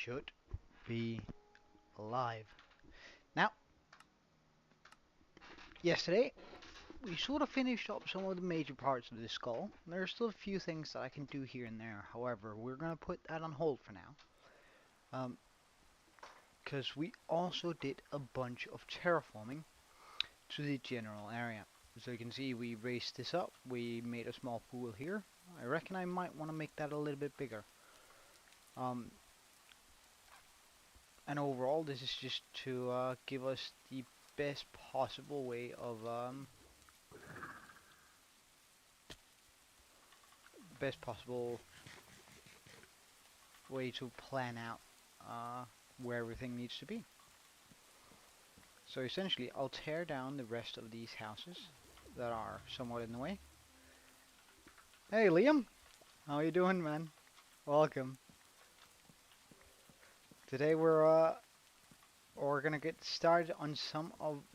should be live. Now, yesterday we sort of finished up some of the major parts of the skull. There are still a few things that I can do here and there. However, we're gonna put that on hold for now. Because we also did a bunch of terraforming to the general area. So you can see we raised this up. We made a small pool here. I reckon I might want to make that a little bit bigger. Um, and overall, this is just to give us the best possible way of to plan out where everything needs to be. So essentially, I'll tear down the rest of these houses that are somewhat in the way. Hey Liam, how you doing, man? Welcome. Today we're gonna get started on some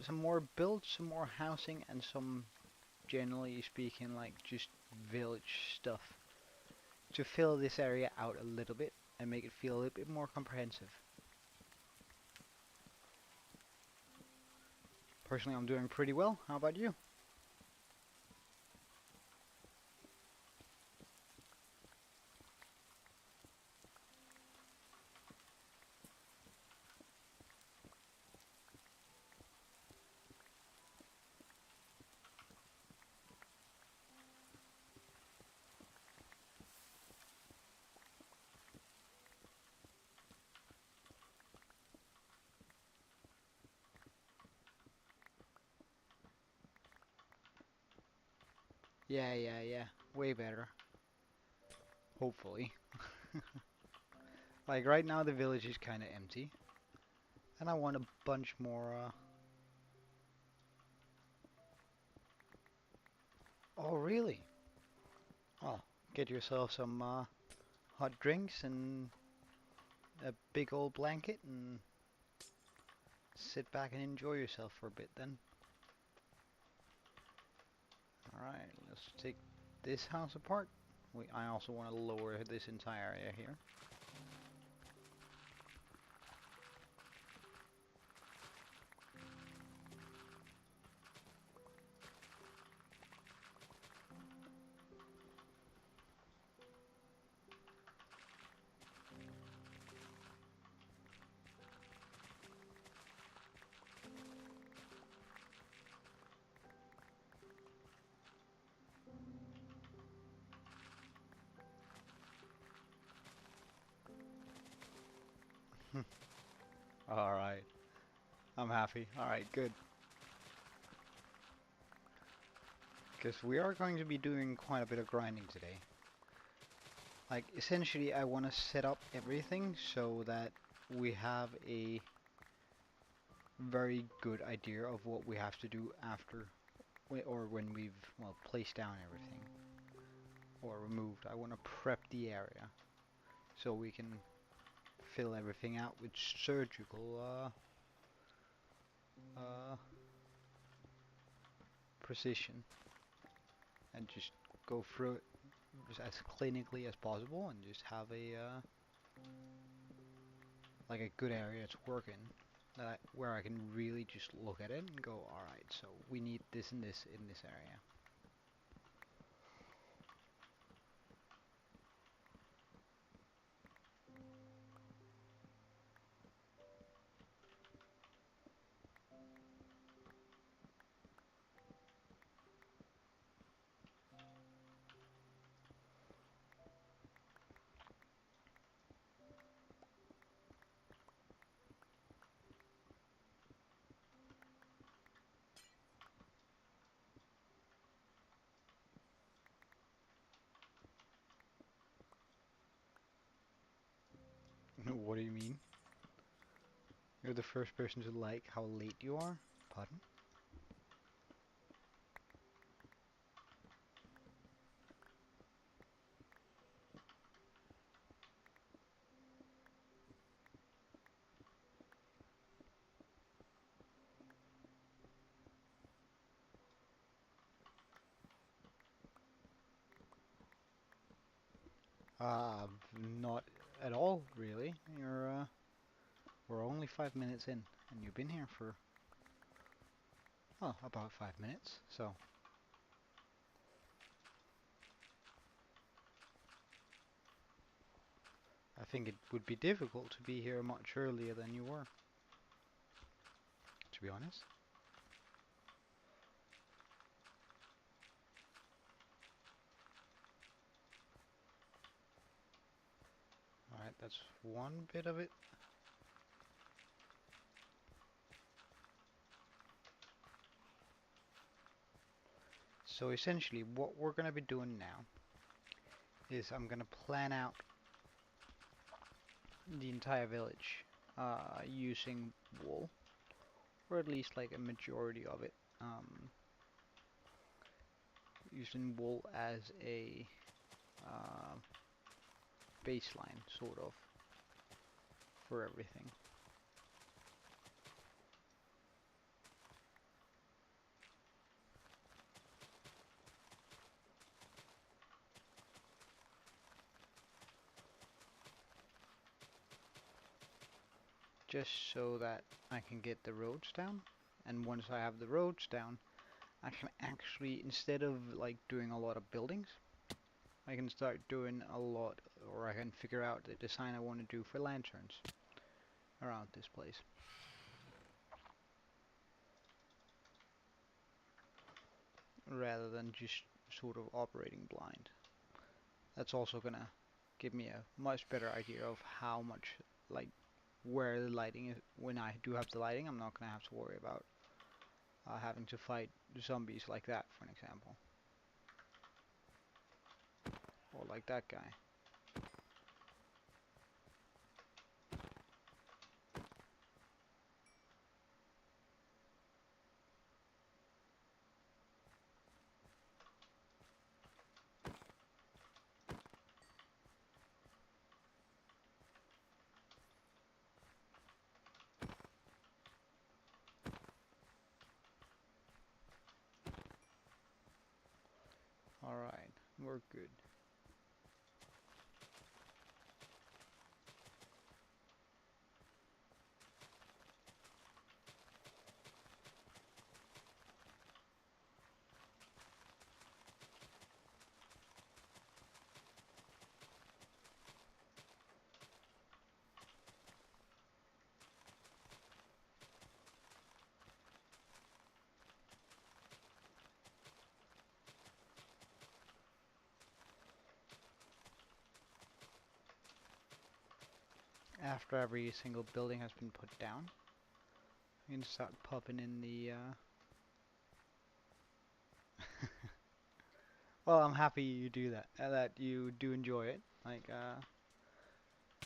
more builds, some more housing, and some, generally speaking, like just village stuff to fill this area out a little bit and make it feel a little bit more comprehensive. Personally, I'm doing pretty well. How about you? Yeah. Way better. Hopefully. Like right now the village is kind of empty. And I want a bunch more Oh, really? Oh, get yourself some hot drinks and a big old blanket and sit back and enjoy yourself for a bit then. Alright, let's take this house apart. I also want to lower this entire area here. Alright, I'm happy. Alright, good. Because we are going to be doing quite a bit of grinding today. Like, essentially I want to set up everything so that we have a very good idea of what we have to do after, or when we've, well, placed down everything. Or removed. I want to prep the area so we can fill everything out with surgical precision and just go through it just as clinically as possible and just have a like a good area to work in where I can really just look at it and go, alright, so we need this and this in this area. What do you mean? You're the first person to like how late you are? Pardon? Not at all, really. We're only 5 minutes in, and you've been here for, well, about 5 minutes, so. I think it would be difficult to be here much earlier than you were, to be honest. Alright, that's one bit of it. So essentially what we're going to be doing now is I'm going to plan out the entire village using wool, or at least like a majority of it, using wool as a uh, baseline, sort of, for everything. Just so that I can get the roads down, and once I have the roads down, I can actually, instead of like doing a lot of buildings, I can start doing a lot, or I can figure out the design I want to do for lanterns around this place. Rather than just sort of operating blind. That's also gonna give me a much better idea of how much, like, where the lighting is. When I do have the lighting, I'm not gonna have to worry about having to fight zombies like that, for an example. Or like that guy. Alright, we're good. After every single building has been put down, you can start popping in the well, I'm happy you do that, that you do enjoy it. Like,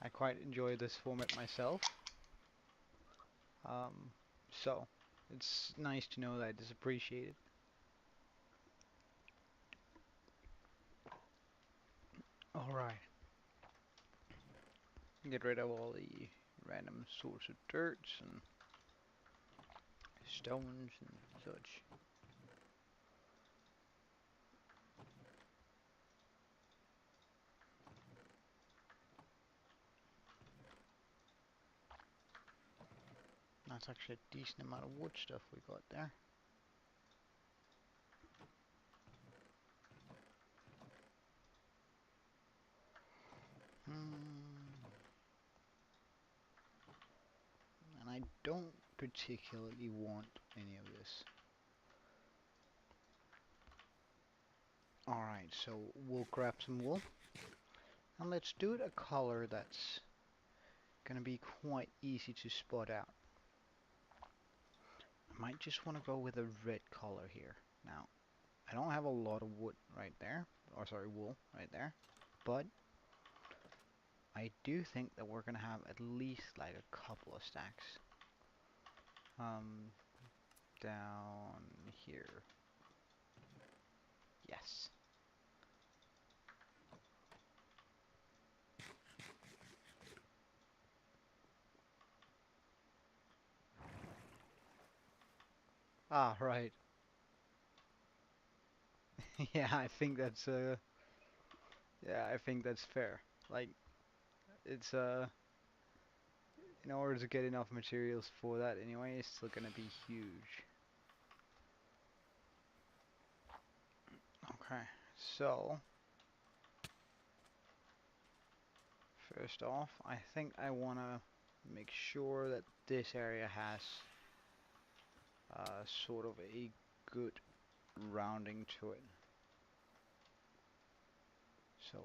I quite enjoy this format myself. So, it's nice to know that it is appreciated. Alright. Get rid of all the random sorts of dirts and stones and such. That's actually a decent amount of wood stuff we got there. And I don't particularly want any of this. Alright, so we'll grab some wool. And let's do it a color that's gonna be quite easy to spot out. I might just want to go with a red color here. Now, I don't have a lot of wood right there, or sorry, wool right there, but I do think that we're gonna have at least like a couple of stacks down here. Yes. Ah, right. Yeah, I think that's fair. Like, it's in order to get enough materials for that anyway, it's still gonna be huge. Okay, so first off, I think I wanna make sure that this area has sort of a good rounding to it. So,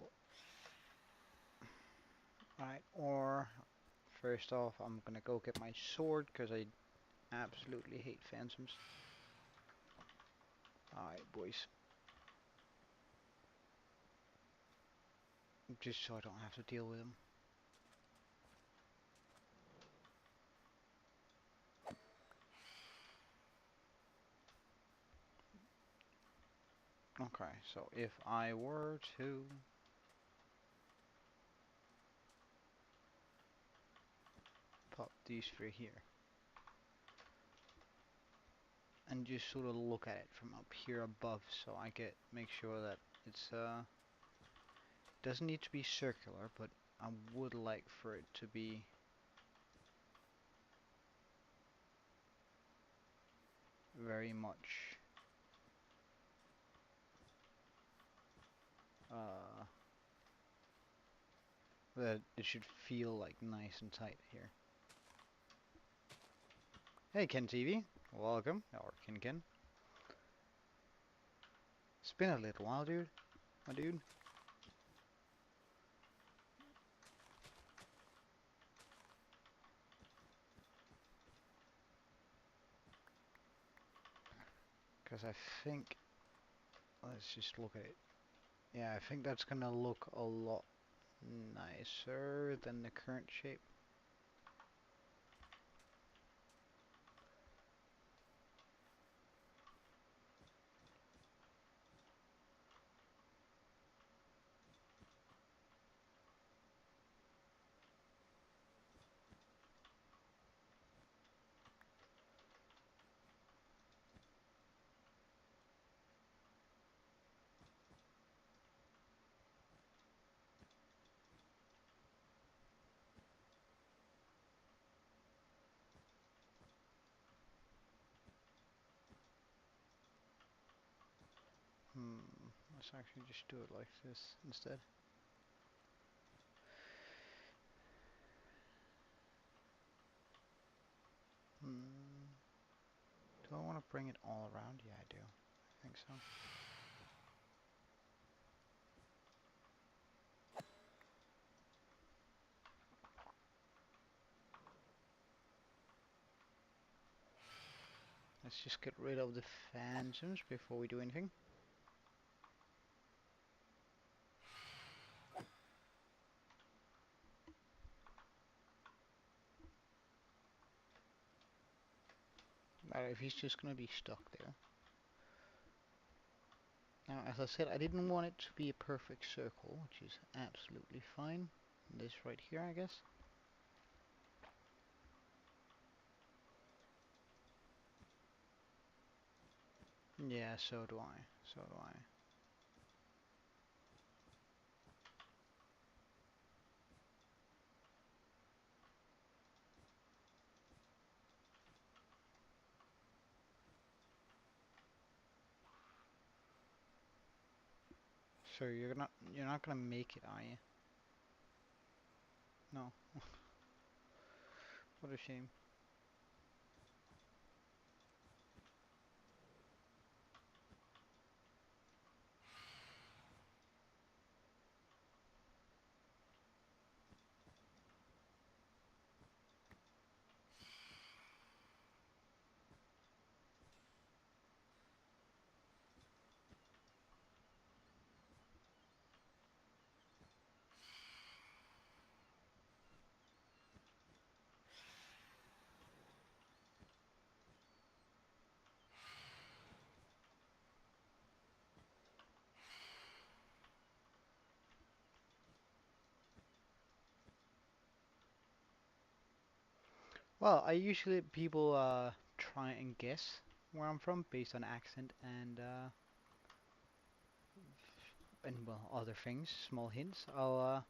right, or first off, I'm gonna go get my sword because I absolutely hate phantoms. Alright, boys. Just so I don't have to deal with them. Okay, so if I were to pop these three here and just sort of look at it from up here above, so I make sure that it's doesn't need to be circular, but I would like for it to be very much that it should feel like nice and tight here. Hey Ken TV, welcome, or Ken. It's been a little while, dude. My dude. Because I think, let's just look at it. Yeah, I think that's gonna look a lot nicer than the current shape. Let's actually just do it like this instead. Do I want to bring it all around? Yeah, I do. I think so. Let's just get rid of the phantoms before we do anything. Alright, if he's just gonna be stuck there. Now, as I said, I didn't want it to be a perfect circle, which is absolutely fine. This right here, I guess. Yeah, so do I. So do I. So you're not gonna make it, are you? No. What a shame. Well, I usually people try and guess where I'm from based on accent and well other things, small hints. I'll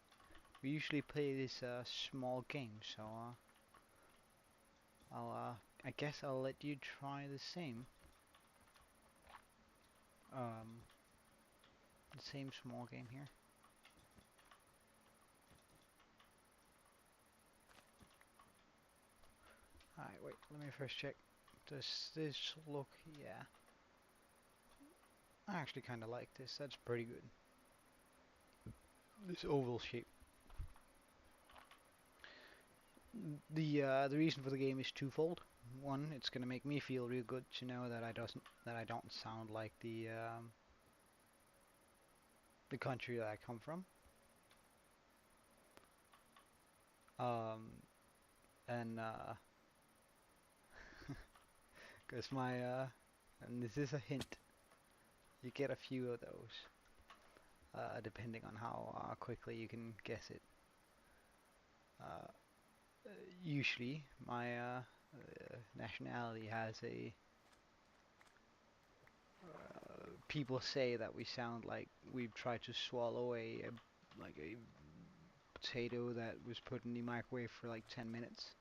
We usually play this small game, so I guess I'll let you try the same. The same small game here. Alright, wait, let me first check. Does this look, yeah. I actually kind of like this, that's pretty good. This oval shape. The reason for the game is twofold. One, it's gonna make me feel real good to know that I don't sound like the country that I come from. And cause and this is a hint. You get a few of those, depending on how quickly you can guess it. Usually, my nationality has a. People say that we sound like we've tried to swallow like a potato that was put in the microwave for like 10 minutes.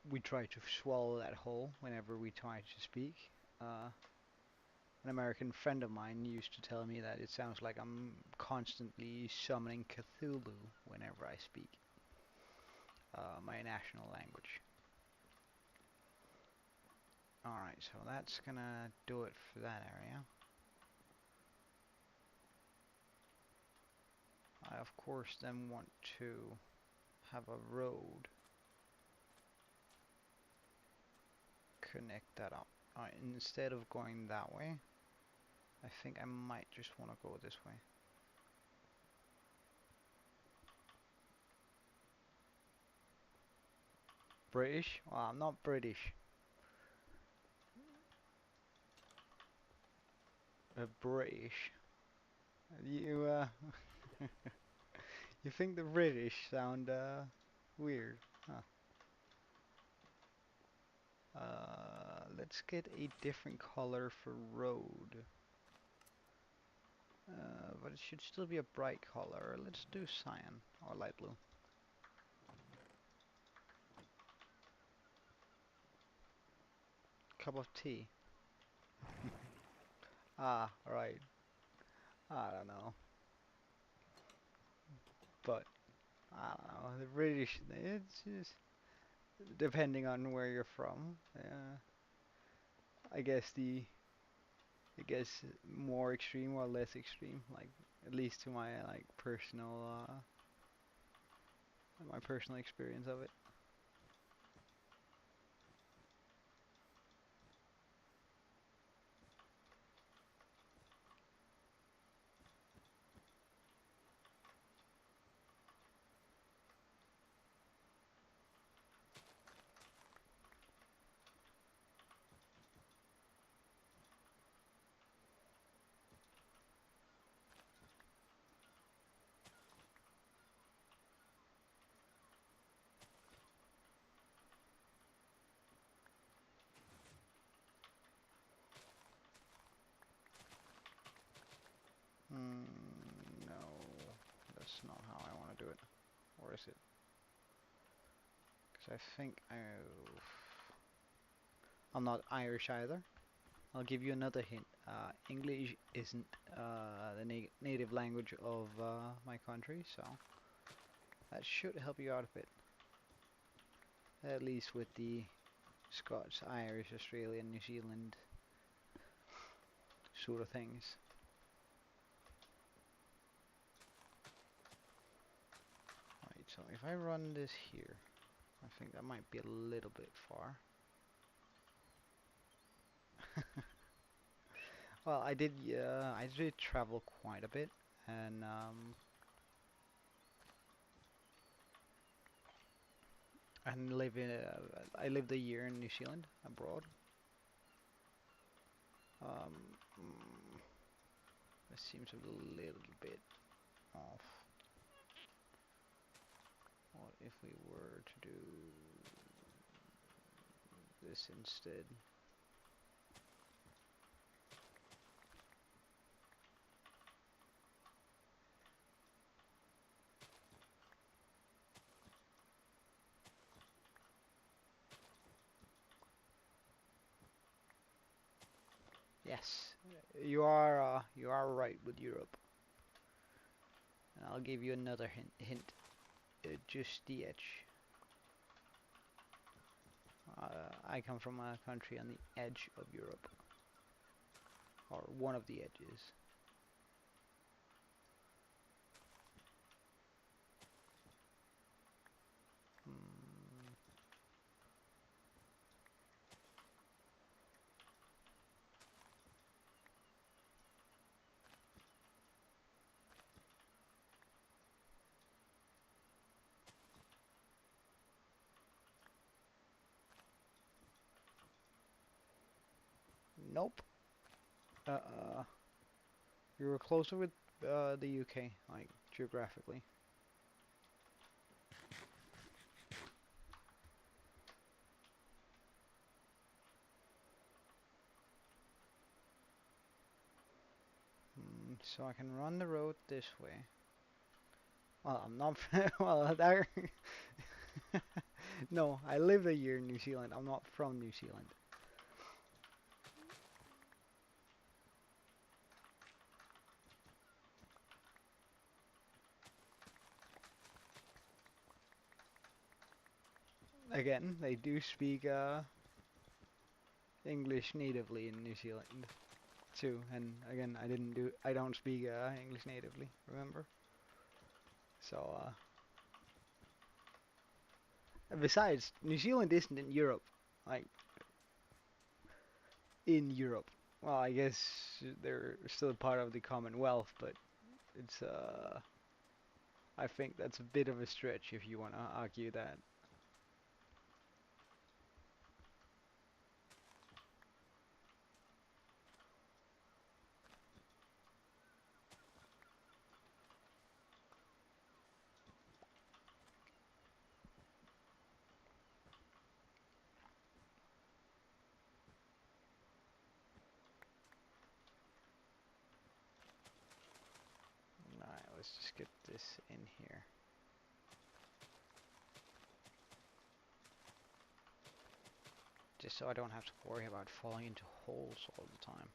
We try to swallow that whole whenever we try to speak. An American friend of mine used to tell me that it sounds like I'm constantly summoning Cthulhu whenever I speak my national language. Alright, so that's gonna do it for that area. I of course then want to have a road connect that up. Alright, instead of going that way, I think I might just want to go this way. British? Well, I'm not British. British. You you think the British sound weird, huh? Let's get a different color for road. But it should still be a bright color. Let's do cyan or light blue. Cup of tea. Ah, right. I don't know. But I don't know. The British, it's just depending on where you're from. I guess more extreme or less extreme. Like at least to my like my personal experience of it. No, that's not how I want to do it. Or is it? Because I think I'm not Irish either. I'll give you another hint. English isn't the native language of my country, so that should help you out a bit. At least with the Scots, Irish, Australian, New Zealand sort of things. Right, so if I run this here, I think that might be a little bit far. Well, I did travel quite a bit, and I lived a year in New Zealand abroad. It seems a little bit off. What if we were to do this instead? Yes, you are right with Europe. And I'll give you another hint. Just the edge. I come from a country on the edge of Europe, or one of the edges. Hmm. Nope. Uh, you were closer with the UK, like geographically. So I can run the road this way. Well, I'm not. Well, there. No, I lived a year in New Zealand. I'm not from New Zealand. Again, they do speak English natively in New Zealand too. And again, I don't speak English natively. Remember? So, and besides, New Zealand isn't in Europe. Like in Europe. Well, I guess they're still part of the Commonwealth, but it's I think that's a bit of a stretch if you want to argue that. Alright, let's just get this in here. Just so I don't have to worry about falling into holes all the time.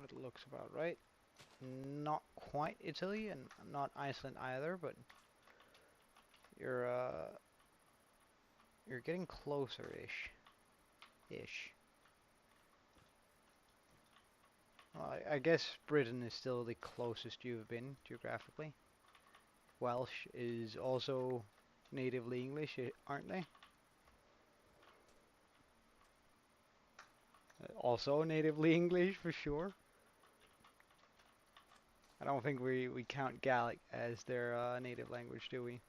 It looks about right. Not quite Italy and not Iceland either, but you're you're getting closer-ish. Ish. Well, I guess Britain is still the closest you've been geographically. Welsh is also natively English, aren't they? Also natively English for sure. I don't think we count Gaelic as their native language, do we?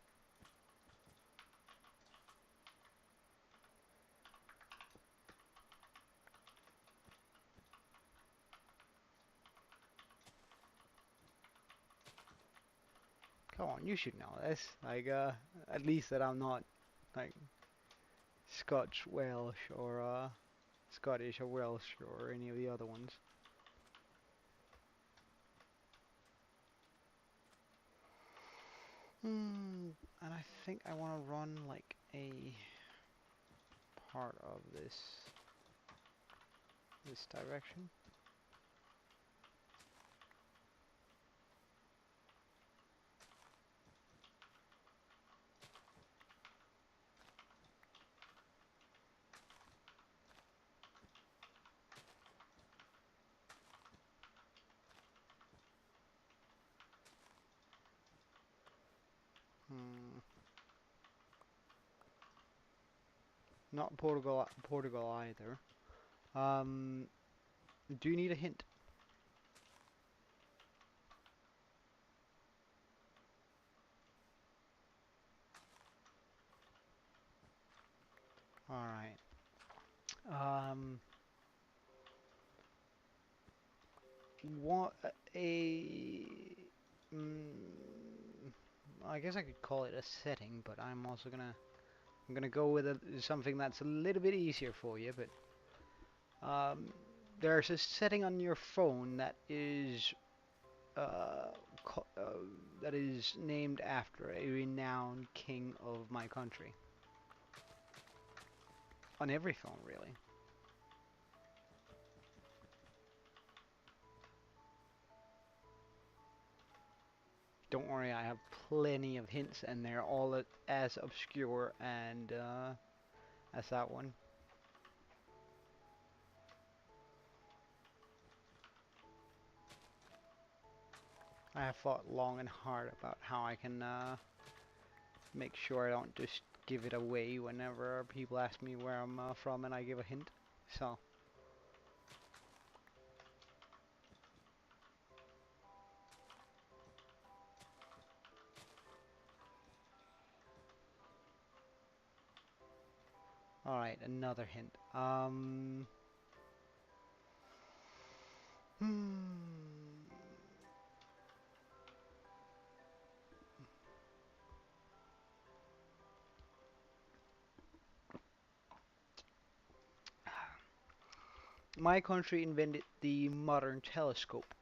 Come on, you should know this. Like, at least that I'm not like Scotch, Welsh, or Scottish or Welsh or any of the other ones. And I think I want to run like a part of this direction. Not Portugal either. Do you need a hint? Alright. Um, what a... Mm, I guess I could call it a setting, but I'm gonna go with something that's a little bit easier for you. But there's a setting on your phone uh, co that is named after a renowned king of my country. On every phone, really. Don't worry, I have plenty of hints, and they're all as obscure and as that one. I have thought long and hard about how I can make sure I don't just give it away whenever people ask me where I'm from and I give a hint. So, alright, another hint. Hmm. My country invented the modern telescope.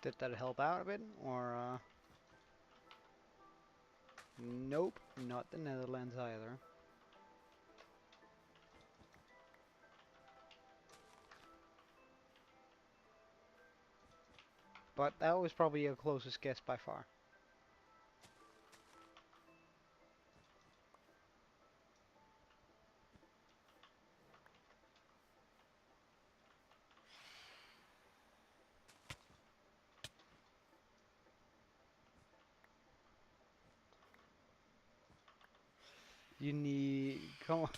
Did that help out a bit? Or, nope, not the Netherlands either. But that was probably your closest guess by far. You need... Come on.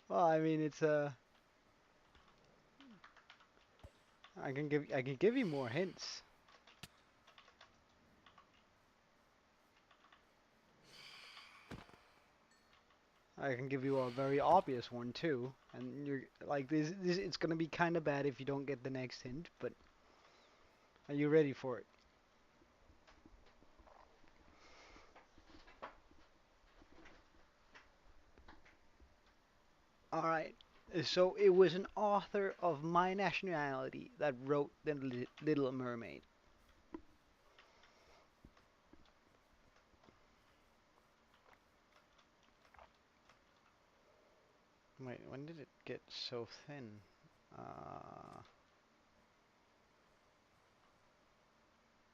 Well, I mean, it's I can give you more hints. I can give you a very obvious one too, and you're like this. It's gonna be kind of bad if you don't get the next hint. But are you ready for it? All right. So it was an author of my nationality that wrote the Little Mermaid. Wait, when did it get so thin?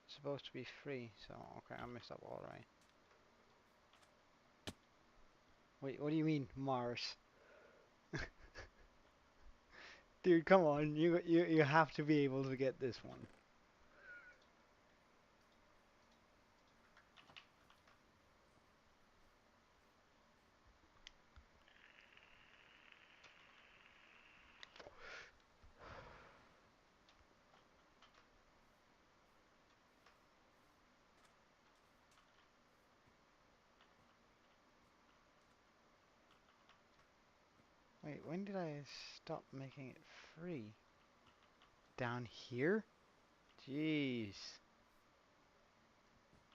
It's supposed to be free, so okay, I messed up all right. Wait, what do you mean Mars? Dude, come on, you have to be able to get this one. Wait, when did I stop making it free? Down here? Jeez.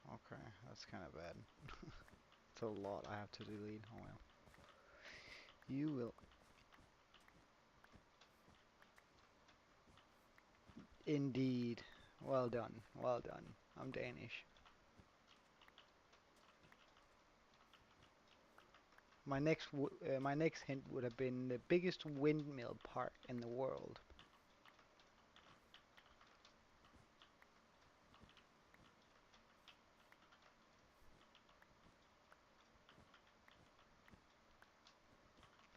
Okay, that's kind of bad. It's a lot I have to delete. Oh well. You will. Indeed. Well done. Well done. I'm Danish. My next hint would have been the biggest windmill park in the world.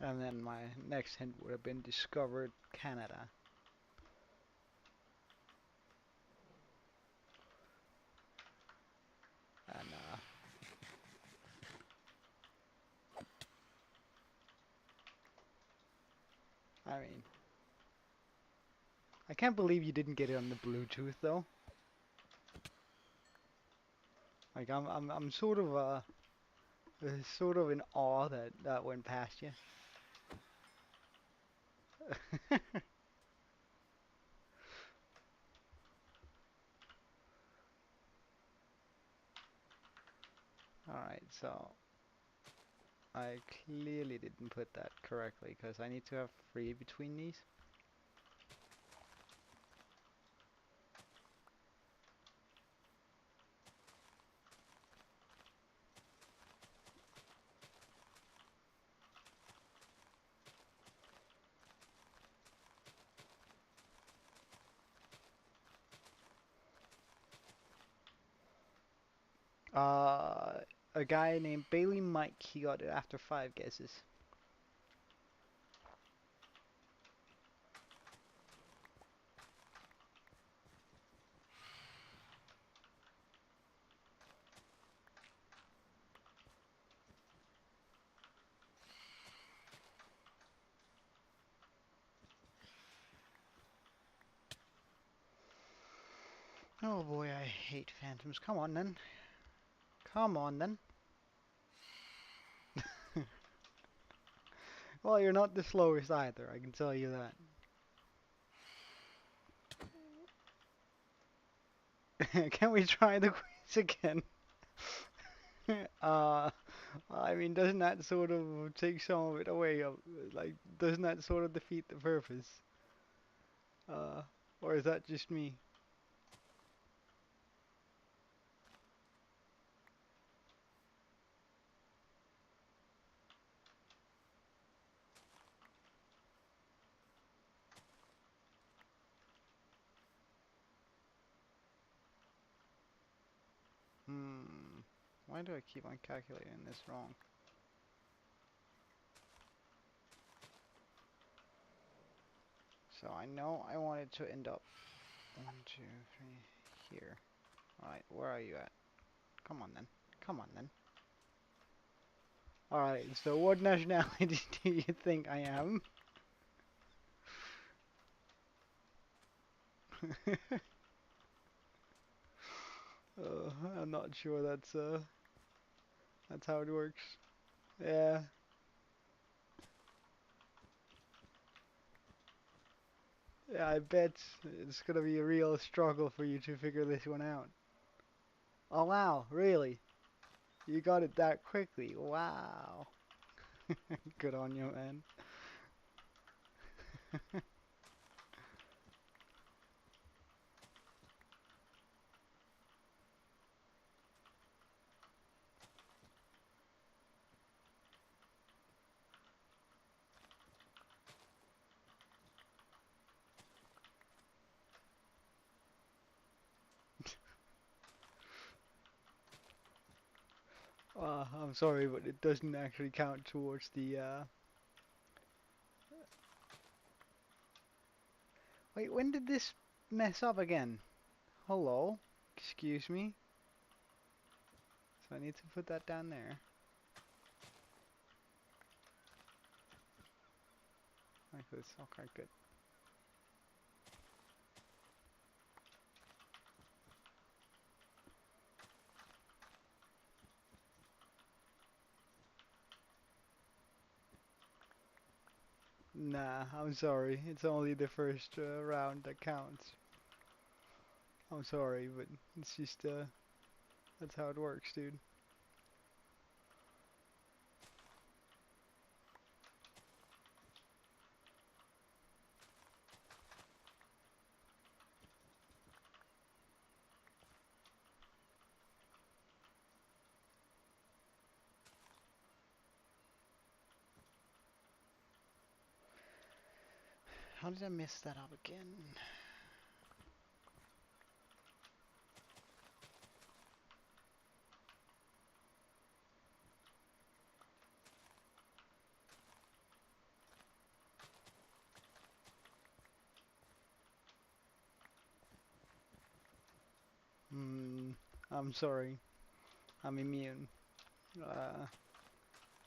And then my next hint would have been discovered Canada. And I mean, I can't believe you didn't get it on the Bluetooth though. Like I'm sort of in awe that that went past you. Alright, so I clearly didn't put that correctly because I need to have 3 between these. A guy named Bailey Mike, he got it after 5 guesses. Oh boy, I hate phantoms. Come on then. Come on then. Well, you're not the slowest either, I can tell you that. Can we try the quiz again? I mean, doesn't that sort of take some of it away? Like, doesn't that sort of defeat the purpose? Uh, or is that just me? Hmm. Why do I keep on calculating this wrong? So I know I wanted to end up 1, 2, 3 here. Alright, where are you at? Come on then. Come on then. Alright, so what nationality do you think I am? I'm not sure that's how it works. Yeah. Yeah, I bet it's gonna be a real struggle for you to figure this one out. Oh wow, really? You got it that quickly? Wow. Good on you, man. I'm sorry, but it doesn't actually count towards the Wait, when did this mess up again? Hello? Excuse me? So I need to put that down there. Like this. Okay, good. Nah, I'm sorry. It's only the first round that counts. I'm sorry, but it's just, that's how it works, dude. How did I mess that up again? I'm sorry. I'm immune. Uh,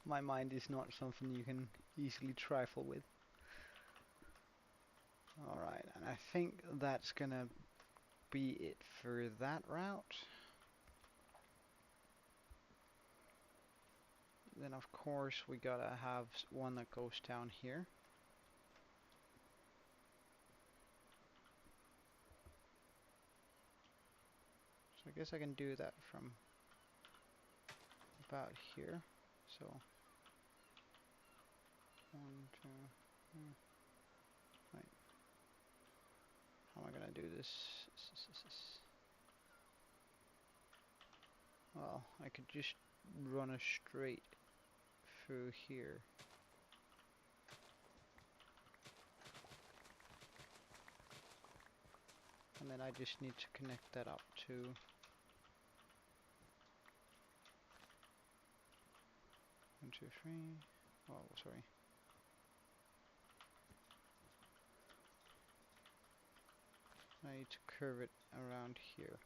my mind is not something you can easily trifle with. Alright, and I think that's gonna be it for that route. Then of course we gotta have one that goes down here. So I guess I can do that from about here. So 1, 2, right. How am I gonna do this? Well, I could just run a straight through here. And then I just need to connect that up to one, two, three. Oh, sorry. I need to curve it around here.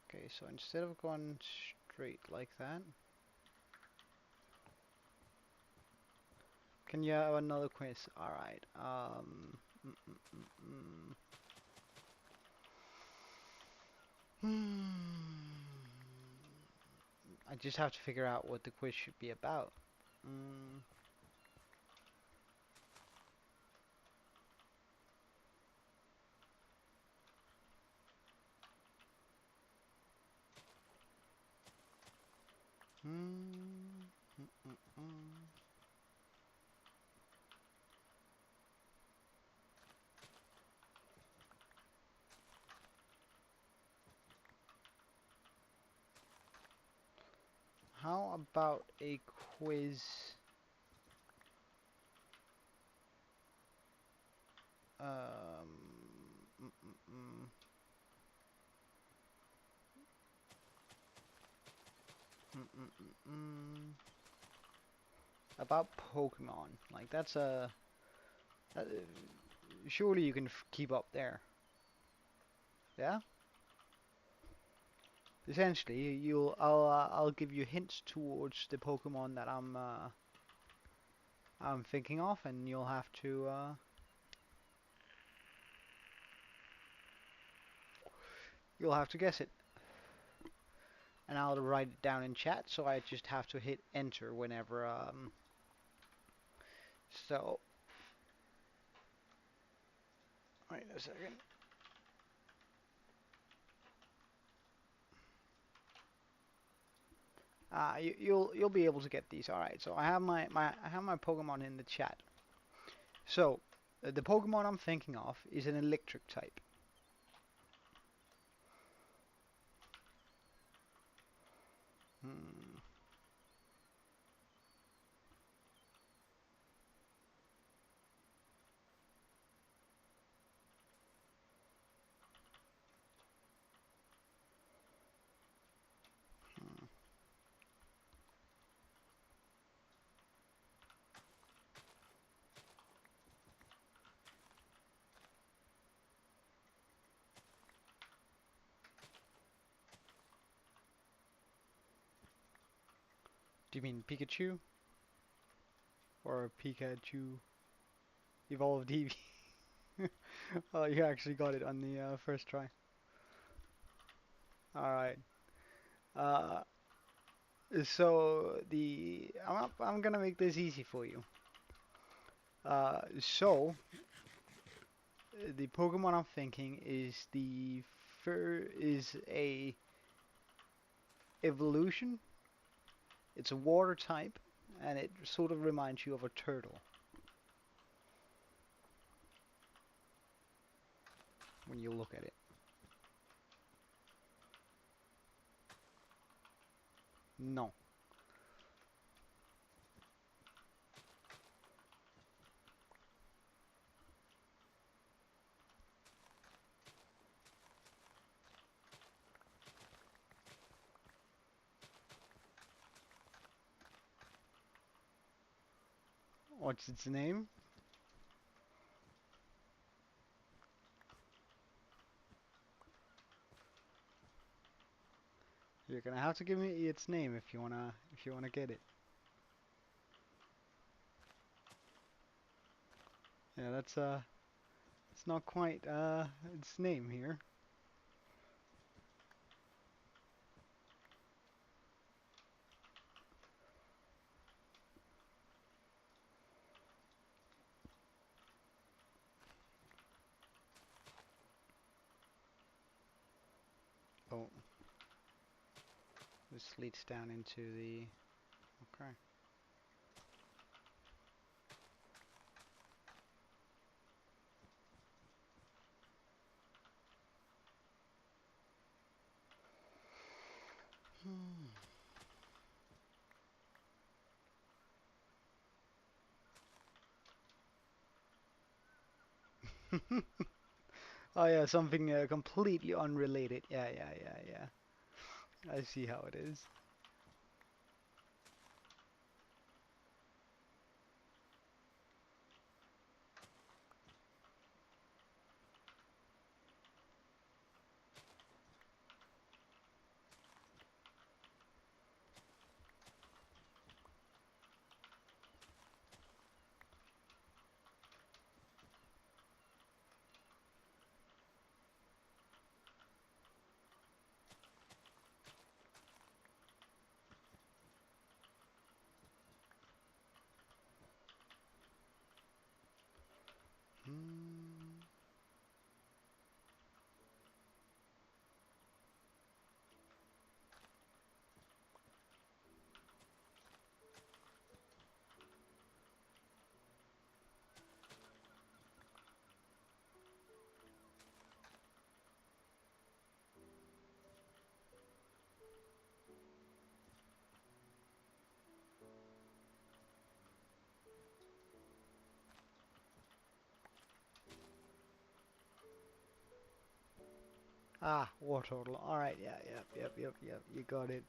Okay, so instead of going straight like that, can you have another quiz? Alright, I just have to figure out what the quiz should be about. How about a quiz? About Pokemon. Like that's a. Surely you can keep up there. Yeah. Essentially, I'll give you hints towards the Pokemon that I'm thinking of, and you'll have to guess it. And I'll write it down in chat, so I just have to hit enter whenever so wait a second. You'll be able to get these. All right. So I have my Pokemon in the chat. So the Pokemon I'm thinking of is an electric type. Do you mean Pikachu? Or Pikachu evolved Eevee? Oh, you actually got it on the first try. Alright. So I'm gonna make this easy for you. So the Pokemon I'm thinking is is a evolution. It's a water type, and it sort of reminds you of a turtle when you look at it. No. What's its name? You're gonna have to give me its name if you wanna get it. Yeah, that's it's not quite its name here. Oh, this leads down into the. Okay. Oh yeah, something completely unrelated. Yeah, yeah, yeah, yeah. I see how it is. Hmm. Ah, war total. Alright, yeah, yep. You got it.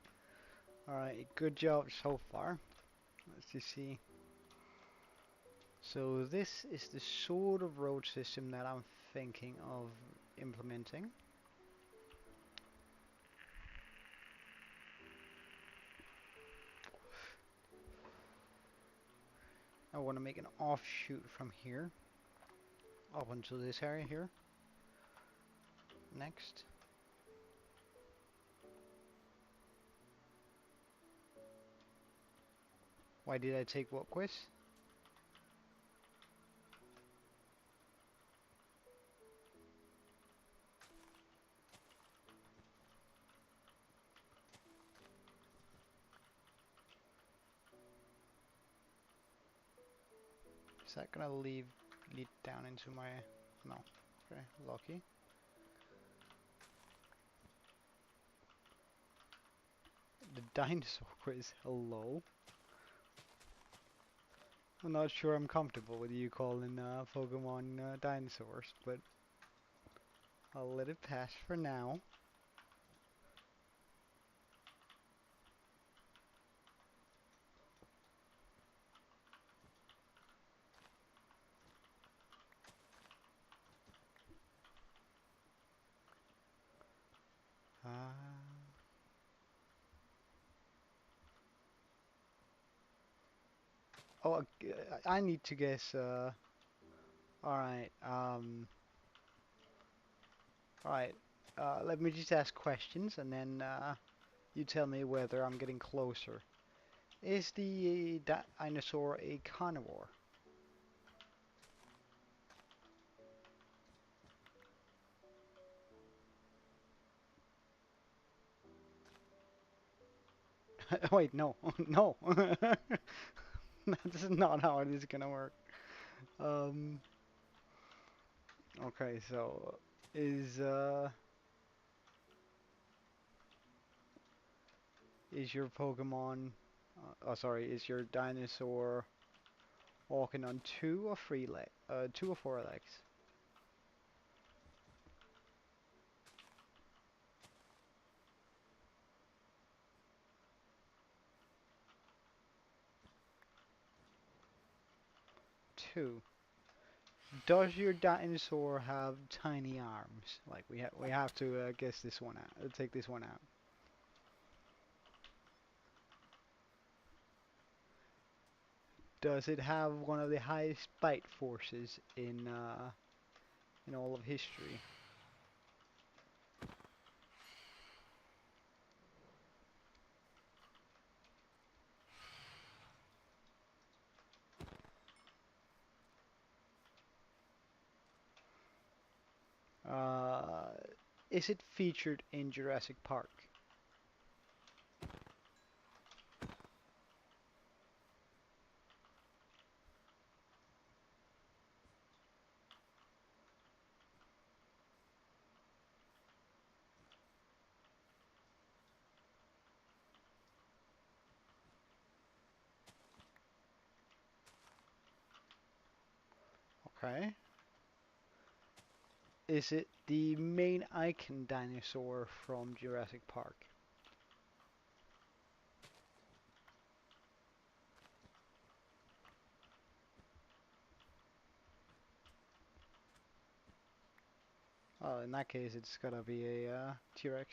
Alright, good job so far. Let's just see. So this is the sort of road system that I'm thinking of implementing. I want to make an offshoot from here up into this area here. Next. Why did I take what quiz? Is that gonna lead down into my... No. Okay, lucky. The dinosaur quiz, hello. I'm not sure I'm comfortable with you calling Pokemon dinosaurs, but I'll let it pass for now. Oh, I need to guess. Alright, alright. Let me just ask questions and then you tell me whether I'm getting closer. Is the dinosaur a carnivore? Wait, no, no. That's not how it is gonna work. Um, okay, so is uh is your Pokemon oh sorry, is your dinosaur walking on two or four legs? 2. Does your dinosaur have tiny arms? Like we have to guess this one out. Take this one out. Does it have one of the highest bite forces in all of history? Uh, is it featured in Jurassic Park? Okay. Is it the main icon dinosaur from Jurassic Park? Oh, in that case, it's gotta be a T-Rex.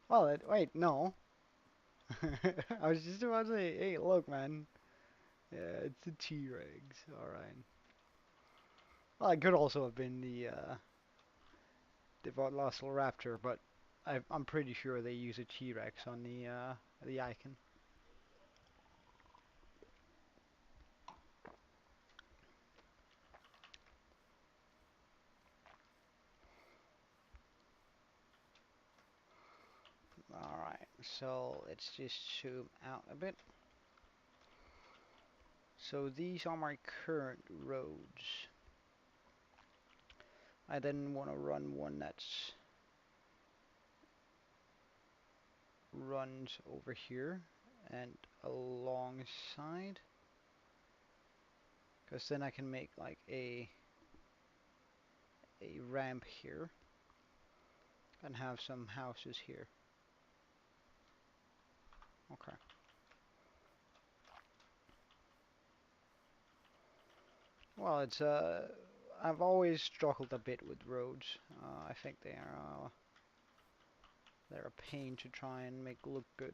Oh, wait, no. I was just about to say, hey, look, man. Yeah, it's a T-Rex. All right. Well, it could also have been the Velociraptor, but I'm pretty sure they use a T-Rex on the icon. All right. So let's just zoom out a bit. So these are my current roads. I then want to run one that's runs over here and alongside, because then I can make like a ramp here and have some houses here. Okay. Well, it's I've always struggled a bit with roads. I think they're a pain to try and make look good.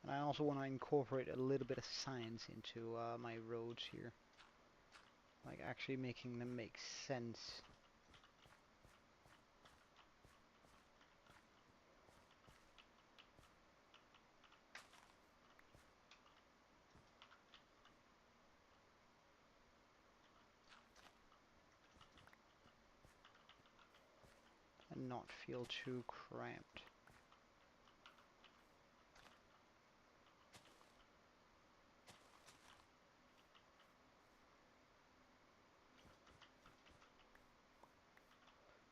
And I also want to incorporate a little bit of science into my roads here, like actually making them make sense. And not feel too cramped.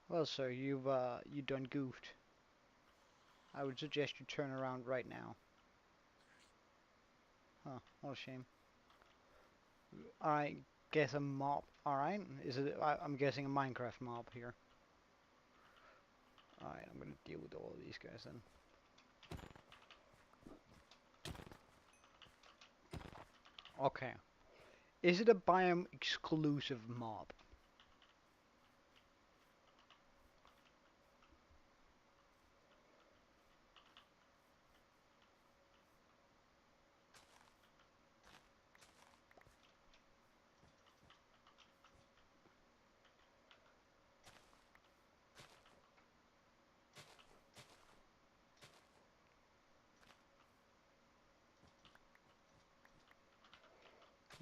Well, sir, you done goofed. I would suggest you turn around right now. Huh, what a shame. I guess a mob. Alright, is it? I'm guessing a Minecraft mob here. Alright, I'm gonna deal with all of these guys then. Okay. Is it a biome exclusive mob?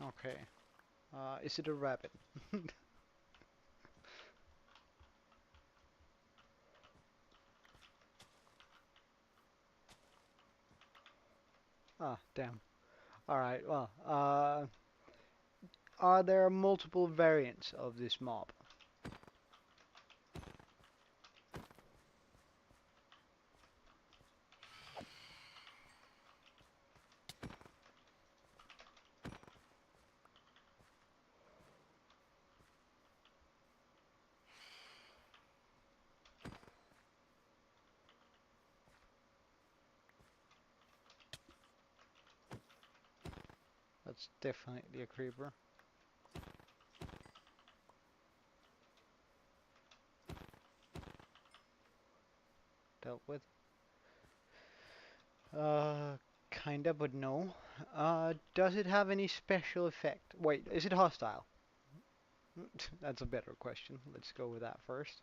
Okay. Is it a rabbit? Ah, damn. Alright, well, are there multiple variants of this mob? That's definitely a creeper. Dealt with. Kinda, but no. Does it have any special effect? Wait, is it hostile? That's a better question. Let's go with that first.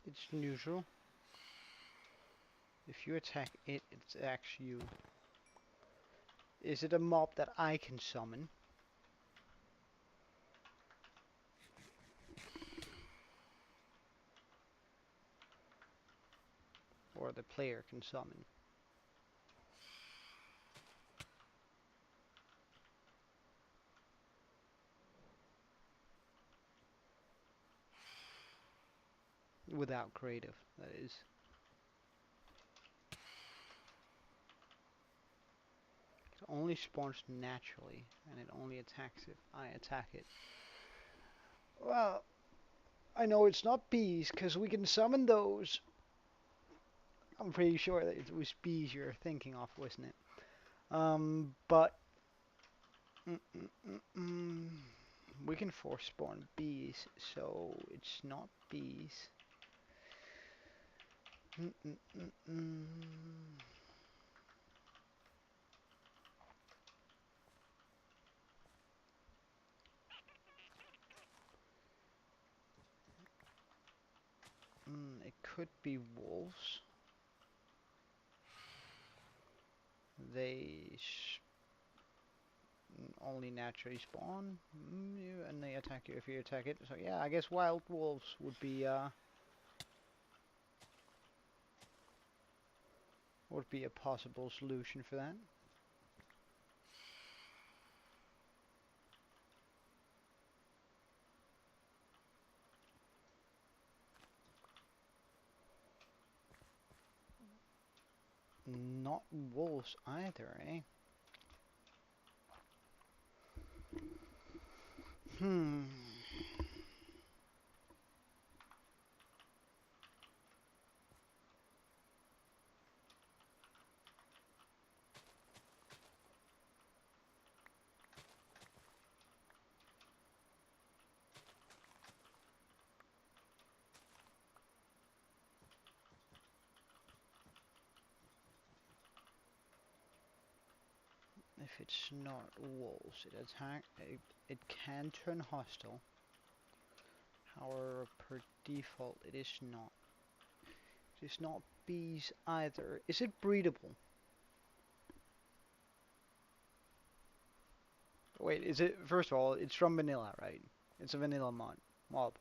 It's neutral. If you attack it, it attacks you. Is it a mob that I can summon? Or the player can summon? Without creative, that is. It only spawns naturally, and it only attacks if I attack it. Well, I know it's not bees, because we can summon those. I'm pretty sure that it was bees you're thinking of, wasn't it? But we can force spawn bees, so it's not bees. It could be wolves. They only naturally spawn, and they attack you if you attack it. So yeah, I guess wild wolves would be a possible solution for that. Not wolves either, eh? If it's not wolves, it can turn hostile. However, per default, it is not. It is not bees either. Is it breedable? Wait, is it? First of all, it's from vanilla, right? It's a vanilla mob.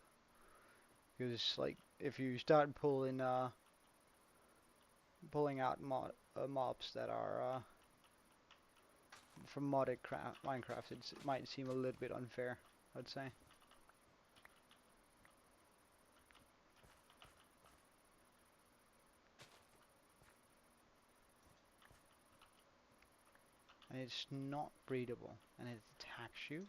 Because like, if you start pulling out mobs that are from modded Minecraft, it might seem a little bit unfair, I'd say. And it's not breedable, and it attacks you.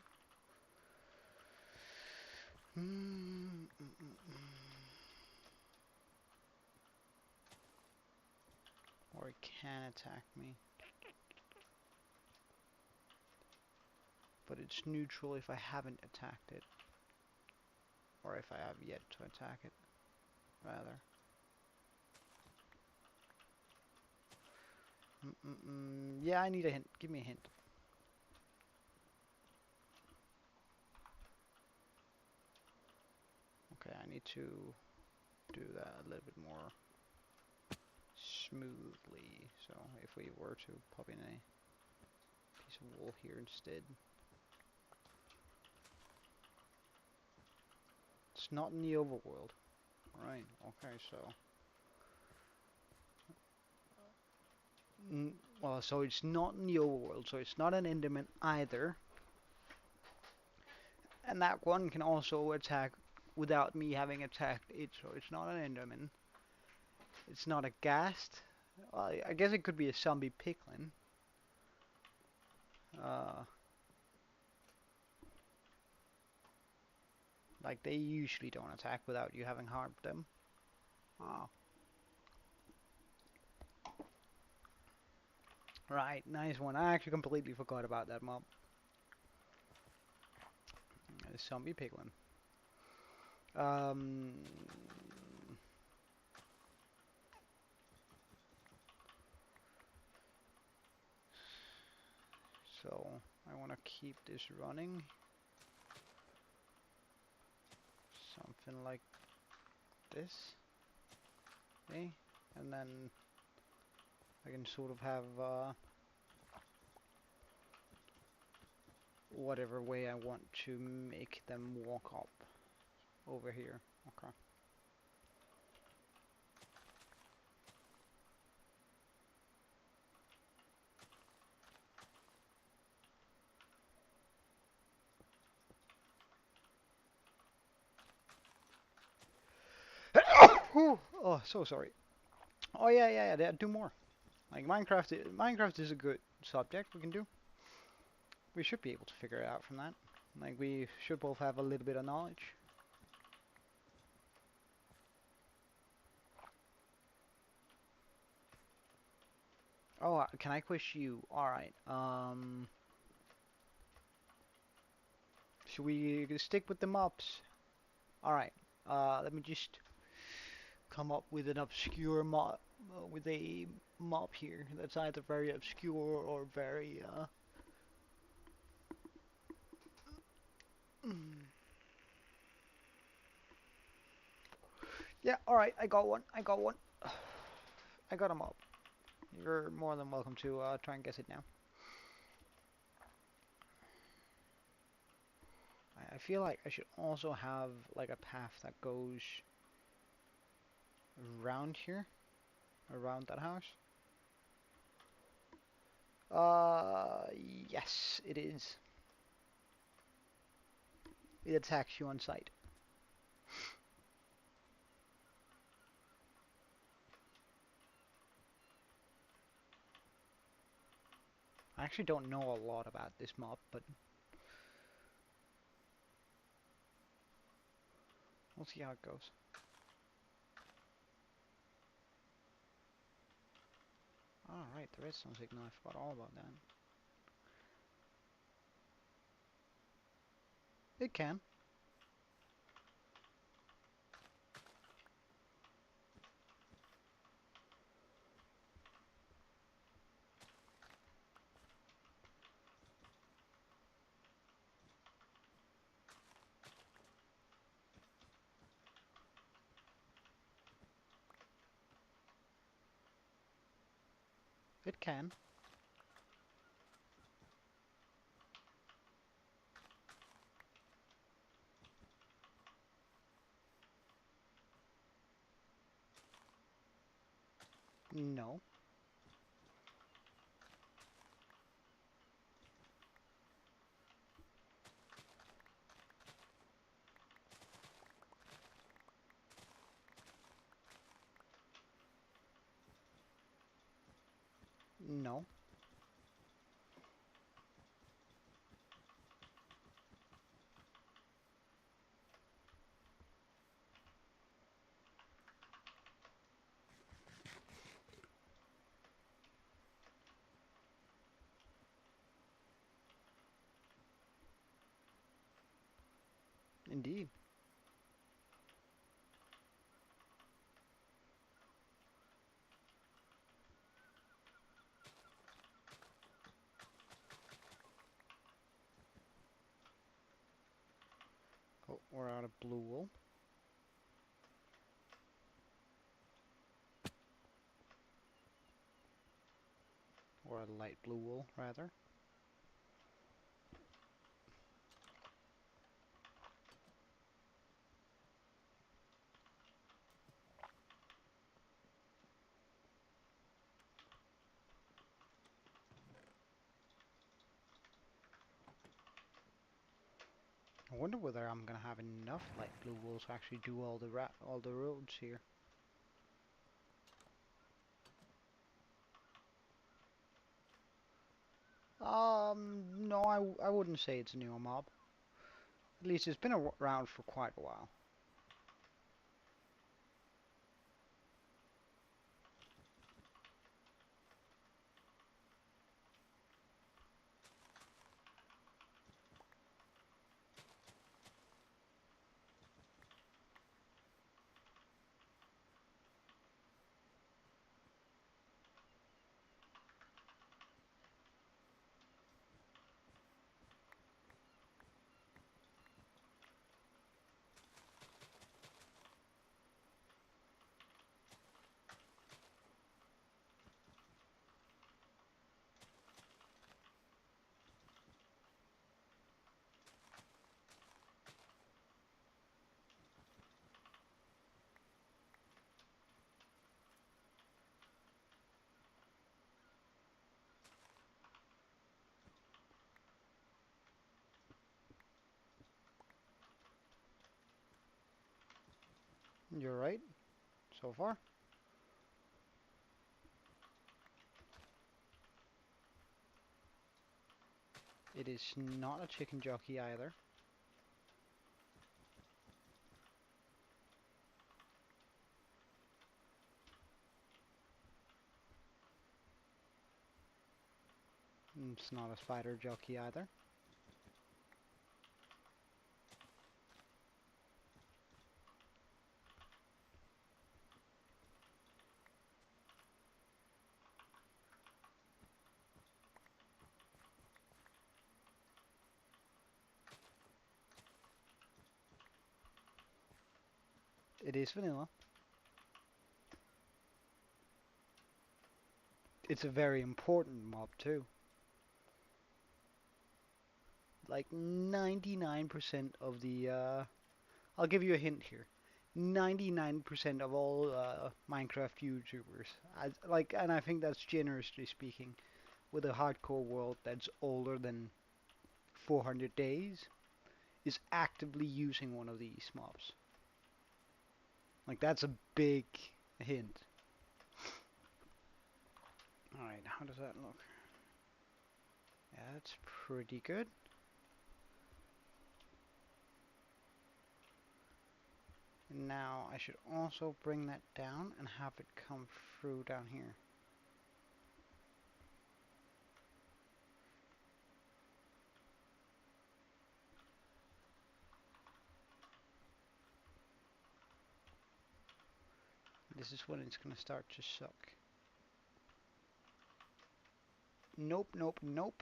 Or it can attack me. But it's neutral if I haven't attacked it. Or if I have yet to attack it, rather. Yeah, I need a hint. Give me a hint. Okay, I need to do that a little bit more smoothly. So if we were to pop in a piece of wool here instead. It's not in the overworld. Right, okay, so... well, so it's not in the overworld, so it's not an Enderman either. And that one can also attack without me having attacked it, so it's not an Enderman. It's not a ghast. I guess it could be a zombie piglin. Like, they usually don't attack without you having harmed them. Oh. Right, nice one. I actually completely forgot about that mob. The zombie piglin. So, I want to keep this running. Something like this. Okay, and then I can sort of have whatever way I want to make them walk up over here. Okay. Oh, so sorry. Oh yeah, do more. Like Minecraft is a good subject we can do. We should be able to figure it out from that. Like, we should both have a little bit of knowledge. Oh, can I quiz you? Alright, should we stick with the mobs? Alright, let me just come up with an obscure mob, with a mob here that's either very obscure or very, yeah, alright, I got one. I got a mob. You're more than welcome to try and guess it now. I feel like I should also have like a path that goes around here, around that house. Yes, it is. It attacks you on sight. I actually don't know a lot about this mob, but we'll see how it goes. Alright, the redstone signal, I forgot all about that. It can. It can. No. No. Indeed. Oh, we're out of blue wool. light blue wool, rather. I wonder whether I'm gonna have enough light blue wool to actually do all the roads here. No, I wouldn't say it's a newer mob. At least it's been around for quite a while. You're right, so far. It is not a chicken jockey either. It's not a spider jockey either. It is vanilla. It's a very important mob too. Like 99% of the, I'll give you a hint here. 99% of all Minecraft YouTubers, and I think that's generously speaking, with a hardcore world that's older than 400 days, is actively using one of these mobs. Like, that's a big hint. Alright, how does that look? Yeah, that's pretty good. Now, I should also bring that down and have it come through down here. This is when it's gonna start to suck. Nope, nope, nope.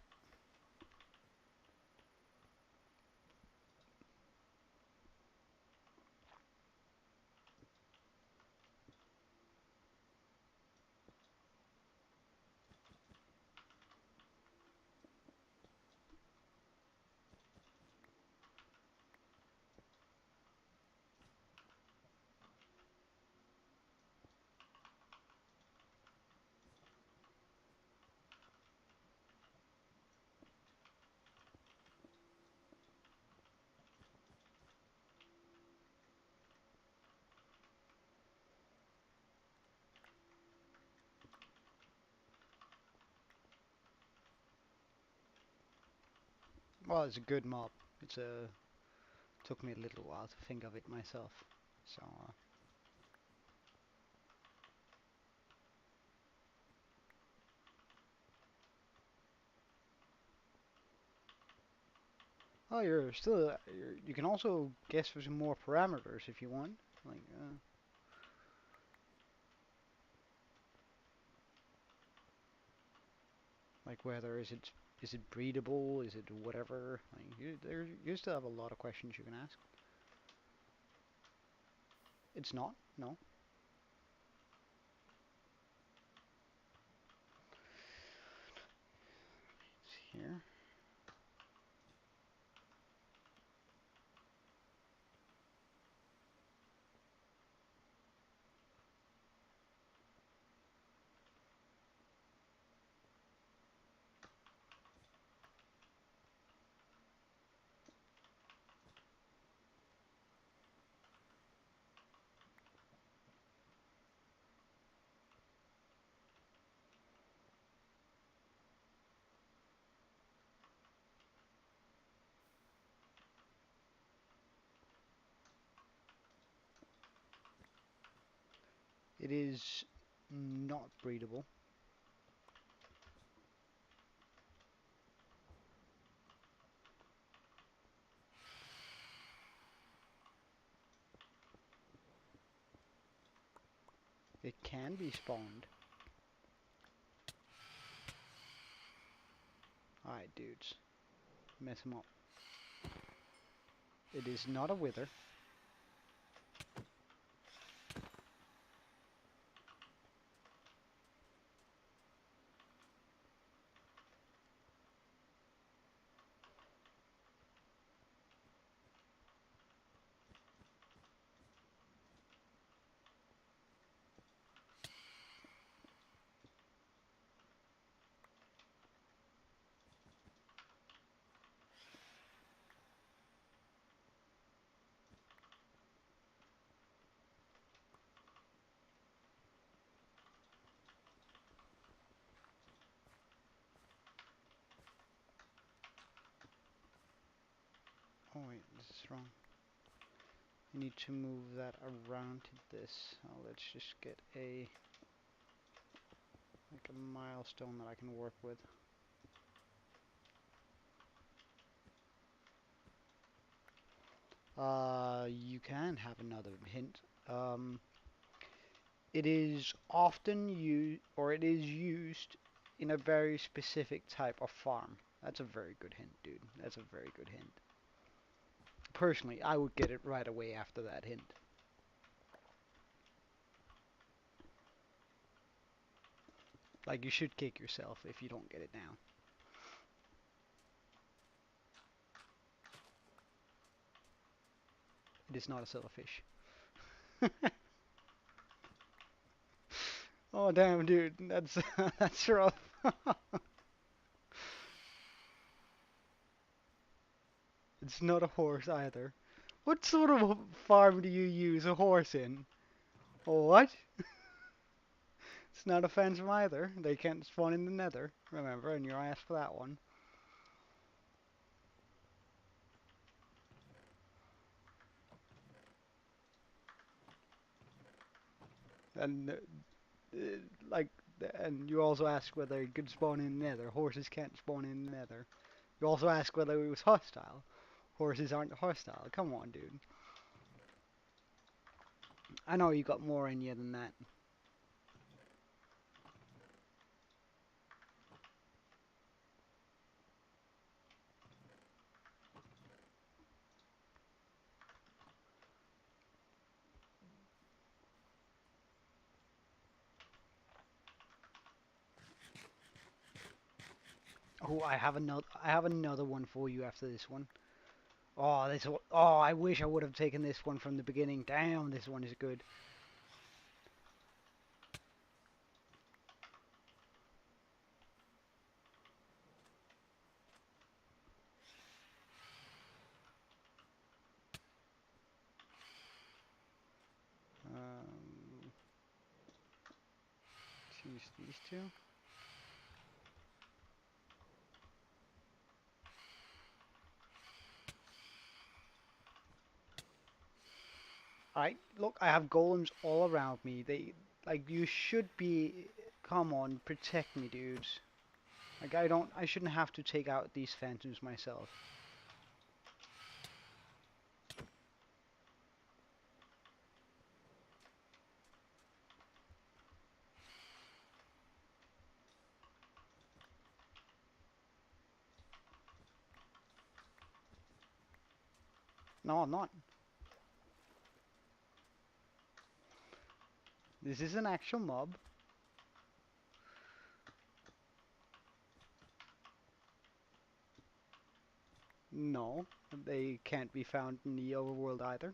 Well, it's a good mob. Took me a little while to think of it myself. So, oh, you can also guess for some more parameters if you want. Like, like whether is it breedable, is it whatever. Like, you still have a lot of questions you can ask. It's not, no. here. It is not breedable. It can be spawned. Alright, dudes. Mess him up. It is not a wither. Oh wait, this is wrong. I need to move that around to this. Let's just get like a milestone that I can work with. You can have another hint. It is often used, or it is used in a very specific type of farm. That's a very good hint, dude. That's a very good hint. Personally, I would get it right away after that hint. Like, you should kick yourself if you don't get it now. It is not a silverfish. Oh damn, dude, that's that's rough. It's not a horse either. What sort of farm do you use a horse in? Oh, what? It's not a phantom either. They can't spawn in the nether, remember, and you're asked for that one. And like, and you also ask whether it could spawn in the nether. Horses can't spawn in the nether. You also ask whether it was hostile. Horses aren't hostile. Come on, dude. I know you got more in you than that. Oh, I have another one for you after this one. Oh, oh, I wish I would have taken this one from the beginning. Damn, this one is good. Choose these two. Alright, look, I have golems all around me. Like, you should be, come on, protect me, dudes. Like, I shouldn't have to take out these phantoms myself. No, I'm not. This is an actual mob. No, they can't be found in the overworld either.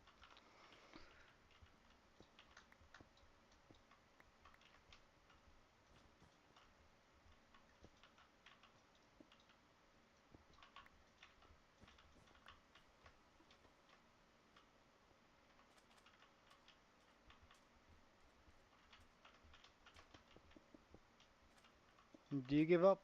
Do you give up?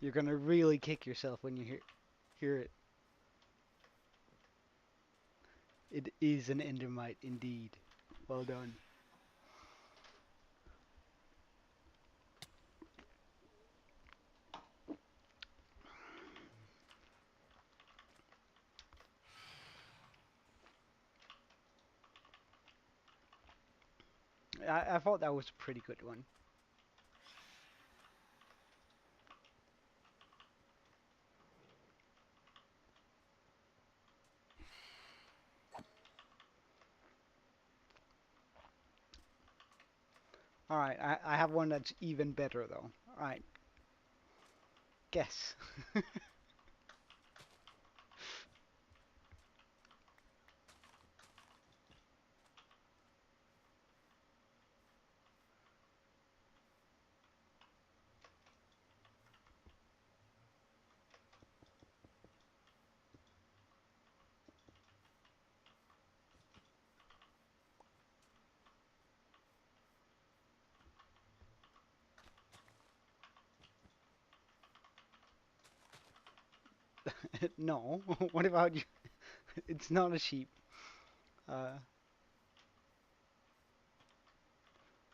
You're gonna really kick yourself when you hear it. It is an endermite indeed. Well done. I thought that was a pretty good one. Alright, I have one that's even better though. Alright, guess. No, what about you? It's not a sheep. Uh,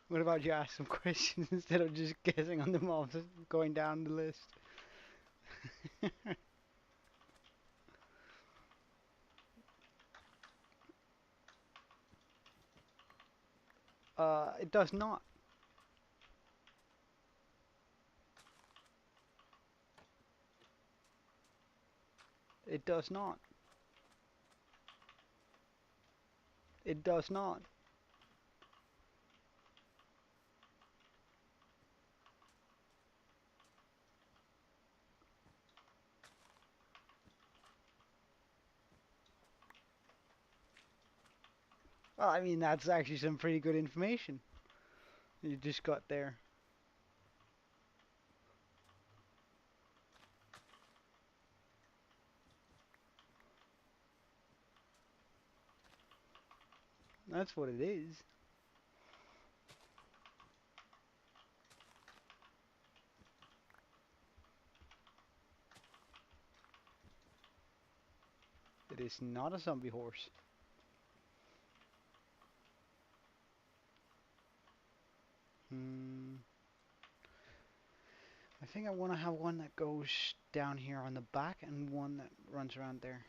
what about you ask some questions instead of just guessing on the mobs going down the list? It does not. It does not. It does not. Well, I mean, that's actually some pretty good information you just got there. That's what it is. It is not a zombie horse. Hmm. I think I want to have one that goes down here on the back and one that runs around there.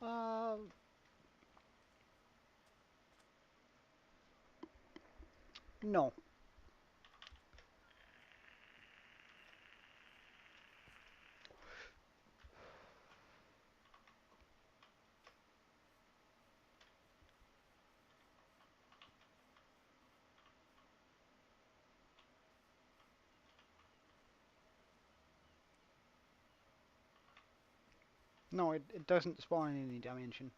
Uh, no. No, it doesn't spawn in any dimension.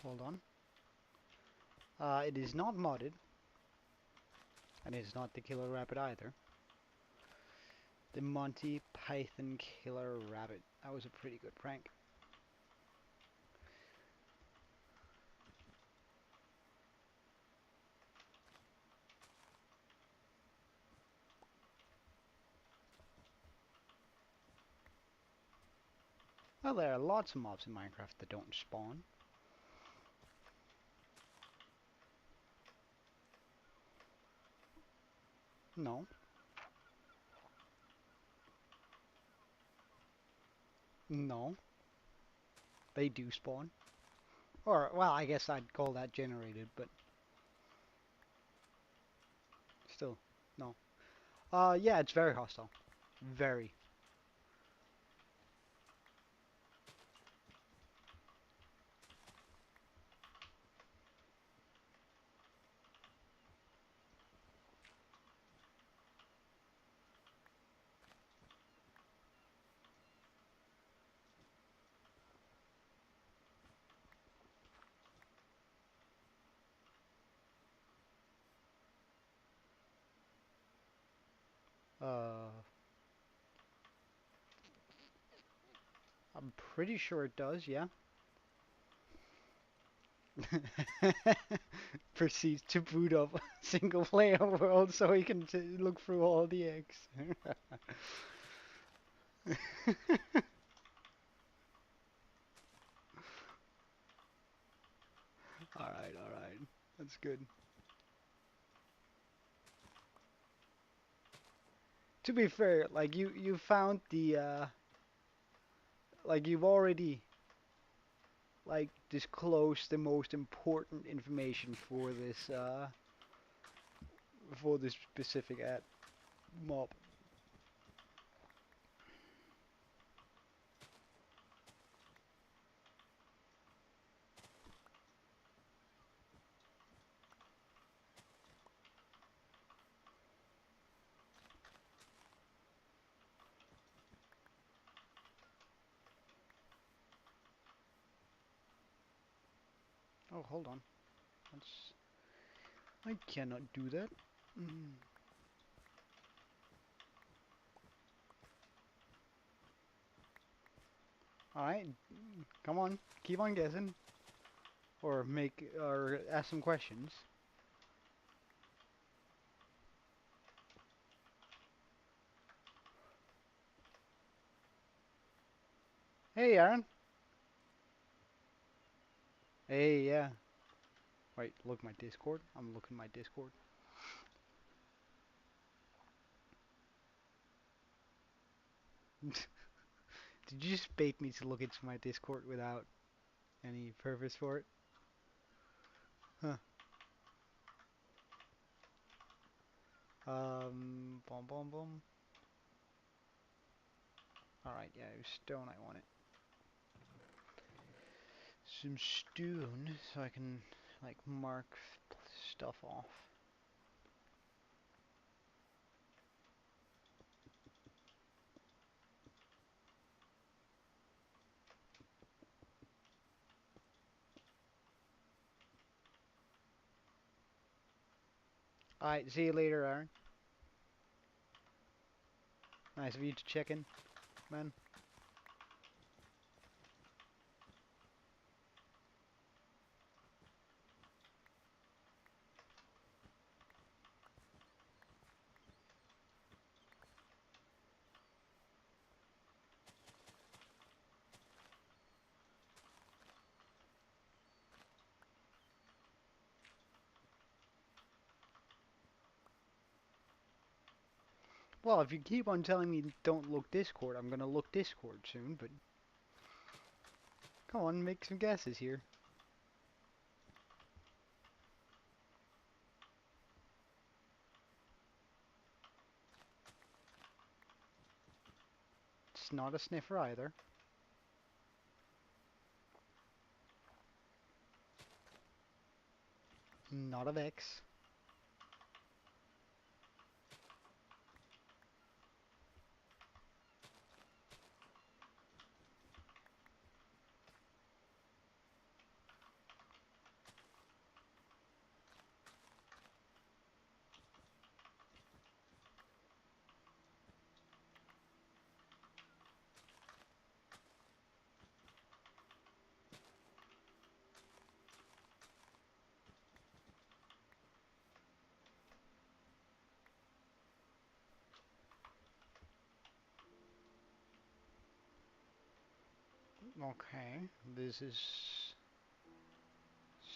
Hold on. It is not modded. And it is not the killer rabbit either. The Monty Python killer rabbit. That was a pretty good prank. Well, there are lots of mobs in Minecraft that don't spawn. No. No. They do spawn. Or, well, I guess I'd call that generated, but still, no. Yeah, it's very hostile. Very. Uh, I'm pretty sure it does, yeah. Proceeds to boot up a single player world so he can look through all the eggs. Alright, alright. That's good. To be fair, like you found the like you've already like disclosed the most important information for this specific ad mob. Oh, hold on. That's I cannot do that. Mm. Alright, come on, keep on guessing. Or ask some questions. Hey, Aaron. Hey, yeah. Wait, look my Discord. I'm looking my Discord. Did you just bait me to look into my Discord without any purpose for it? Huh. Boom, boom, boom. Alright, yeah, it was stone I wanted. Some stone, so I can, like, mark stuff off. Alright, see you later, Aaron. Nice of you to check in, man. Well, if you keep on telling me don't look Discord, I'm gonna look Discord soon, but... Come on, make some guesses here. It's not a sniffer either. Not a Vex. Okay, this is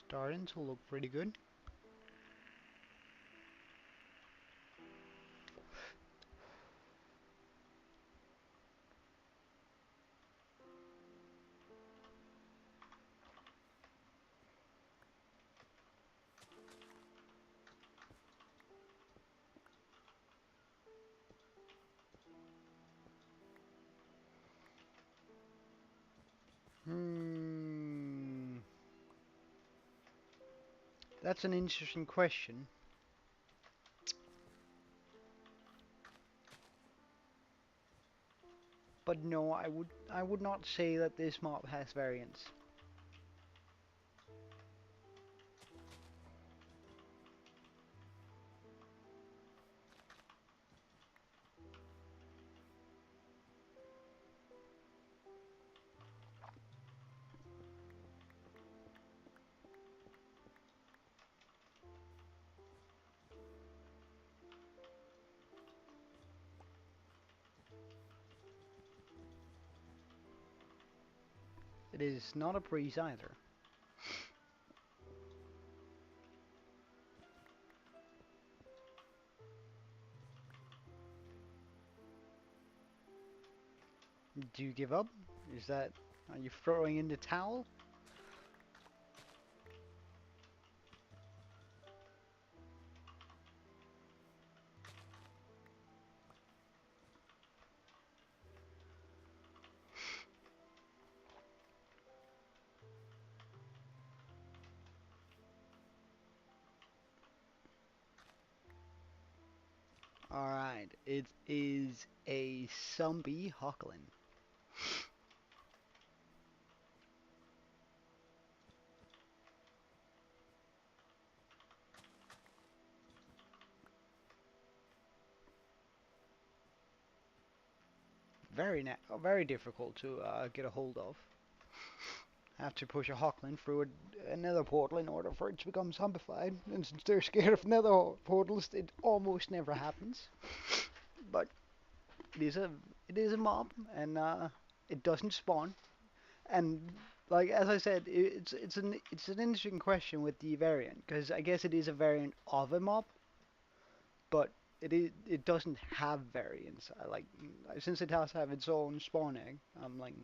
starting to look pretty good. Hmm, that's an interesting question. But no, I would not say that this mob has variance. It is not a breeze either. Do you give up? Is that... Are you throwing in the towel? Alright, it is a zombie Hoglin. Very difficult to get a hold of. Have to push a Hoglin through another portal in order for it to become zombified. And since they're scared of nether portals, it almost never happens. But it is a it is a mob, and it doesn't spawn. And like as I said, it's an interesting question with the variant, because I guess it is a variant of a mob, but it doesn't have variants. I like since it has to have its own spawn egg. I'm like,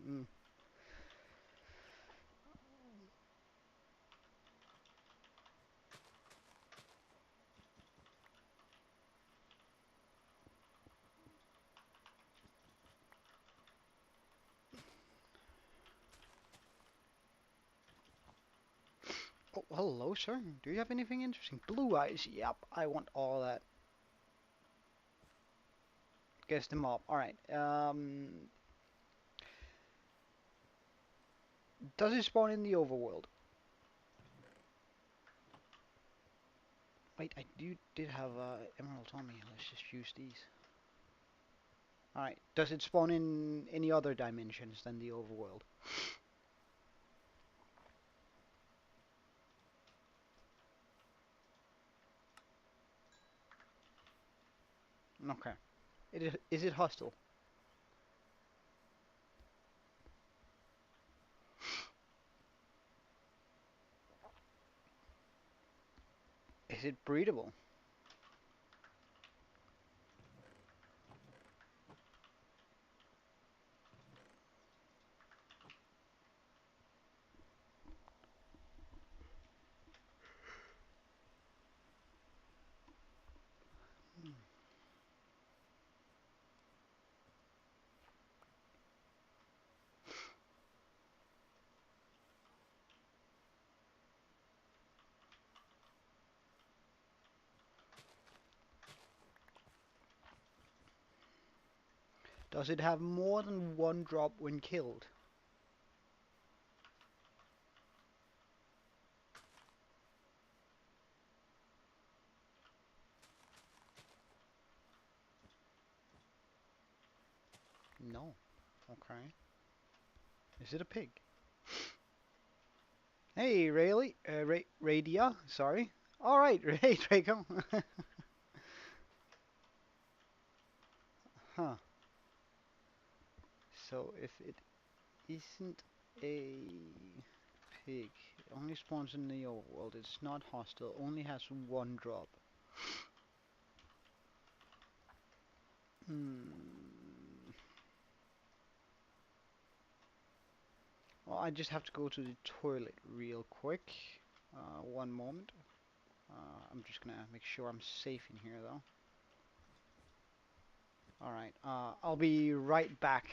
oh, hello, sir. Do you have anything interesting? Blue eyes. Yep, I want all that. Guess the mob. All right. Does it spawn in the overworld? Wait, I did have emeralds on me. Let's just use these. Alright, does it spawn in any other dimensions than the overworld? Okay. Is it hostile? Is it breedable? Does it have more than one drop when killed? No. Okay. Is it a pig? Hey, Rayleigh. Radia. Sorry. Alright, hey, Draco. Huh. So if it isn't a pig. It only spawns in the overworld. It's not hostile. Only has one drop. Well, I just have to go to the toilet real quick. One moment. I'm just gonna make sure I'm safe in here though. Alright, I'll be right back.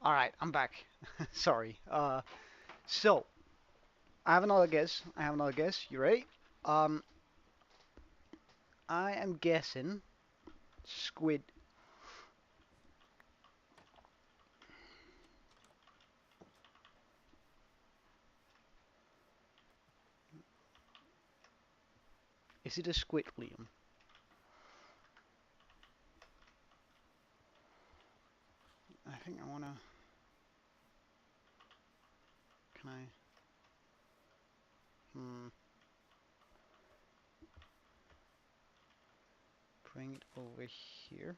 Alright, I'm back. Sorry. So, I have another guess. I have another guess. You ready? Um, I am guessing squid. Is it a squid, Liam? I think I wanna. Can I? Bring it over here.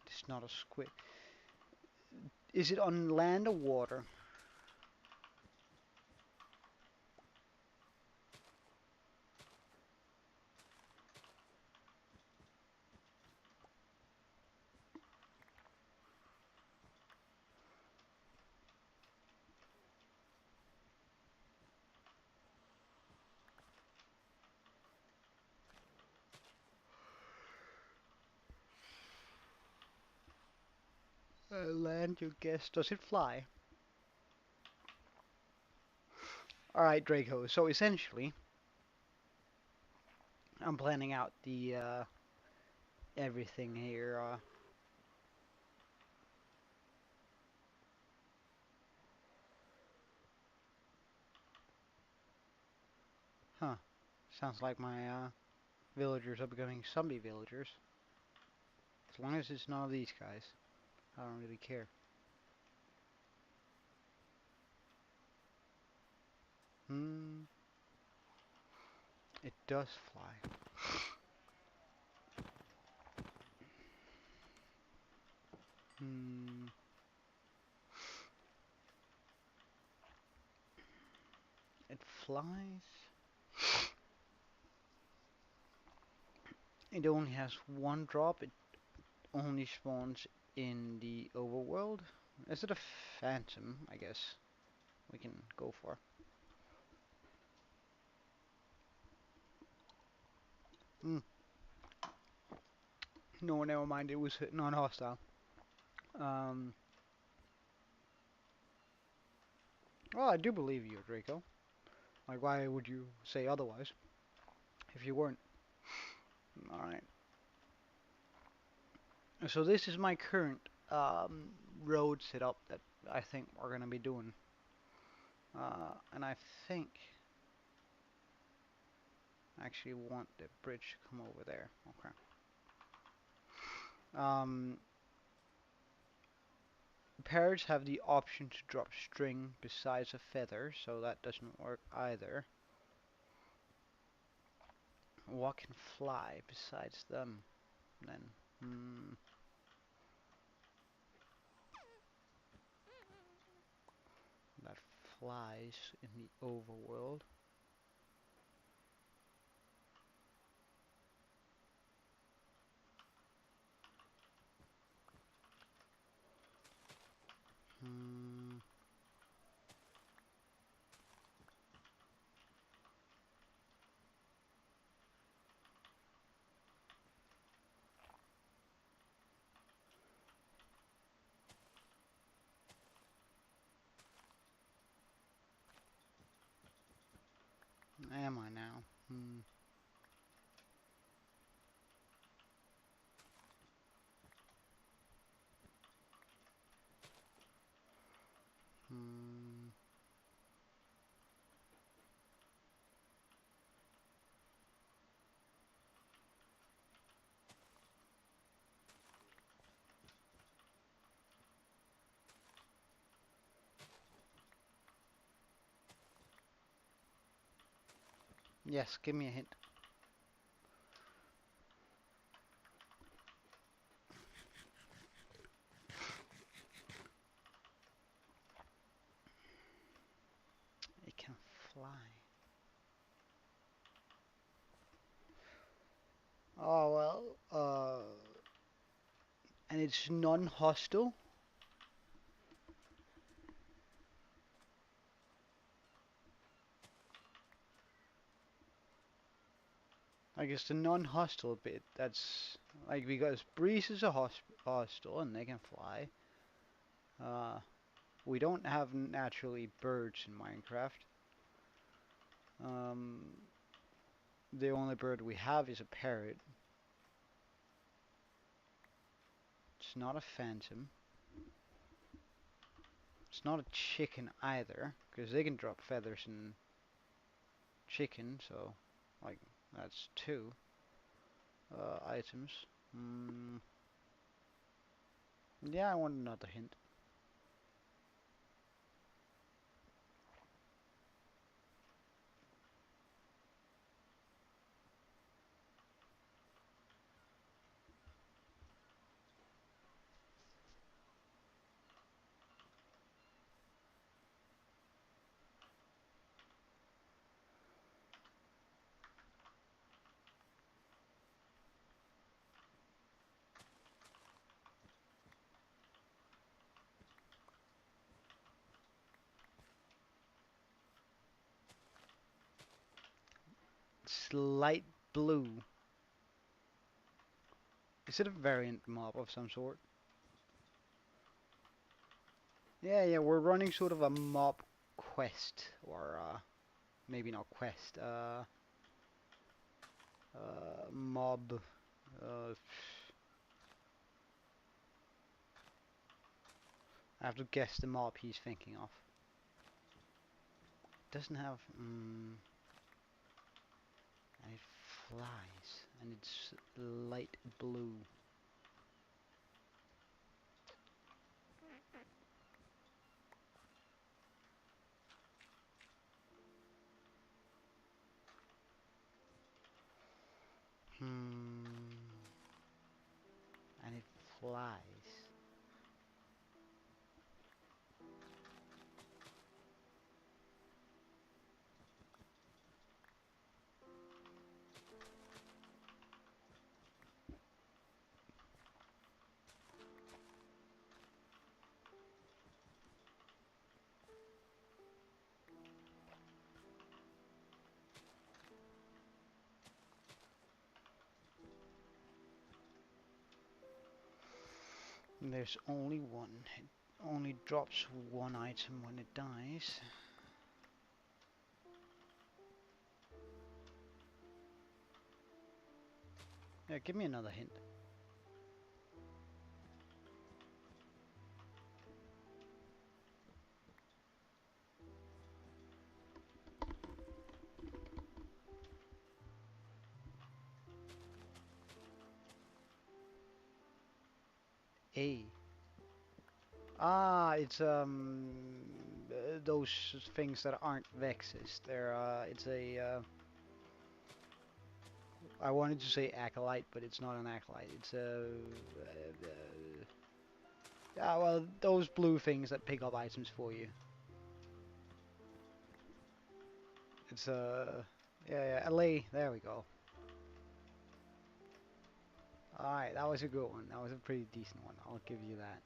It's not a squid. Is it on land or water? Land your guess. Does it fly? Alright, Draco. So essentially, I'm planning out the everything here. Huh. Sounds like my villagers are becoming zombie villagers. As long as it's none of these guys, I don't really care. Hmm. It does fly. Hmm. It flies. It only has one drop. It only spawns in the overworld. Is it a phantom? I guess we can go for. Hmm. No, never mind. It was non-hostile. Um. Well, I do believe you, Draco. Like, why would you say otherwise if you weren't? All right. So this is my current road setup that I think we're gonna be doing, and I think I actually want the bridge to come over there. Okay. Um, Parrots have the option to drop string besides a feather, so that doesn't work either. What can fly besides them then? Hmm. That flies in the overworld. Hmm. Am I now? Hmm. Hmm. Yes, give me a hint. It can fly. Oh well, and it's non-hostile. I guess the non-hostile bit. That's like because breezes are hostile and they can fly. Uh, we don't have naturally birds in Minecraft. Um, the only bird we have is a parrot. It's not a phantom. It's not a chicken either, because they can drop feathers in chicken. So, like, that's two items. Mm, yeah, I want another hint. It's light blue. Is it a variant mob of some sort? Yeah, we're running sort of a mob quest, or maybe not quest, mob, uh, I have to guess the mob he's thinking of. Doesn't have, and it flies, and it's light blue. Hmm, and it flies. And there's only one. It only drops one item when it dies. Yeah, give me another hint. A. Ah, it's those things that aren't Vexes. They're it's a I wanted to say acolyte, but it's not an acolyte. It's a yeah, well, those blue things that pick up items for you. It's yeah, LA. There we go. All right, that was a good one. That was a pretty decent one. I'll give you that.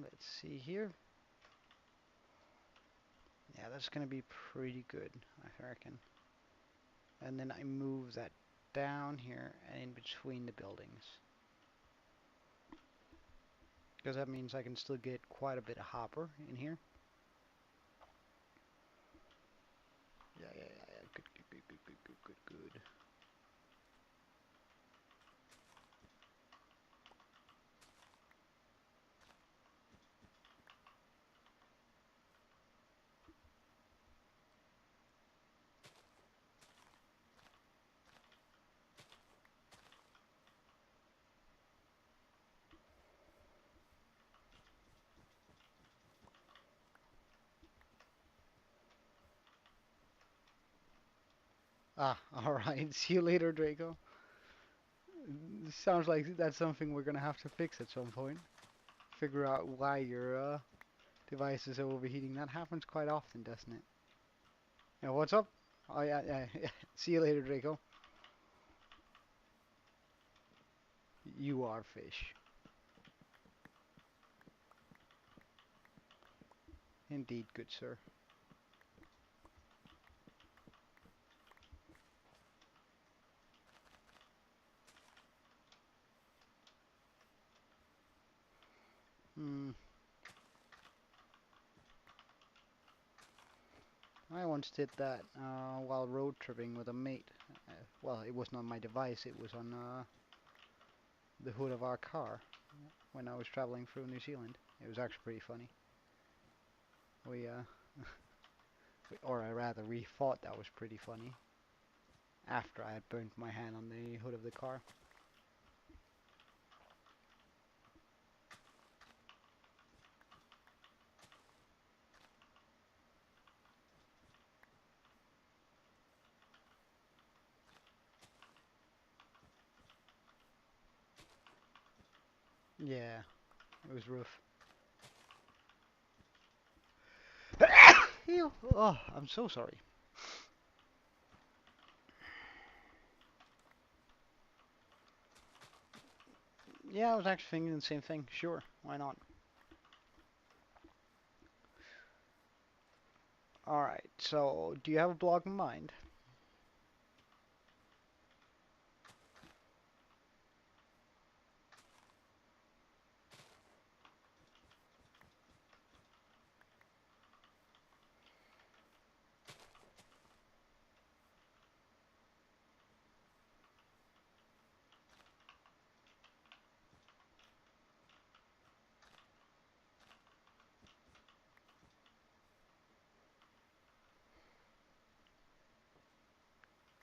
Let's see here. Yeah, that's gonna be pretty good, I reckon. And then I move that down here and in between the buildings. Because that means I can still get quite a bit of hopper in here. Yeah. Good. Ah, alright. See you later, Draco. Sounds like that's something we're gonna have to fix at some point. Figure out why your device is overheating. That happens quite often, doesn't it? Yeah, what's up? Oh, yeah. See you later, Draco. You are fish. Indeed, good sir. Hmm. I once did that while road tripping with a mate. Well, it was not my device, it was on the hood of our car when I was traveling through New Zealand. It was actually pretty funny. We Or I rather, we thought that was pretty funny. After I had burnt my hand on the hood of the car. Yeah, it was rough. Ew. Oh, I'm so sorry. Yeah, I was actually thinking the same thing. Sure, why not? Alright, so do you have a blog in mind?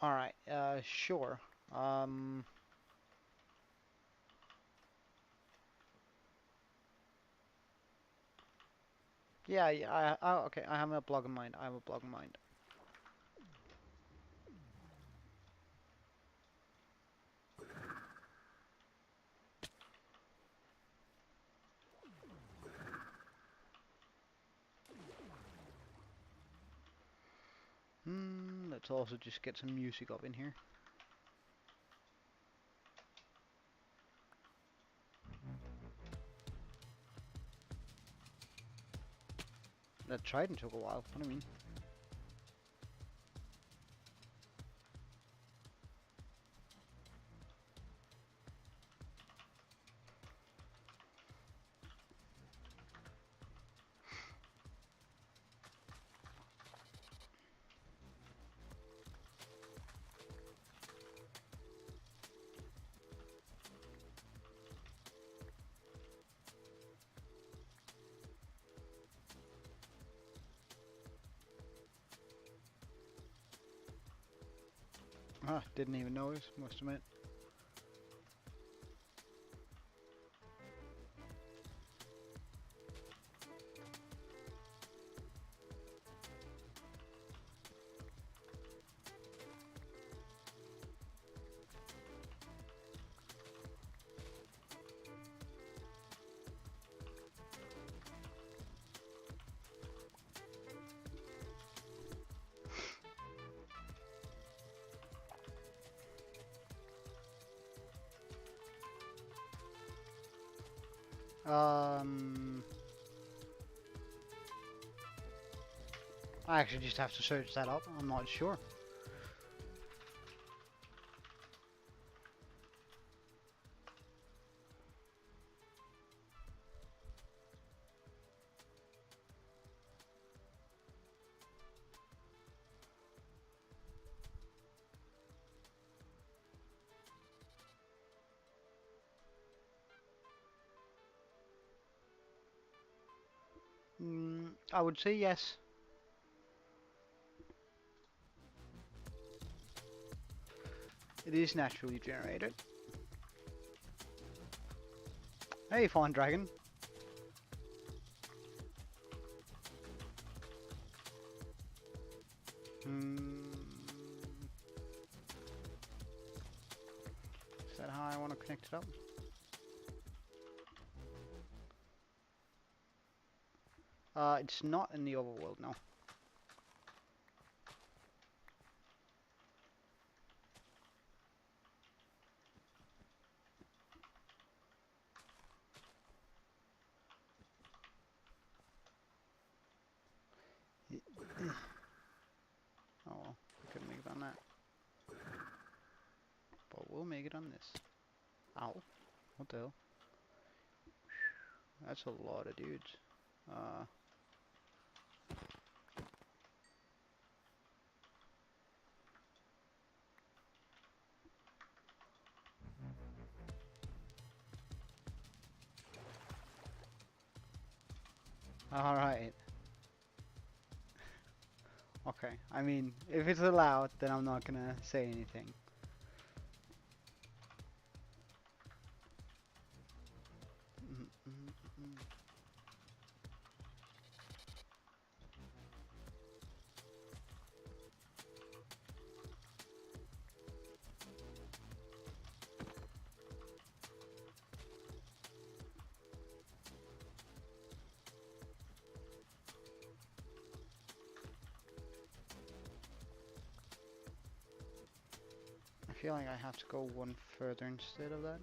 Alright, sure. Um, yeah, okay, I have a blog in mind. I have a blog in mind. Let's also just get some music up in here. That Trident took a while. What do you mean? Ah, didn't even notice, must admit. Um, I actually just have to search that up. I'm not sure. I would say yes. It is naturally generated. Hey, Fawn Dragon. Is that how I want to connect it up? It's not in the overworld, no. Oh well, we couldn't make it on that. But we'll make it on this. Ow. What the hell? That's a lot of dudes. Alright. Okay, I mean, if it's allowed, then I'm not gonna say anything. Mm, mm, mm. I feel like I have to go one further instead of that.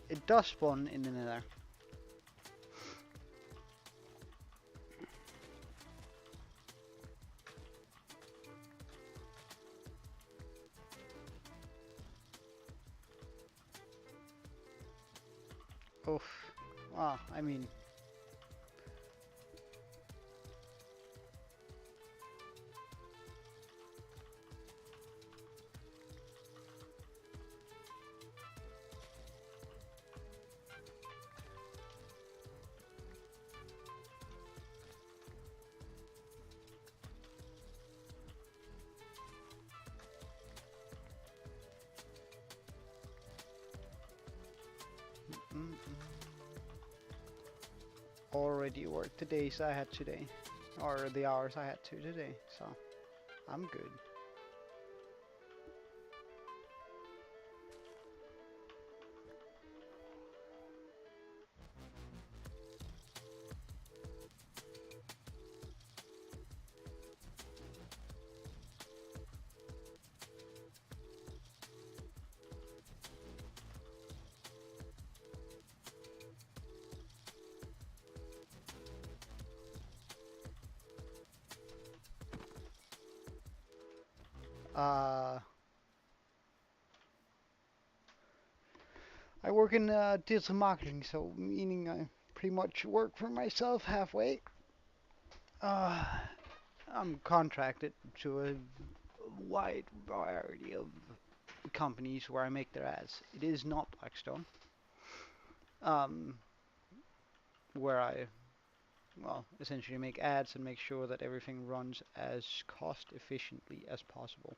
It does spawn in the nether. Oof. Ah, I mean, mm, mm. Already worked the days I had today, or the hours I had to today, so I'm good. Uh, I work in digital marketing, so meaning I pretty much work for myself halfway. Uh, I'm contracted to a wide variety of companies where I make their ads. It is not Blackstone, um, where I, well, essentially make ads and make sure that everything runs as cost efficiently as possible.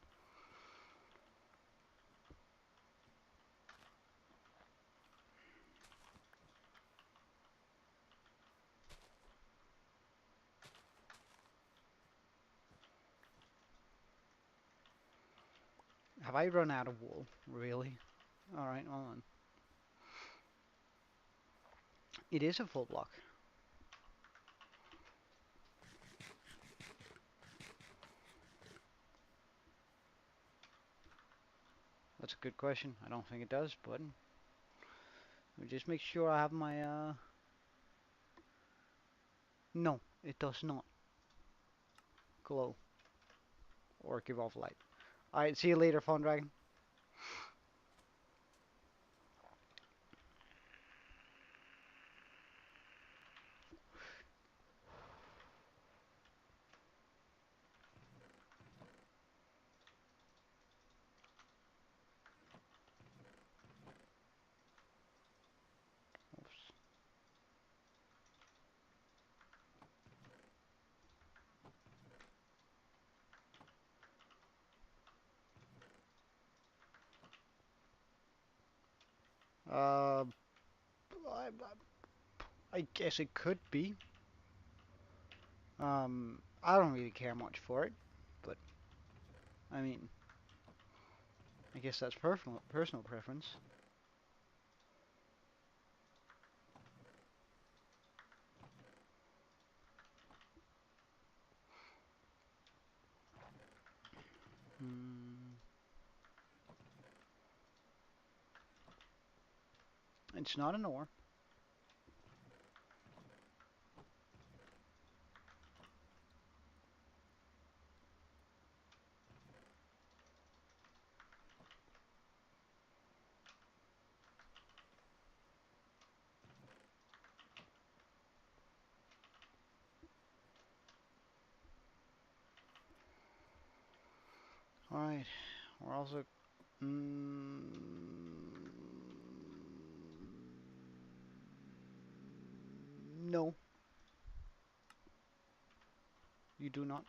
Have I run out of wool? Really? Alright, hold on. It is a full block. That's a good question. I don't think it does, but let me just make sure I have my, no, it does not glow or give off light. Alright, see you later, Phone Dragon. Oops. Uh, I guess it could be. I don't really care much for it, but I mean, I guess that's personal preference. Hmm. It's not an ore. Alright, we're also... Mm, No, you do not.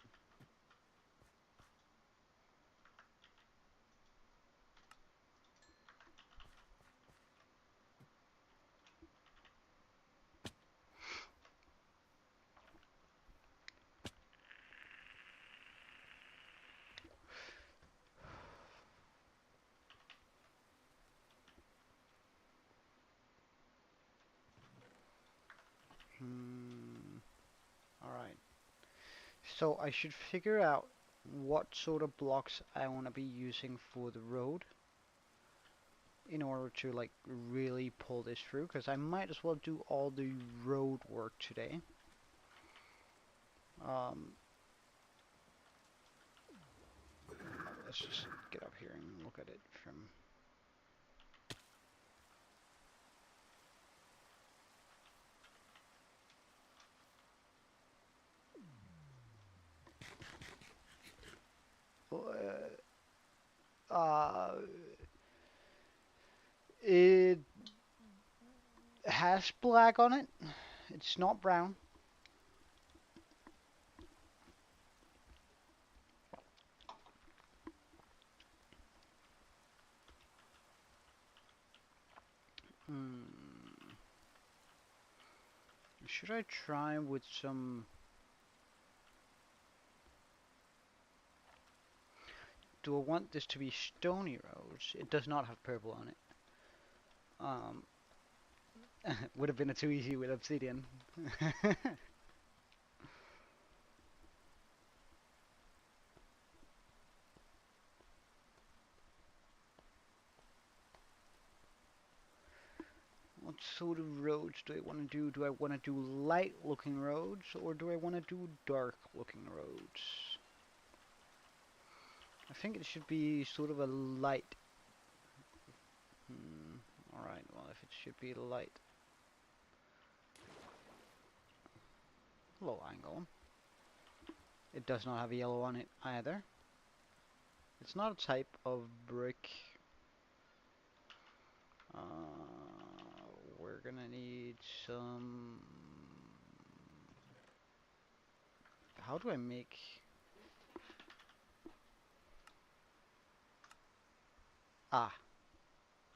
Alright. So I should figure out what sort of blocks I want to be using for the road in order to like really pull this through, because I might as well do all the road work today. Let's just get up here and look at it from... It has black on it. It's not brown. Should I try with some... Do I want this to be stony roads? It does not have purple on it. Would have been too easy with obsidian. What sort of roads do I want to do? Do I want to do light looking roads, or do I want to do dark looking roads? I think it should be sort of a light. Alright, well if it should be light. Low angle. It does not have yellow on it either. It's not a type of brick. We're gonna need some... How do I make... Ah,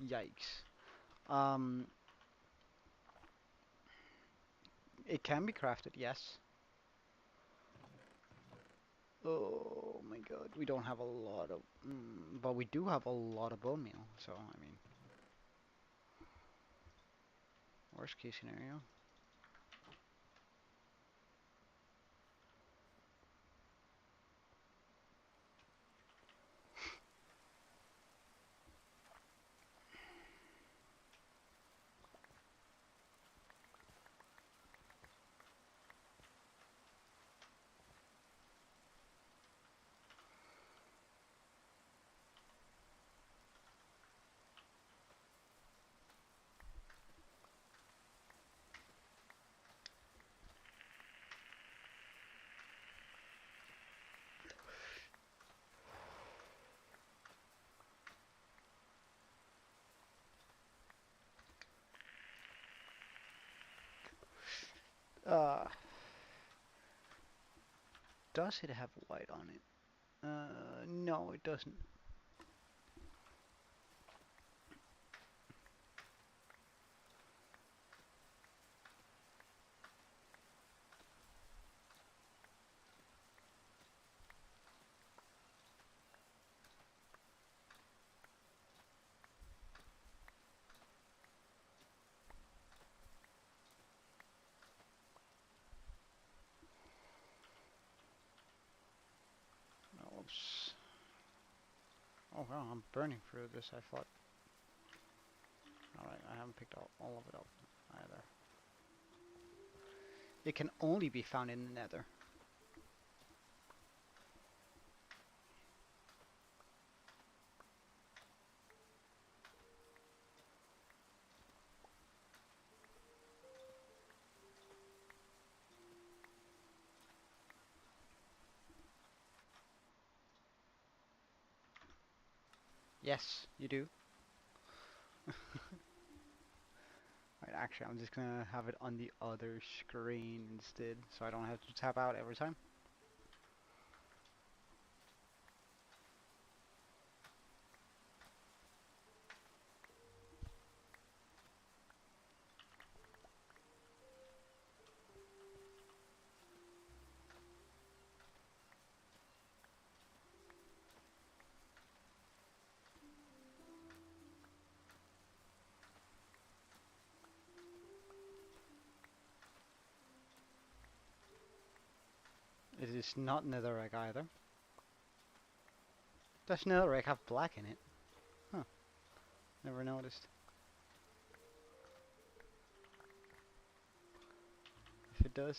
yikes. It can be crafted, yes. Oh my god, we don't have a lot of... but we do have a lot of bone meal, so I mean... Worst case scenario. Does it have white on it? No, it doesn't. Oops. Oh wow, I'm burning through this, I thought. Alright, I haven't picked all of it up either. It can only be found in the nether. Yes, you do. Right, Actually, I'm just gonna have it on the other screen instead, so I don't have to tap out every time. It is not netherrack either. Does netherrack have black in it? Huh, never noticed. If it does.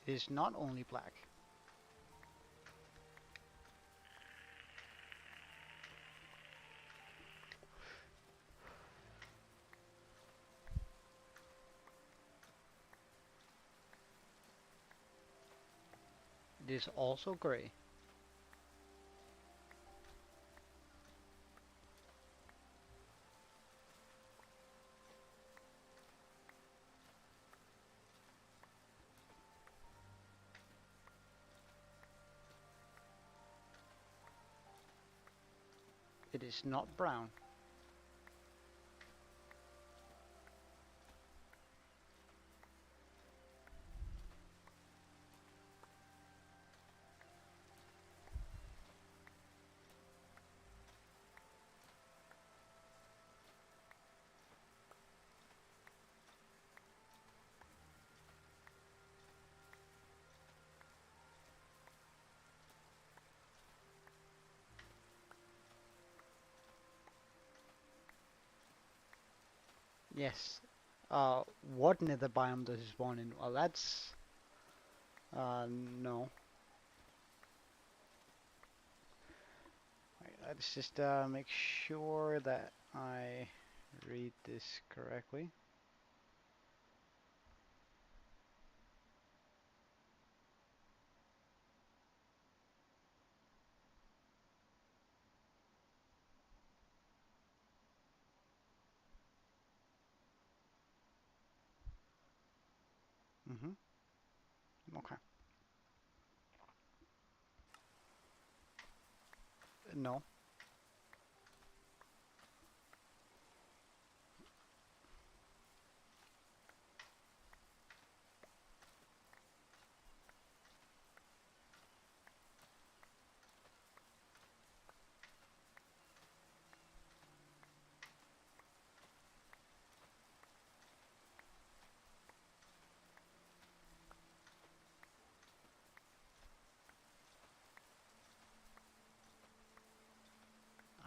It is not only black. It is also grey. It is not brown. Yes. What nether biome does it spawn in? Well, that's... no. Wait, let's just make sure that I read this correctly. Mm-hmm. Okay. No.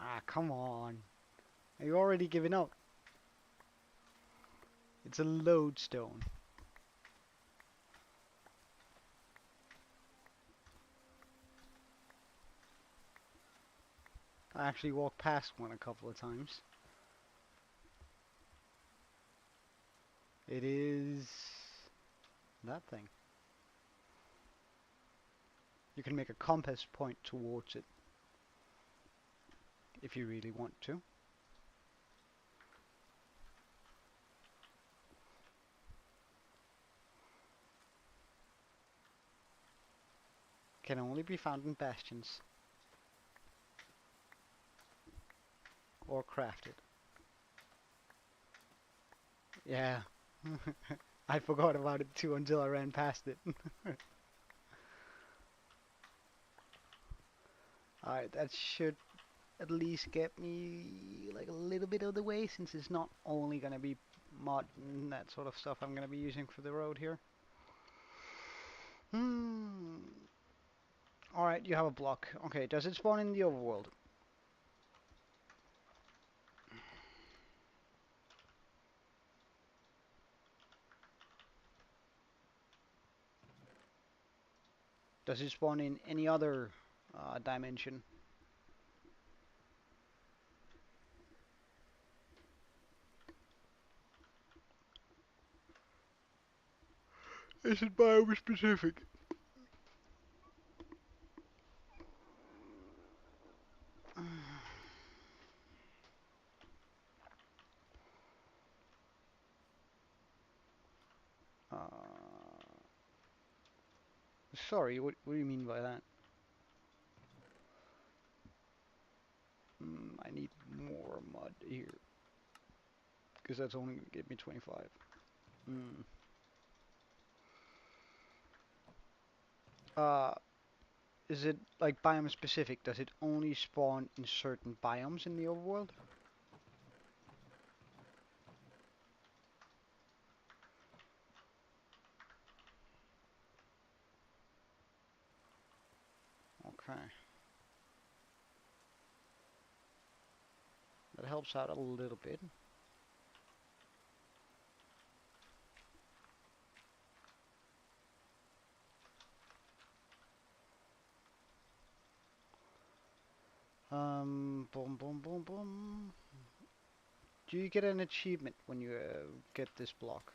Ah, come on. Are you already giving up? It's a lodestone. I actually walked past one a couple of times. It is that thing. You can make a compass point towards it if you really want to. Can only be found in bastions or crafted. Yeah. I forgot about it too until I ran past it. Alright, that should at least get me like a little bit of the way, since it's not only gonna be mud and that sort of stuff I'm gonna be using for the road here. Hmm. Alright, you have a block. Okay, does it spawn in the overworld? Does it spawn in any other dimension? Is it biome specific? Uh, Sorry, what do you mean by that? I need more mud here. Because that's only going to give me 25. Mm. Uh, is it like biome specific? Does it only spawn in certain biomes in the overworld? Okay. That helps out a little bit. Boom, boom, boom, boom. Do you get an achievement when you get this block?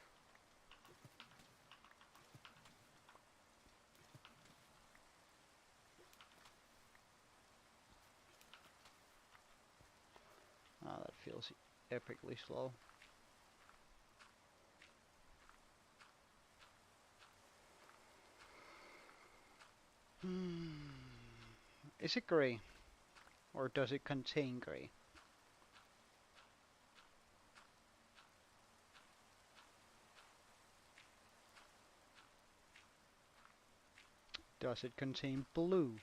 Ah, that feels epically slow. Hmm. Is it grey? Or does it contain grey? Does it contain blue?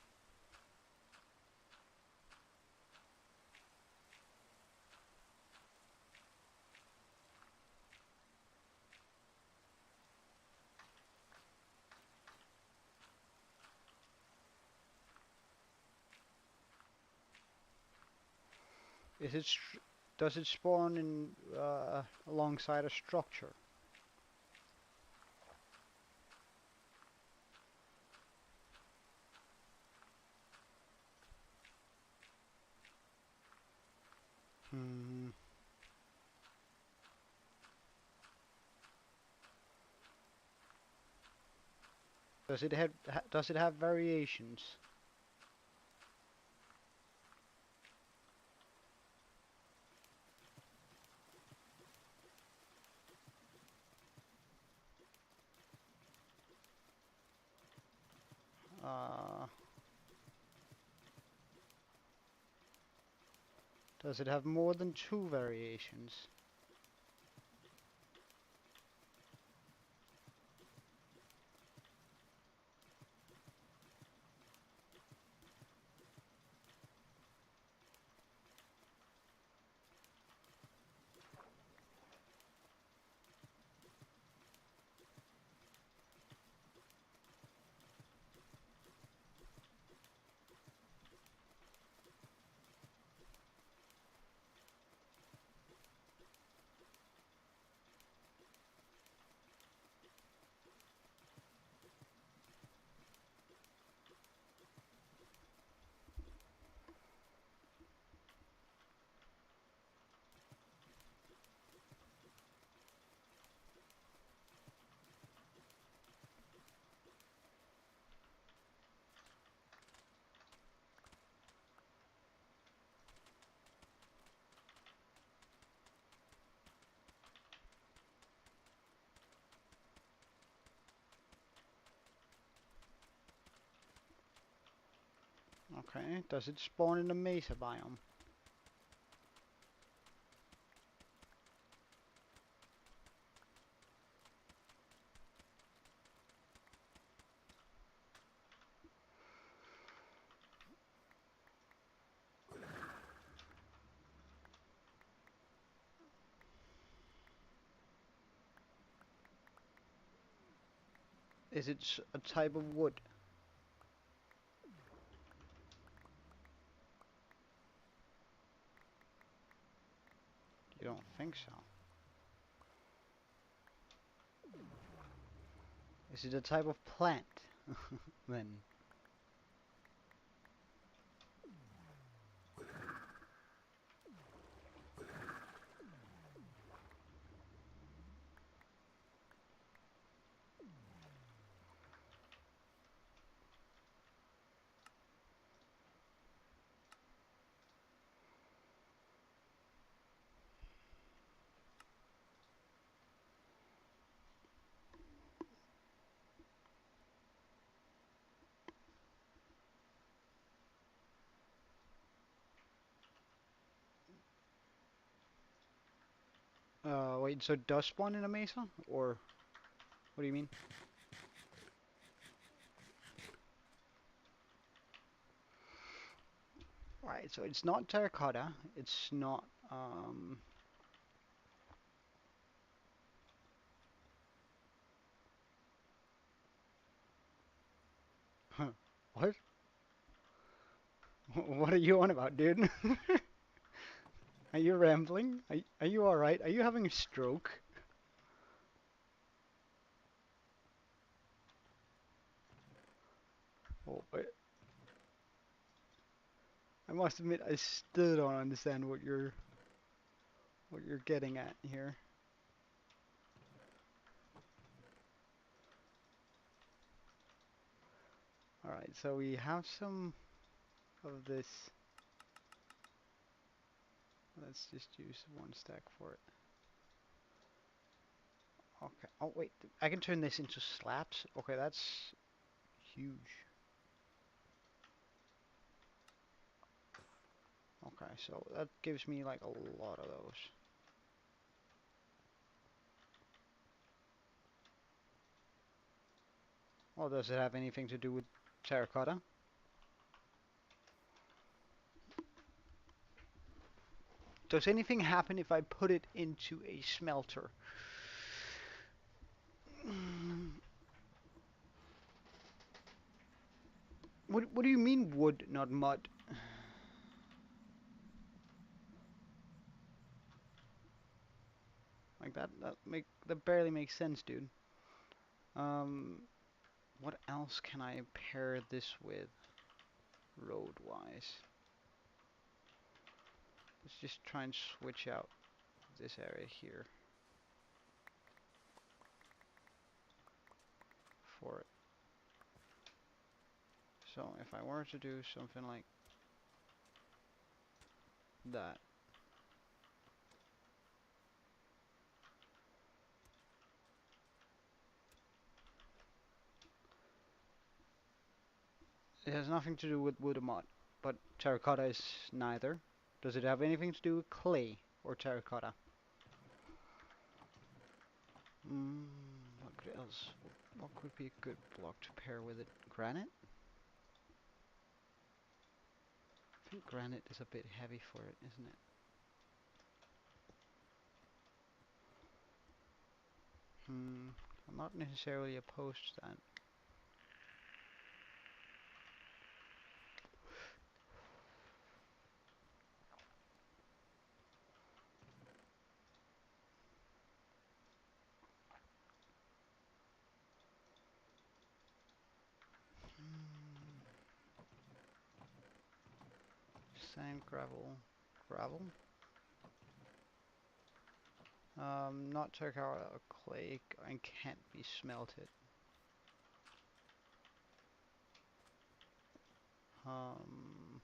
Is it does it spawn in alongside a structure? Hmm. Does it have variations? Uh, does it have more than 2 variations? Okay, does it spawn in the mesa biome? Is it a type of wood? You don't think so? Is it a type of plant? Then. Wait, so does spawn in a mesa? Or what do you mean? Right, so it's not terracotta, it's not, what? What are you on about, dude? Are you rambling? Are you alright? Are you having a stroke? Oh, I must admit, I still don't understand what you're getting at here. Alright, so we have some of this. Let's just use one stack for it. Okay. Oh, wait. I can turn this into slabs? Okay, that's huge. Okay, so that gives me like a lot of those. Well, does it have anything to do with terracotta? Does anything happen if I put it into a smelter? What do you mean wood, not mud? Like that barely makes sense, dude. What else can I pair this with road-wise? Let's just try and switch out this area here for it. So if I were to do something like that, it has nothing to do with wood or mud, but terracotta is neither. Does it have anything to do with clay or terracotta? What else? What could be a good block to pair with it? Granite? I think granite is a bit heavy for it, isn't it? I'm not necessarily opposed to that. Sand, gravel, gravel. Not terracotta or clay and can't be smelted. Um,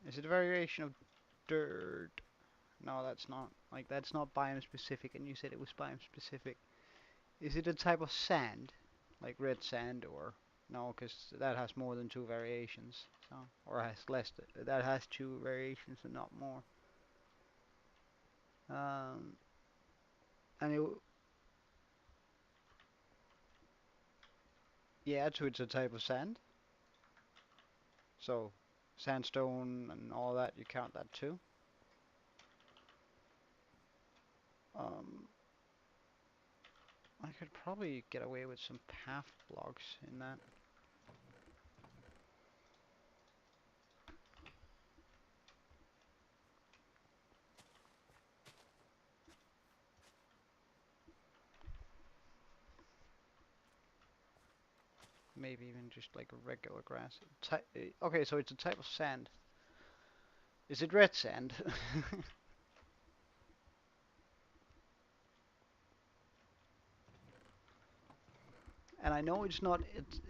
is it a variation of dirt? No, that's not. Like, that's not biome specific, and you said it was biome specific. Is it a type of sand? Like red sand or... No, because that has more than two variations. So, or has less. That has two variations and not more. Um, and it... Yeah, so it's a type of sand. So, sandstone and all that, you count that too? Um, I could probably get away with some path blocks in that. Maybe even just like a regular grass. Okay, so it's a type of sand. Is it red sand? And I know it's not.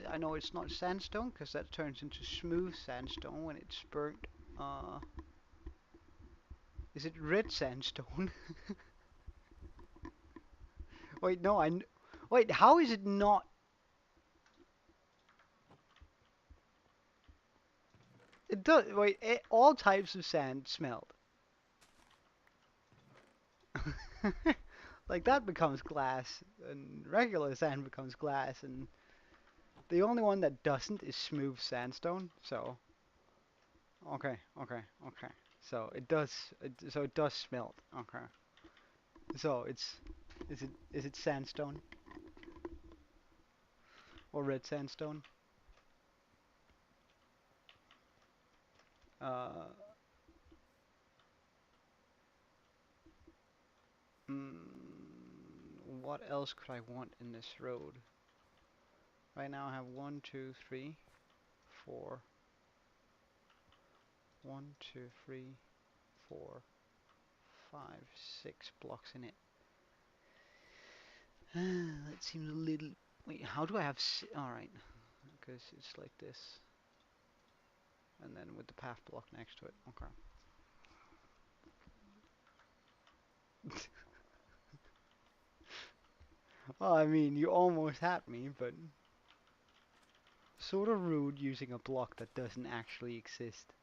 I know it's not sandstone because that turns into smooth sandstone when it's burnt. Uh, is it red sandstone? Wait, no. Wait. How is it not? It does. Wait. All types of sand smelled. Like that becomes glass, and regular sand becomes glass, and the only one that doesn't is smooth sandstone. So okay, okay, okay. So it does. So it does smelt. Okay. So it's. Is it sandstone or red sandstone? Uh, what else could I want in this road? Right now I have 1, 2, 3, 4. 1, 2, 3, 4, 5, 6 blocks in it. That seems a little. Wait, how do I have? Alright, because it's like this, and then with the path block next to it. Okay. Well, I mean, you almost had me, but sort of rude using a block that doesn't actually exist.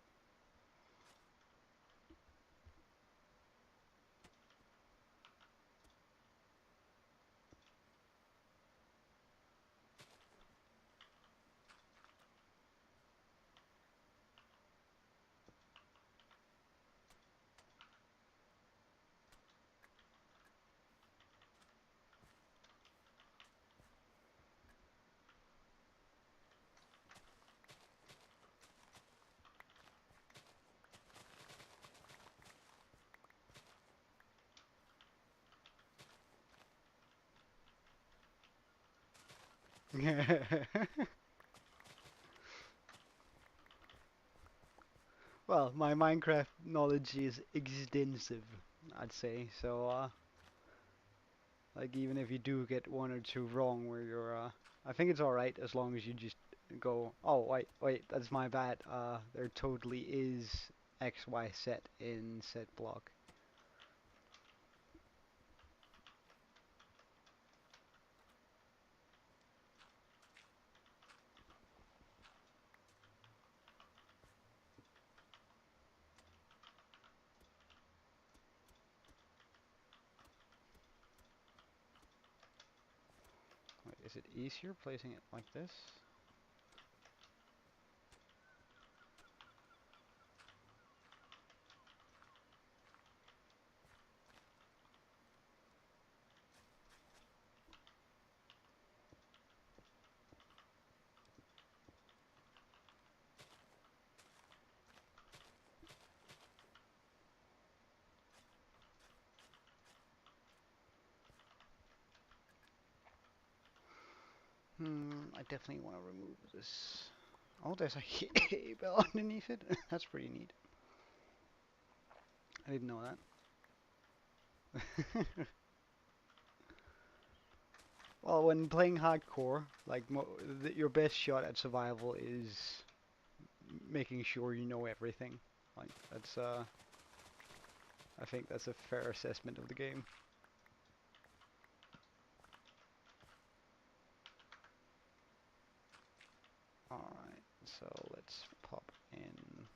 Well, my Minecraft knowledge is extensive, I'd say. So, like, even if you do get one or two wrong, where you're, I think it's all right as long as you just go, oh wait, that's my bad. There totally is X, Y set in set block. Wait, is it easier placing it like this? I definitely want to remove this. Oh, there's a cable underneath it. That's pretty neat. I didn't know that. Well, when playing hardcore, like your best shot at survival is making sure you know everything. Like that's I think that's a fair assessment of the game. Alright, so let's pop in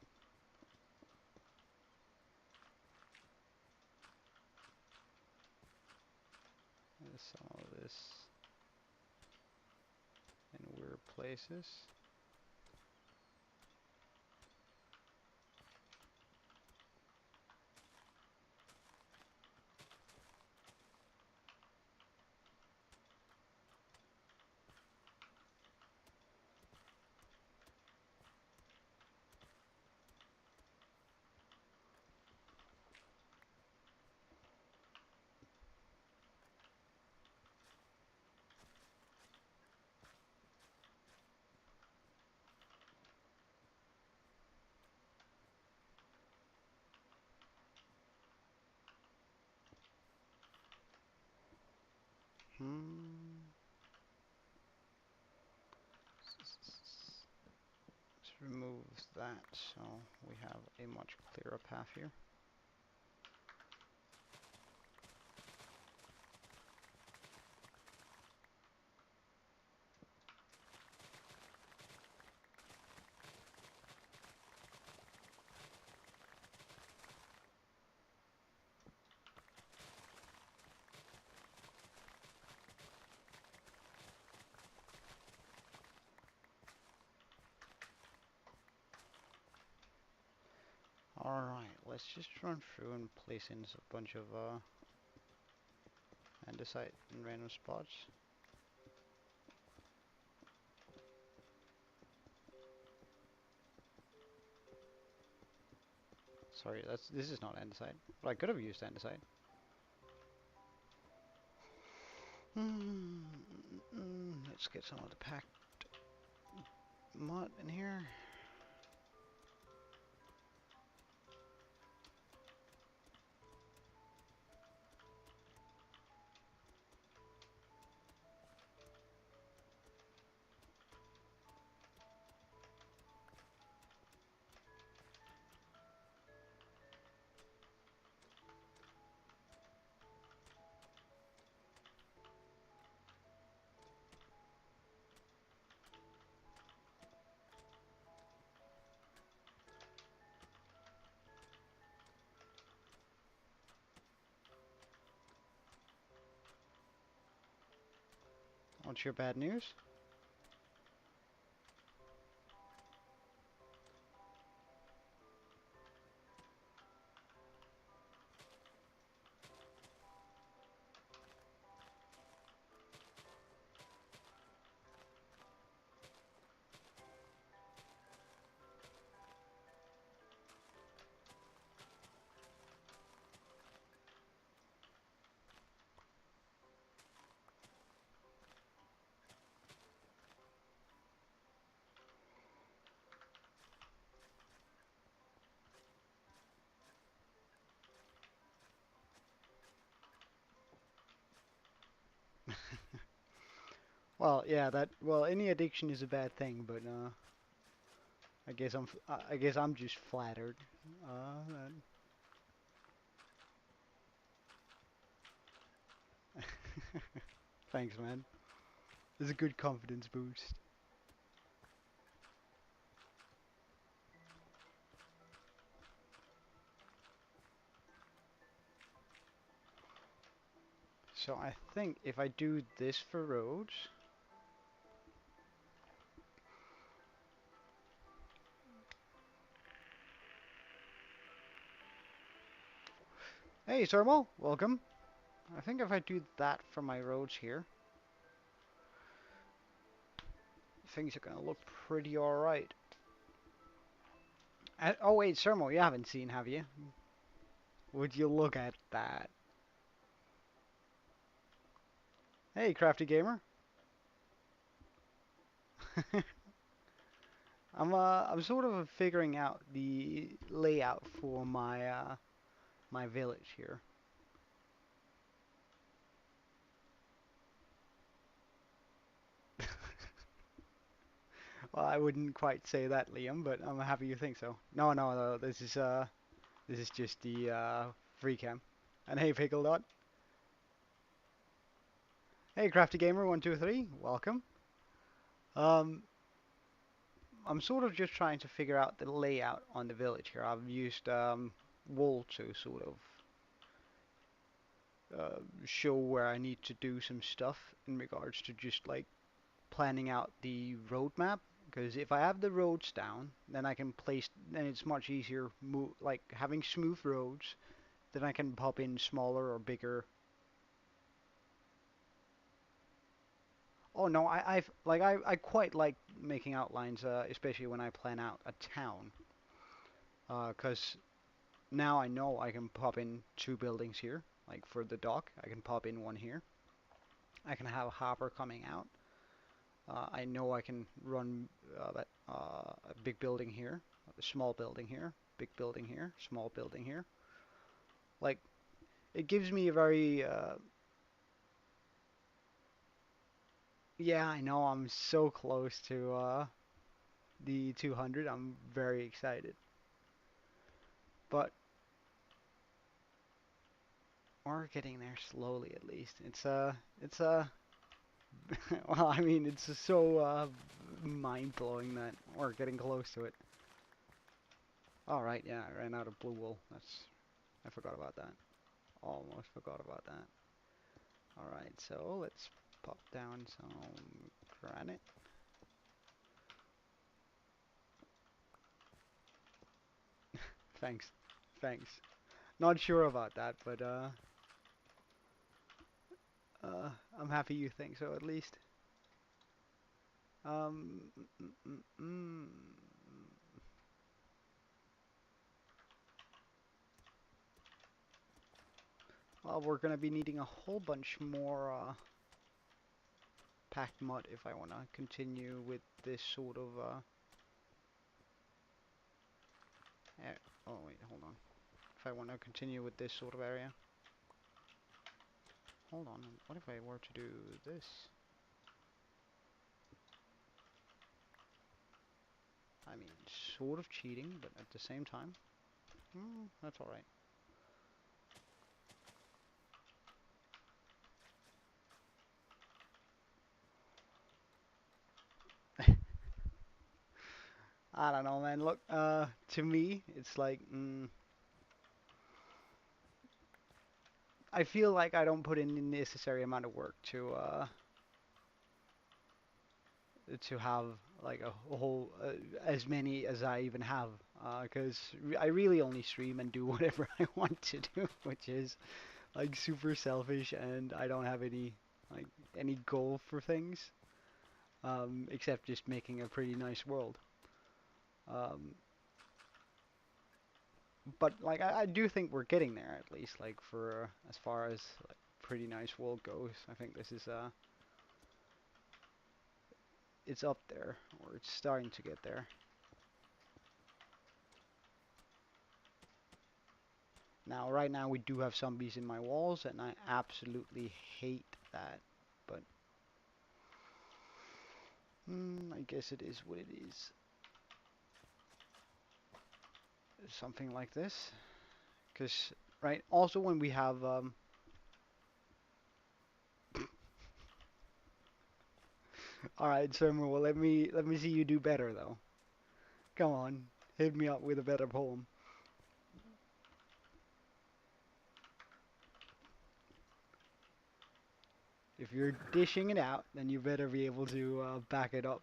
some of this in weird places. that, so we have a much clearer path here. Alright, let's just run through and place in a bunch of andesite in random spots. Sorry, this is not andesite, but I could have used andesite. Let's get some of the packed mud in here. What's your bad news? Well, yeah, well, any addiction is a bad thing, but I guess I'm just flattered. Uh, Thanks, man. It's a good confidence boost. So I think if I do this for roads, hey, Sermo, welcome. I think if I do that for my roads here, things are gonna look pretty alright. Oh wait, Sermo, you haven't seen, have you? Would you look at that? Hey, crafty gamer. I'm sort of figuring out the layout for my village here. Well, I wouldn't quite say that, Liam, but I'm happy you think so. No, this is just the free cam. And hey, Pickle Dot. Hey, Crafty Gamer 123, welcome. Um, I'm sort of just trying to figure out the layout on the village here. I've used wool to sort of show where I need to do some stuff in regards to just like planning out the roadmap. Because if I have the roads down, then I can place. Then it's much easier. Like having smooth roads, then I can pop in smaller or bigger. Oh no, I quite like making outlines, especially when I plan out a town. Because now I know I can pop in two buildings here, like for the dock. I can pop in one here. I can have a hopper coming out. I know I can run a big building here, a small building here, big building here, small building here. Like, it gives me a very, yeah, I know I'm so close to, the 200. I'm very excited. But we're getting there slowly at least. It's well, I mean, it's just so mind-blowing that we're getting close to it. All right, yeah, I ran out of blue wool. I forgot about that. Almost forgot about that. All right, so let's pop down some granite. Thanks, thanks. Not sure about that, but I'm happy you think so at least. Um, mm, mm, mm. Well, we're gonna be needing a whole bunch more packed mud if I wanna continue with this sort of oh wait, hold on. If I wanna continue with this sort of area. Hold on, what if I were to do this? I mean, sort of cheating, but at the same time, that's alright. I don't know, man. Look, to me, it's like, I feel like I don't put in the necessary amount of work to have like a whole as many as I even have, because I really only stream and do whatever I want to do, which is like super selfish, and I don't have like any goal for things, except just making a pretty nice world. Um, but like I do think we're getting there at least, like for as far as like pretty nice world goes. I think this is it's up there, or it's starting to get there. Now, right now we do have zombies in my walls, and I absolutely hate that. But I guess it is what it is. Something like this, because right. Also, when we have all right, Sermo. Well, let me see you do better though. Come on, hit me up with a better poem. If you're dishing it out, then you better be able to back it up.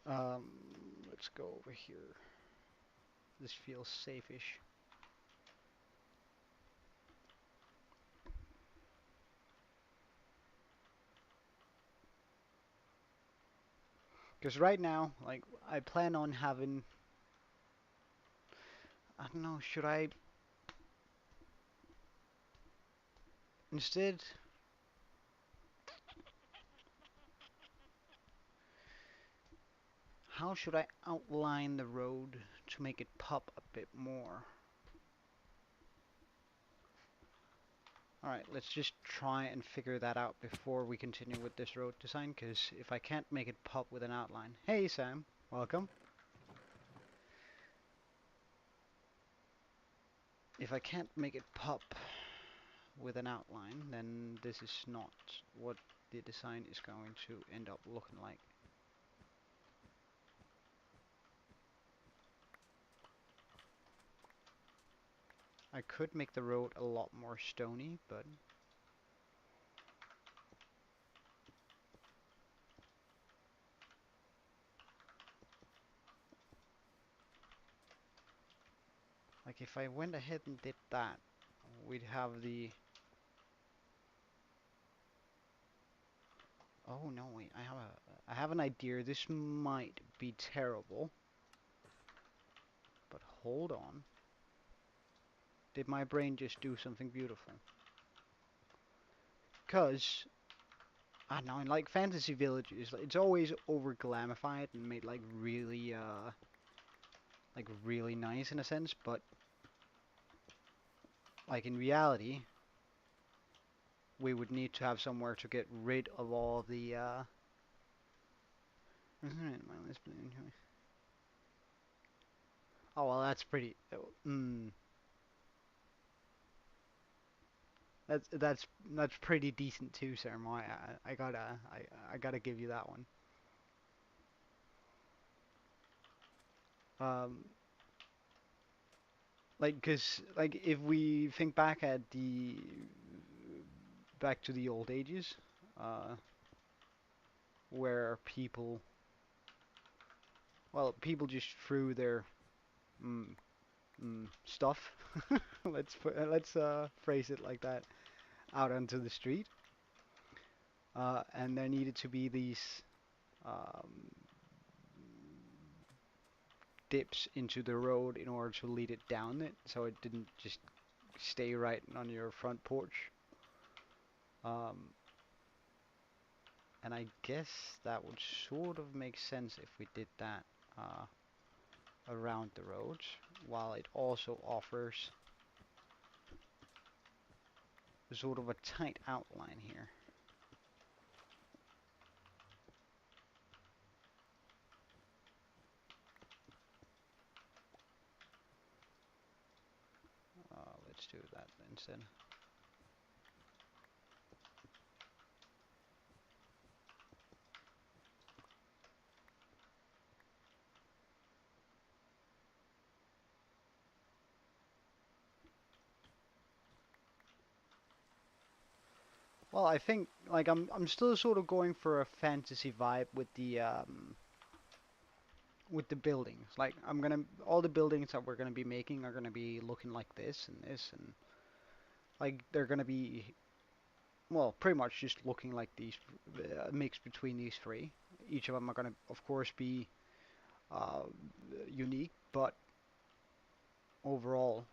Um, let's go over here. This feels safe-ish. Because right now, like, I plan on having... I don't know, should I... Instead... How should I outline the road to make it pop a bit more? Alright, let's just try and figure that out before we continue with this road design, because if I can't make it pop with an outline... Hey Sam, welcome. If I can't make it pop with an outline, then this is not what the design is going to end up looking like. I could make the road a lot more stony, but like if I went ahead and did that, we'd have the... Oh no, wait, I have an idea. This might be terrible, but hold on. Did my brain just do something beautiful? Cause I don't know, in like fantasy villages, it's always over glamified and made like really nice in a sense, but like in reality, we would need to have somewhere to get rid of all the oh well, that's pretty. That's pretty decent too, Sermo. I gotta give you that one. Um, like, cause like if we think back to the old ages, uh, where people just threw their mm, stuff. Let's phrase it like that, out onto the street, and there needed to be these um, dips into the road in order to lead it down it, so it didn't just stay right on your front porch. Um, and I guess that would sort of make sense if we did that uh, around the roads, while it also offers sort of a tight outline here. Let's do that instead. Well, I think like I'm still sort of going for a fantasy vibe with the buildings. Like all the buildings that we're gonna be making are gonna be looking like this, and like they're gonna be, well, pretty much just looking like these, mix between these three. Each of them are gonna, of course, be uh, unique, but overall,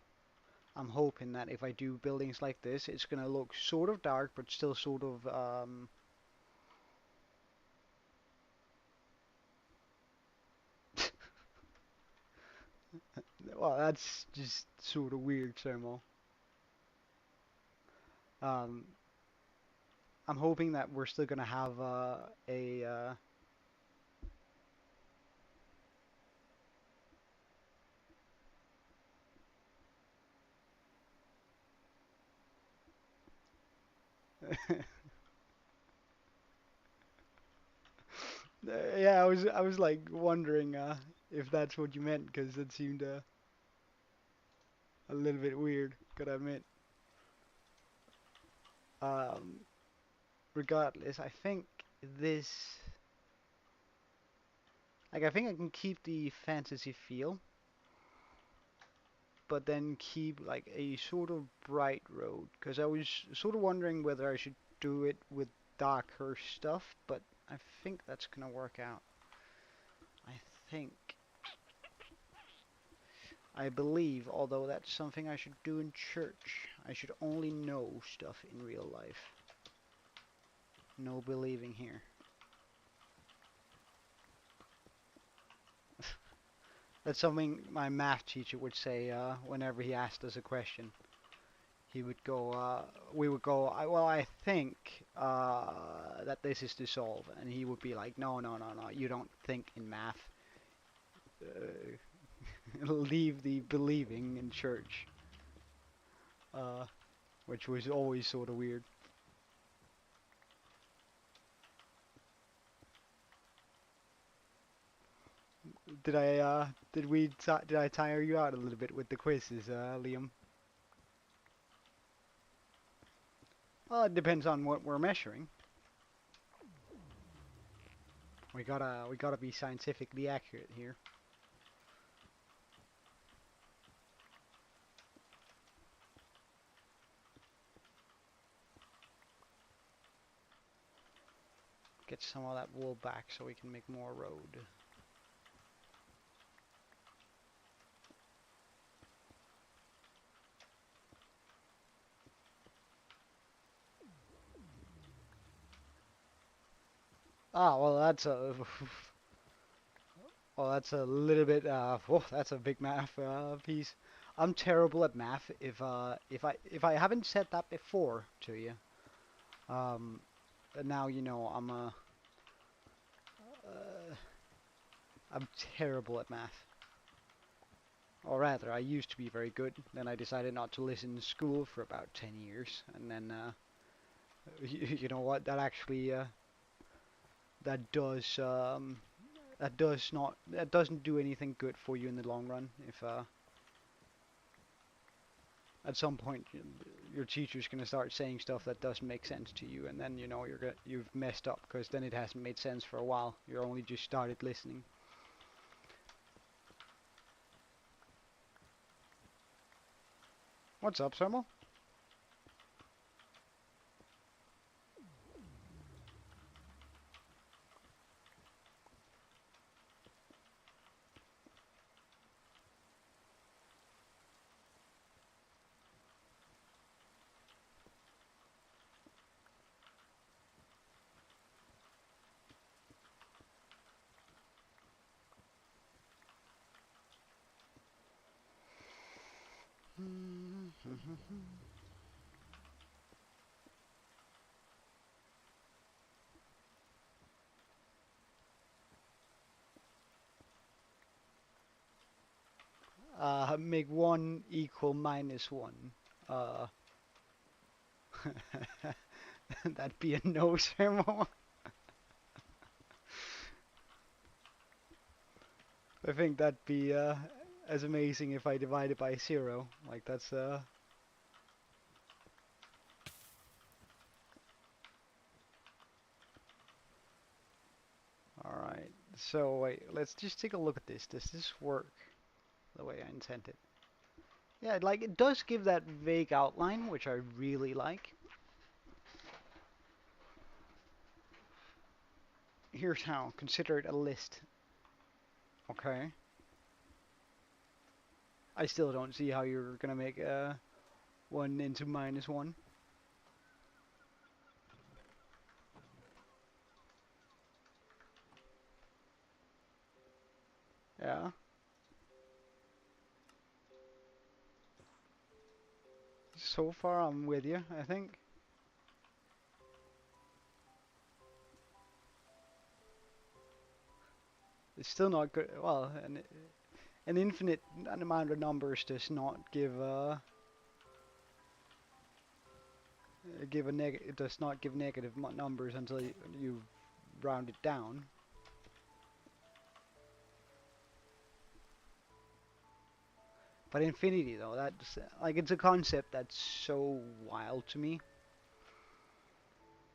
I'm hoping that if I do buildings like this, it's gonna look sort of dark, but still sort of well, that's just sort of weird, Sermo. Um, I'm hoping that we're still gonna have a yeah, I was like wondering if that's what you meant, because it seemed a little bit weird, gotta admit. Um, Regardless, I think this, like, I think I can keep the fantasy feel, but then keep like a sort of bright road, because I was sort of wondering whether I should do it with darker stuff, but I think that's gonna work out. I think. I believe, although that's something I should do in church, I should only know stuff in real life. No believing here. That's something my math teacher would say whenever he asked us a question. He would go, we would go, well, I think that this is to solve. And he would be like, no, no, no, no, you don't think in math. Leave the believing in church. Which was always sort of weird. Did I tire you out a little bit with the quizzes, Liam? Well, it depends on what we're measuring. We gotta be scientifically accurate here. Get some of that wool back so we can make more road. Ah, well, that's a little bit. Oh, that's a big math piece. I'm terrible at math. If I haven't said that before to you, And now you know I'm terrible at math. Or rather, I used to be very good. Then I decided not to listen in school for about 10 years, and then you know what? That actually that does that doesn't do anything good for you in the long run. If at some point your teacher's gonna start saying stuff that doesn't make sense to you, and then you know you've messed up because then it hasn't made sense for a while. You only just started listening. What's up, Sermo? Make 1 equal -1. Uh, that'd be a no, Sermo. I think that'd be as amazing if I divided by 0. Like that's Alright. So wait, let's just take a look at this. Does this work the way I intended? Yeah, like it does give that vague outline, which I really like. Here's how. Consider it a list. Okay. I still don't see how you're gonna make 1 into -1. Yeah. So far I'm with you, I think. It's still not good. Well, an infinite amount of numbers does not give it does not give negative numbers until you round it down. But infinity though, that's like it's a concept that's so wild to me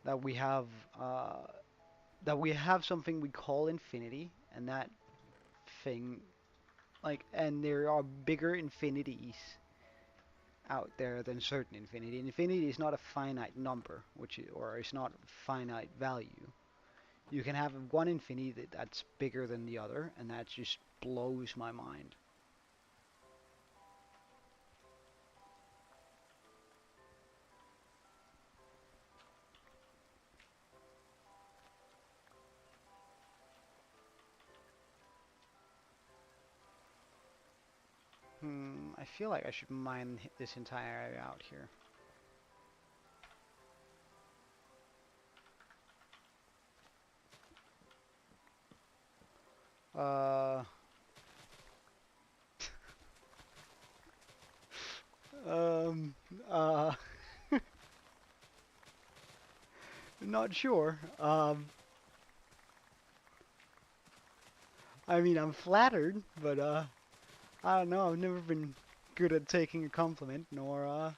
that uh, we have something we call infinity, and that thing like and there are bigger infinities out there than certain infinity. Infinity is not a finite number, or it's not a finite value. You can have one infinity that's bigger than the other, and that just blows my mind. I feel like I should mine this entire area out here. Uh, um, uh, not sure. I mean, I'm flattered, but I don't know. I've never been good at taking a compliment, nor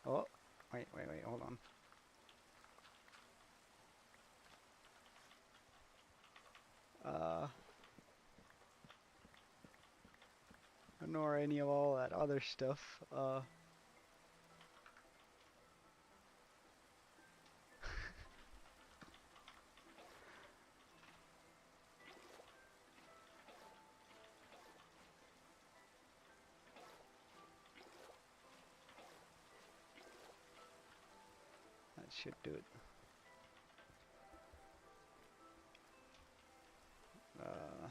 oh, wait, hold on. Nor any of all that other stuff. That should do it. Uh,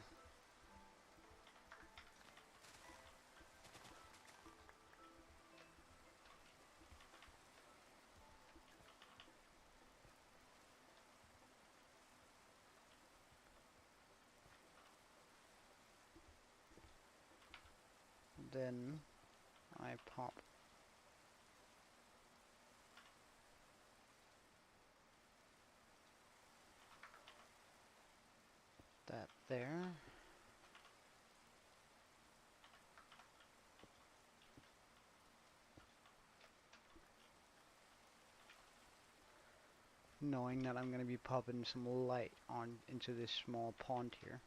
then I pop that there. Knowing that I'm going to be popping some light on into this small pond here.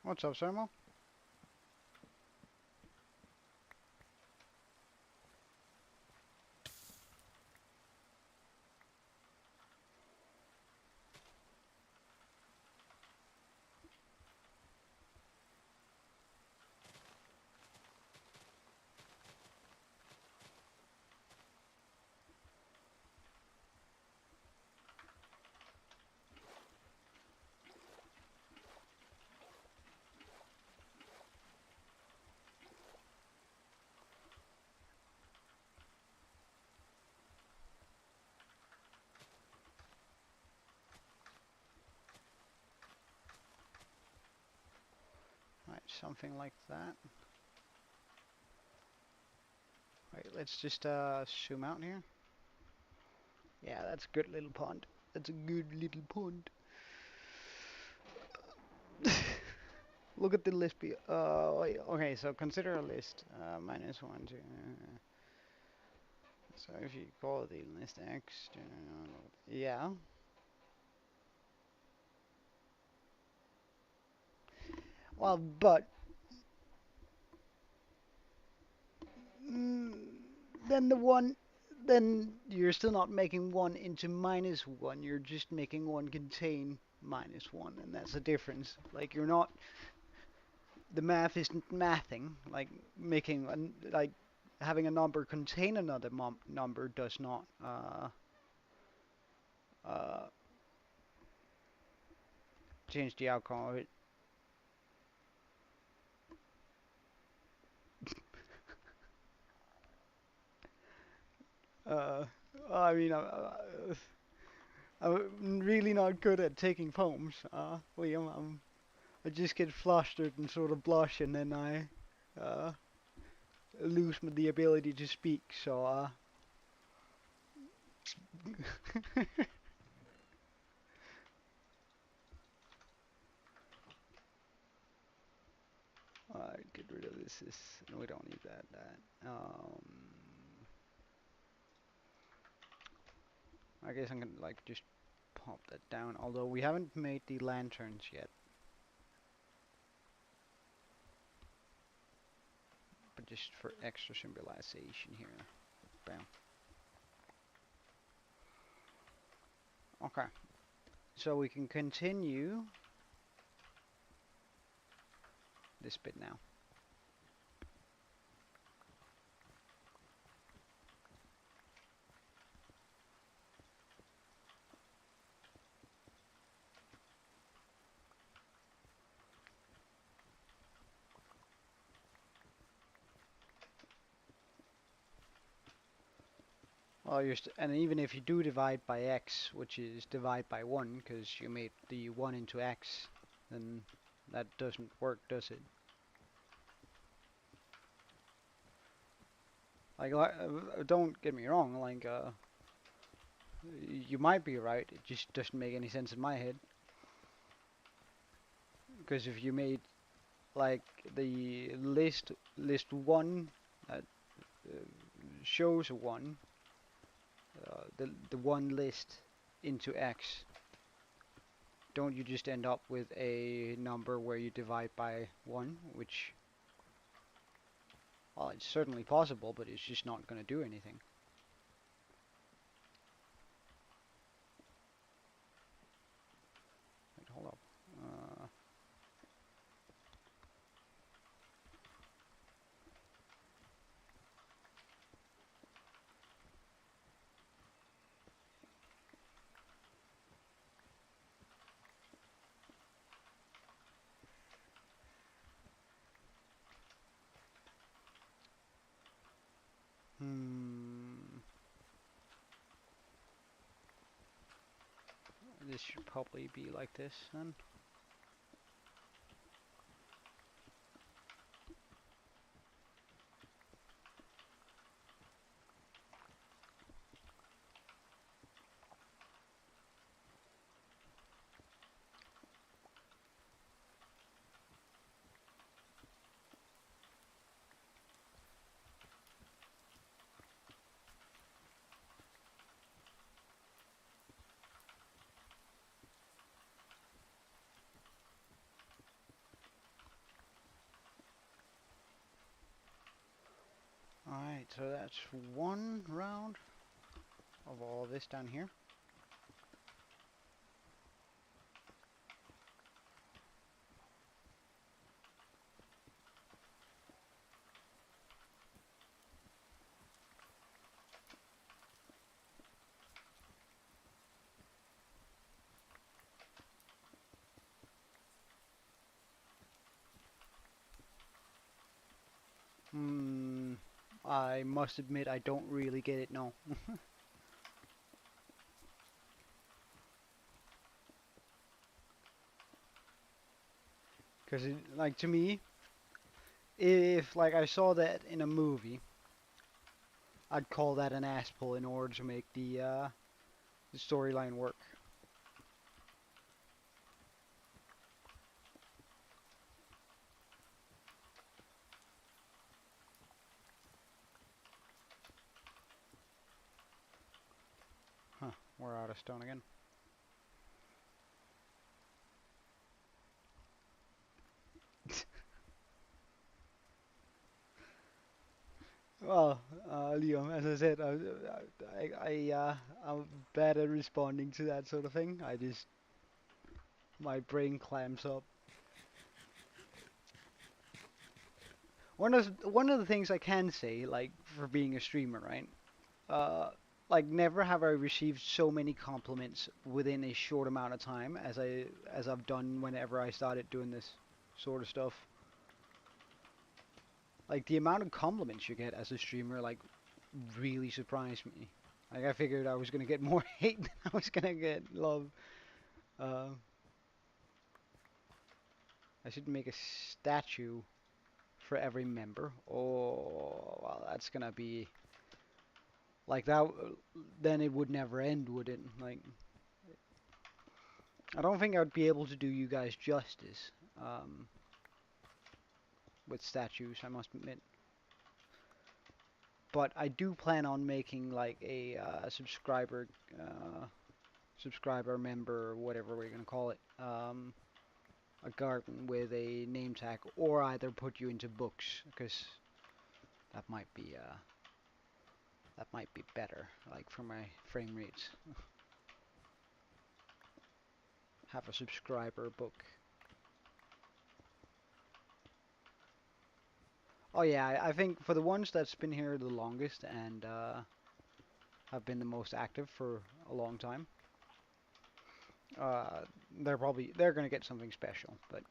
What's up, Sermo? Right, something like that. Right, let's just zoom out here. Yeah, that's a good little pond. That's a good little pond. Look at the list. Okay, so consider a list. Minus 1, 2. So if you call the list X, yeah. Well, but mm, then then you're still not making 1 into minus 1. You're just making 1 contain minus 1, and that's the difference. Like you're not. The math isn't mathing. Like making like having a number contain another number does not uh, change the outcome of it. Uh, I mean, I'm really not good at taking poems, Liam. I just get flustered and sort of blush, and then I lose the ability to speak. So, alright, get rid of this. No, we don't need that. I guess I'm gonna like just pop that down. Although we haven't made the lanterns yet. But just for extra symbolization here. Bam. Okay. So we can continue this bit now. Well, and even if you do divide by x, which is divide by 1, because you made the 1 into x, then that doesn't work, does it? Like, don't get me wrong, like, you might be right, it just doesn't make any sense in my head. Because if you made, like, the list 1 that shows a 1, the 1 list into x, don't you just end up with a number where you divide by 1, which, well, it's certainly possible, but it's just not going to do anything. Wait, hold up. this should probably be like this then. Alright, so that's one round of all this down here. I must admit I don't really get it, no. Because, like, to me, if, like, I saw that in a movie, I'd call that an ass pull in order to make the storyline work. Huh, we're out of stone again. Well, Leo, as I said, I'm bad at responding to that sort of thing. My brain clamps up. One of the things I can say, like, for being a streamer, right? Uh, like, never have I received so many compliments within a short amount of time as I've done whenever I started doing this sort of stuff. Like, the amount of compliments you get as a streamer, like, really surprised me. Like, I figured I was gonna get more hate than I was gonna get love. Uh, I should make a statue for every member. Oh, well, that's gonna be like that. Then it would never end, would it? Like, I don't think I would be able to do you guys justice with statues, I must admit. But I do plan on making like a subscriber member, or whatever we're gonna call it, a garden with a name tag, or either put you into books, because that might be better, like for my frame rates. Have a subscriber book. Oh yeah, I think for the ones that's been here the longest and have been the most active for a long time, uh, they're gonna get something special. But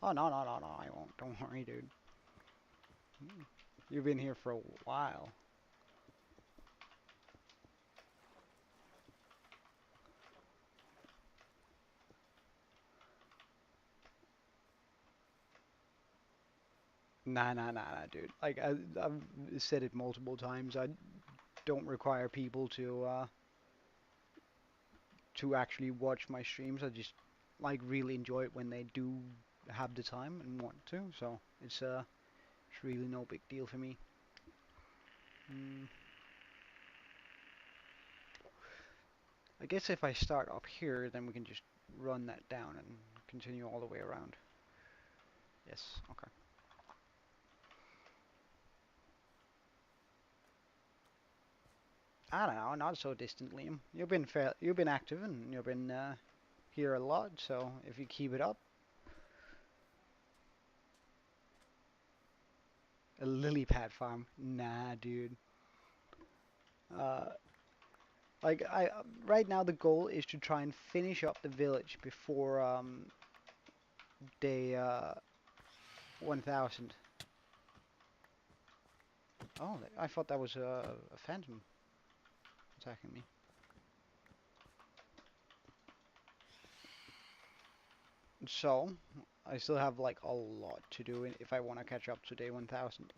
oh no, I won't. Don't worry, dude. You've been here for a while. Nah, dude. Like I've said it multiple times. I don't require people to actually watch my streams. I just like really enjoy it when they do have the time and want to. So it's really no big deal for me. I guess if I start up here, then we can just run that down and continue all the way around. Yes, okay. I don't know, not so distant, Liam. You've been active and you've been here a lot, so if you keep it up. A lily pad farm? Nah, dude. Uh, Like right now the goal is to try and finish up the village before day 1000. Oh, I thought that was a phantom attacking me. So I still have like a lot to do if I want to catch up to day 1000.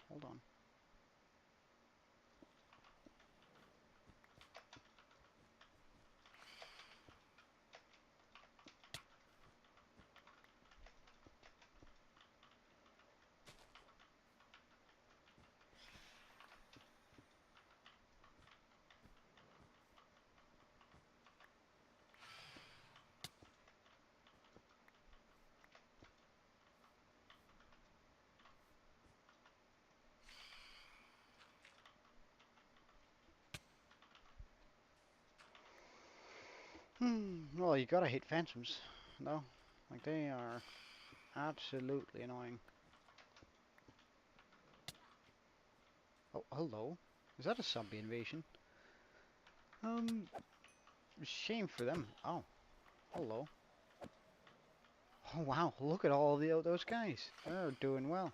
Hold on. Well, you gotta hate phantoms, no? Like they are absolutely annoying. Oh, hello. Is that a zombie invasion? Um, shame for them. Oh, hello. Oh wow, look at all those guys. They're doing well.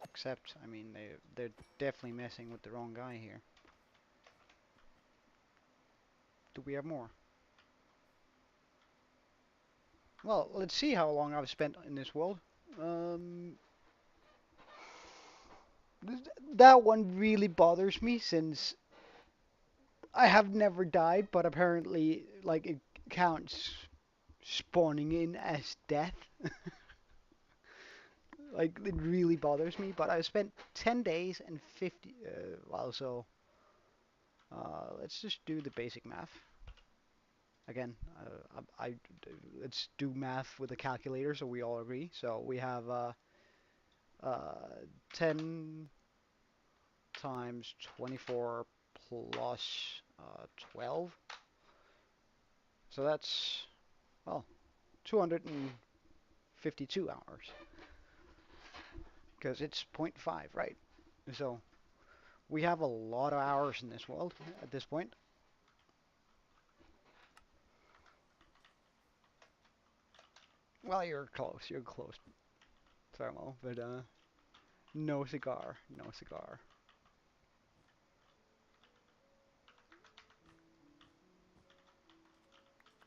Except, I mean, they're definitely messing with the wrong guy here. Do we have more? Well, let's see how long I've spent in this world. Um, that one really bothers me since I have never died, but apparently, like, it counts spawning in as death. Like, it really bothers me, but I spent 10 days and 50, well, so, let's just do the basic math. Again, let's do math with a calculator so we all agree. So we have uh, 10 times 24 plus 12. So that's, well, 252 hours. Because it's zero point 0.5, right? So we have a lot of hours in this world at this point. Well, you're close, Thermal, but no cigar, no cigar.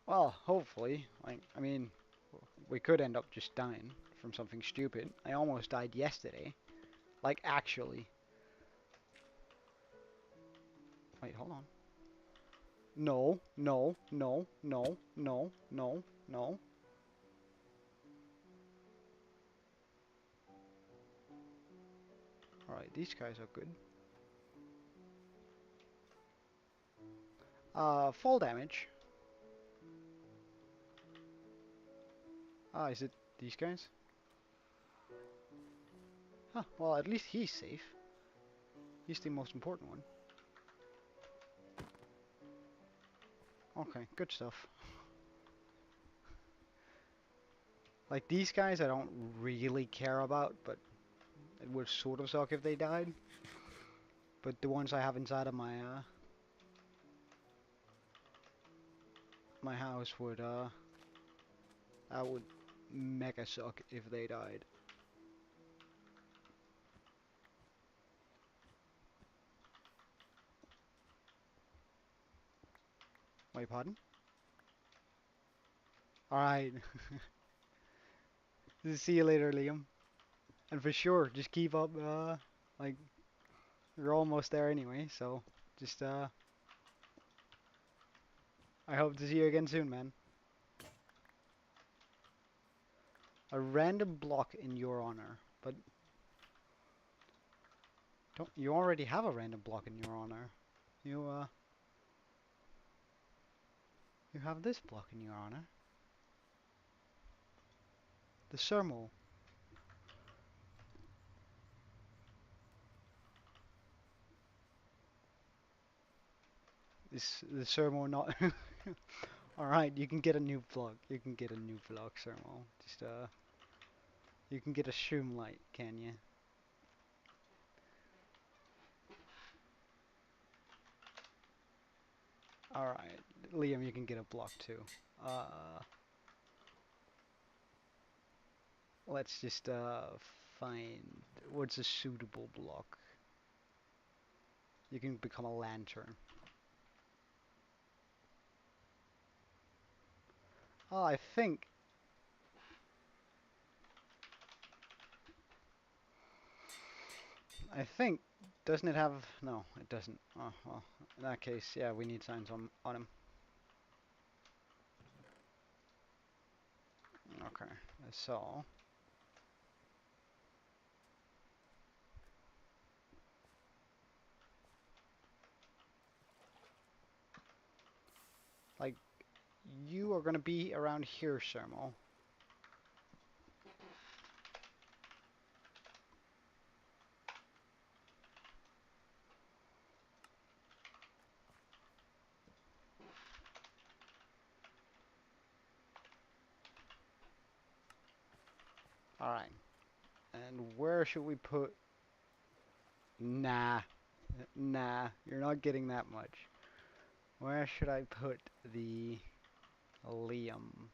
Well, hopefully, like, I mean, we could end up just dying from something stupid. I almost died yesterday. Like, actually. Wait, hold on. No, no, no, no, no, no, no. Alright, these guys are good. Fall damage. Ah, is it these guys? Huh, well, at least he's safe. He's the most important one. Okay, good stuff. Like, these guys I don't really care about, but it would sort of suck if they died. But the ones I have inside of my house would, that would mega suck if they died. Wait, pardon? Alright. See you later, Liam. And for sure, just keep up, like, you're almost there anyway, so just, I hope to see you again soon, man. A random block in your honor, but don't you already have a random block in your honor? You have this block in your honor. The Sermo. Is the Sermo not? Alright, you can get a new vlog. You can get a new vlog, Sermo. Just, you can get a shroom light, can you? Alright, Liam, you can get a block too. Let's just, find what's a suitable block. You can become a lantern. Oh, I think doesn't it have, no, it doesn't. Oh, well, in that case, yeah, we need signs on him. Okay, so, like, you are gonna be around here, Sermo. Alright, and where should we put, nah, nah, you're not getting that much. Where should I put the Liam?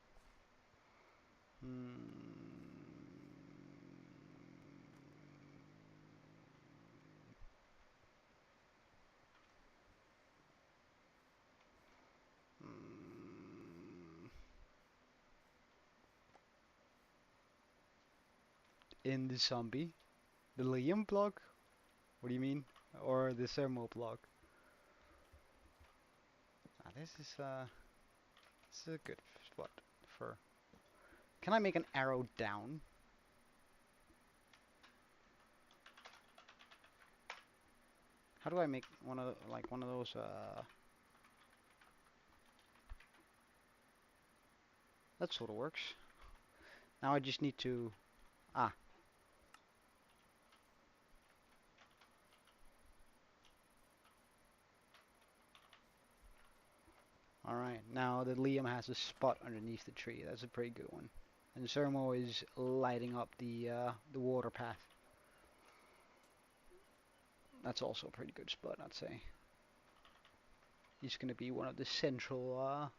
In the zombie? The Liam block? What do you mean? Or the Sermo block? Ah, this is a good spot for... Can I make an arrow down? How do I make one of those that sort of works. Now I just need to Alright, now the Liam has a spot underneath the tree. That's a pretty good one. And Sermo is lighting up the water path. That's also a pretty good spot, I'd say. He's gonna be one of the central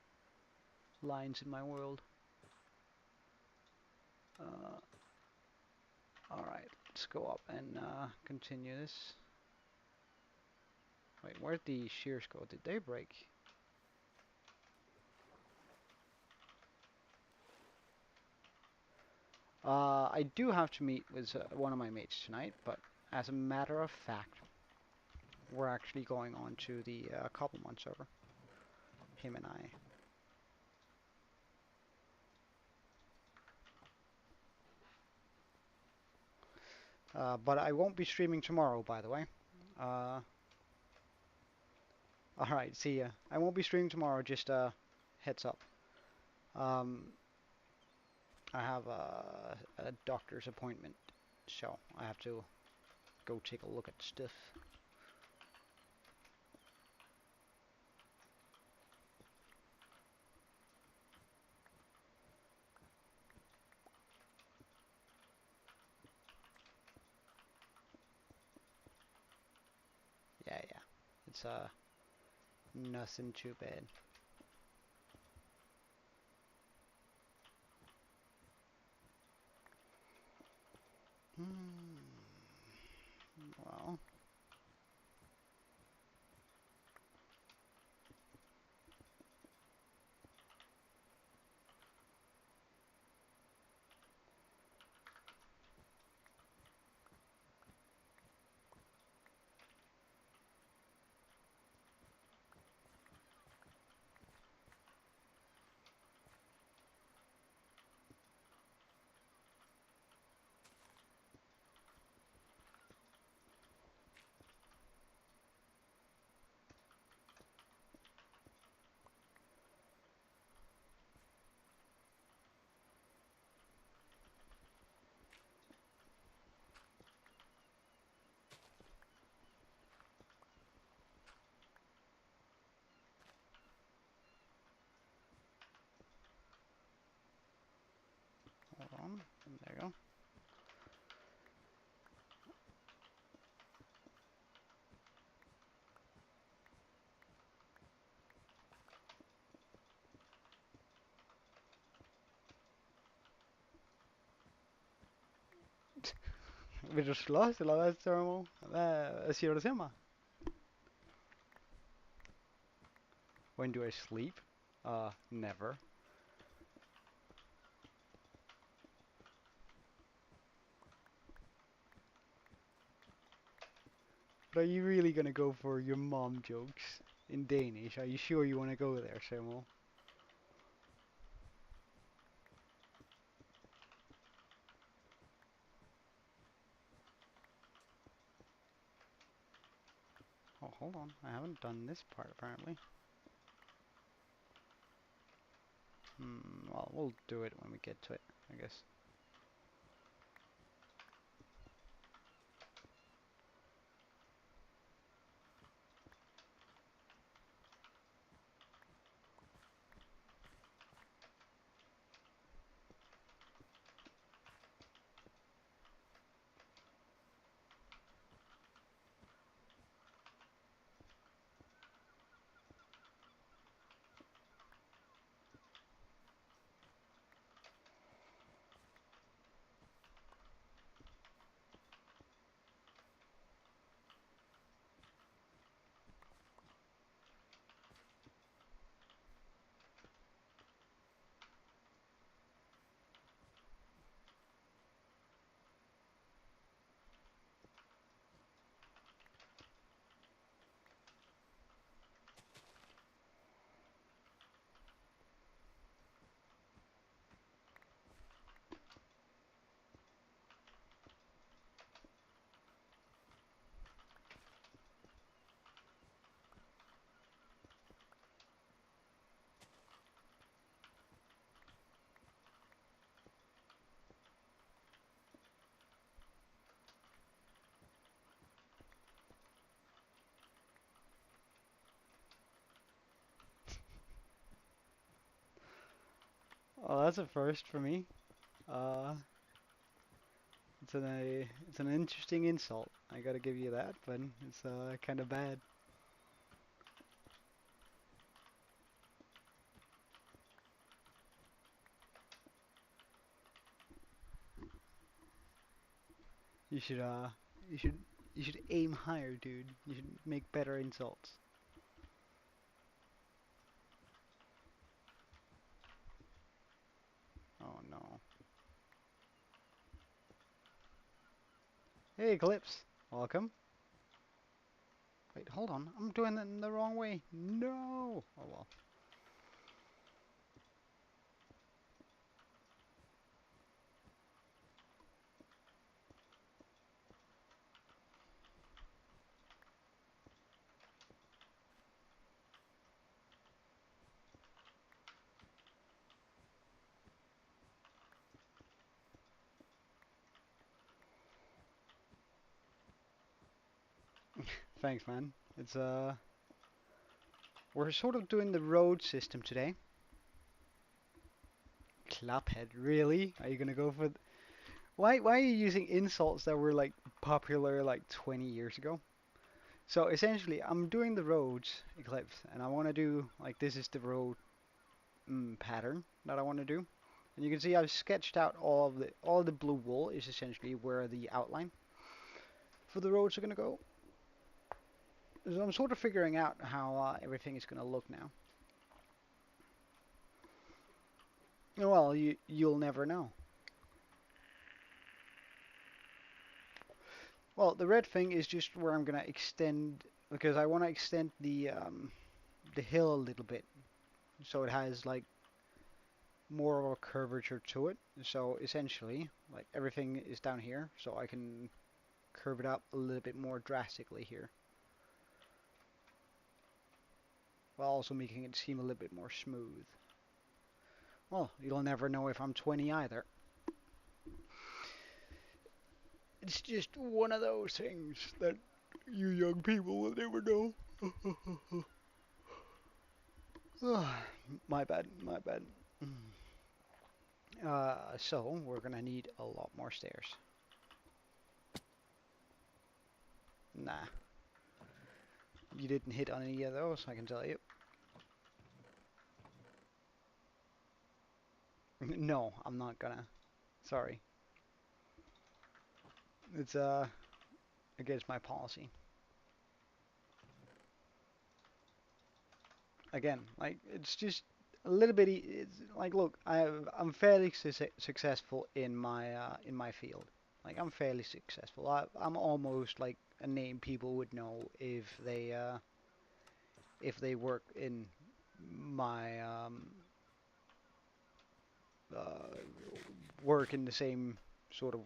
lines in my world. Alright, let's go up and continue this. Wait, where'd the shears go? Did they break? I do have to meet with one of my mates tonight, but as a matter of fact, we're actually going on to the Cobblemon server. Him and I. But I won't be streaming tomorrow, by the way. Alright, see ya. I won't be streaming tomorrow, just heads up. I have a doctor's appointment, so I have to go take a look at stuff. Yeah, it's nothing too bad. Well, Vill du slåss eller vad Sermo? Vad ser du hemma? When do I sleep? Never. But are you really gonna go for your mom jokes in Danish? Are you sure you wanna go there, Sermo? Oh, hold on. I haven't done this part apparently. Well, we'll do it when we get to it, I guess. Oh, that's a first for me. Uh, it's an interesting insult. I gotta give you that, but it's kind of bad. You should you should you should aim higher, dude. You should make better insults. Oh no. Hey, Eclipse. Welcome. Wait, hold on. I'm doing it in the wrong way. No. Oh well. Thanks, man. It's we're sort of doing the road system today. Claphead, really? Are you gonna go for? Why are you using insults that were like popular like 20 years ago? So essentially, I'm doing the roads Eclipse, and I want to do like this is the road pattern that I want to do. And you can see I've sketched out all the blue wool is essentially where the outline for the roads are gonna go. So I'm sort of figuring out how everything is gonna look now. Well, you'll never know. Well, the red thing is just where I'm gonna extend because I want to extend the hill a little bit, so it has like more of a curvature to it. So essentially, like everything is down here, so I can curve it up a little bit more drastically here, while also making it seem a little bit more smooth. Well, you'll never know if I'm 20 either. It's just one of those things that you young people will never know. My bad, my bad. So we're gonna need a lot more stairs. Nah, you didn't hit on any of those, I can tell you. No, I'm not gonna. Sorry. It's against my policy. Again, like it's just a little bit. It's like, look, I'm fairly successful in my field. Like I'm fairly successful. I'm almost like a name people would know if they work in my uh, work in the same sort of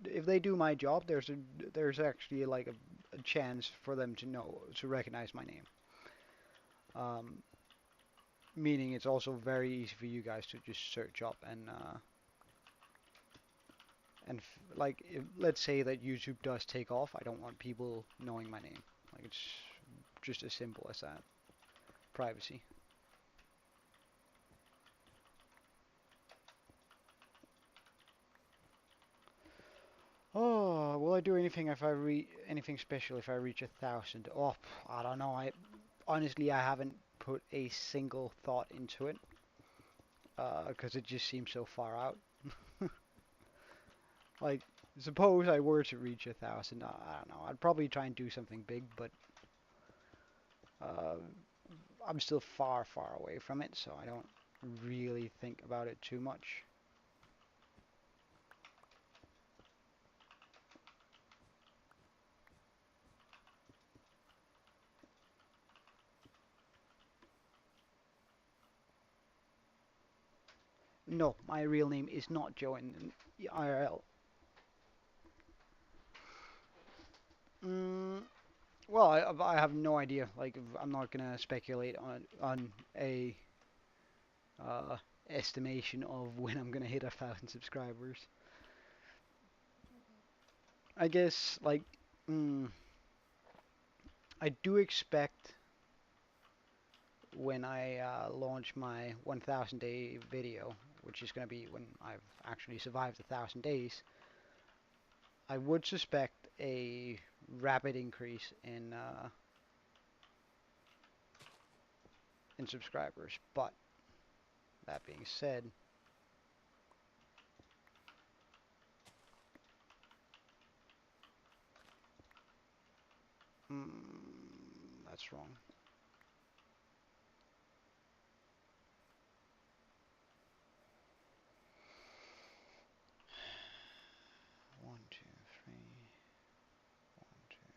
if they do my job, there's actually like a chance for them to recognize my name. Um, Meaning it's also very easy for you guys to just search up like let's say that YouTube does take off. I don't want people knowing my name. Like it's just as simple as that. Privacy. Oh, will I do anything if I anything special if I reach 1,000? Oh, I don't know. I honestly I haven't put a single thought into it because it just seems so far out. Like, suppose I were to reach 1,000, I don't know. I'd probably try and do something big, but uh, I'm still far, far away from it, so I don't really think about it too much. No, my real name is not Joe in IRL. Mm, well, I have no idea. Like, I'm not gonna speculate on a uh, estimation of when I'm gonna hit 1,000 subscribers. I guess like mm, I do expect when I launch my 1,000 day video, which is gonna be when I've actually survived 1,000 days. I would suspect a rapid increase in subscribers, but that being said, mm, that's wrong. One, two, three. One, two,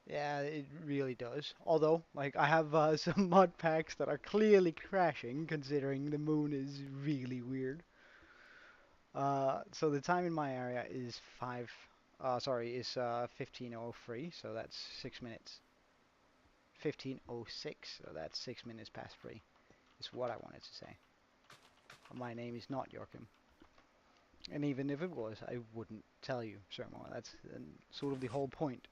three. Yeah, it really does. Although, like, I have some mod packs that are clearly crashing, considering the moon is really weird. So the time in my area is 15:03, so that's 6 minutes. 15:06, so that's 6 minutes past 3. Is what I wanted to say. My name is not Joachim, and even if it was, I wouldn't tell you, Sermo. That's sort of the whole point.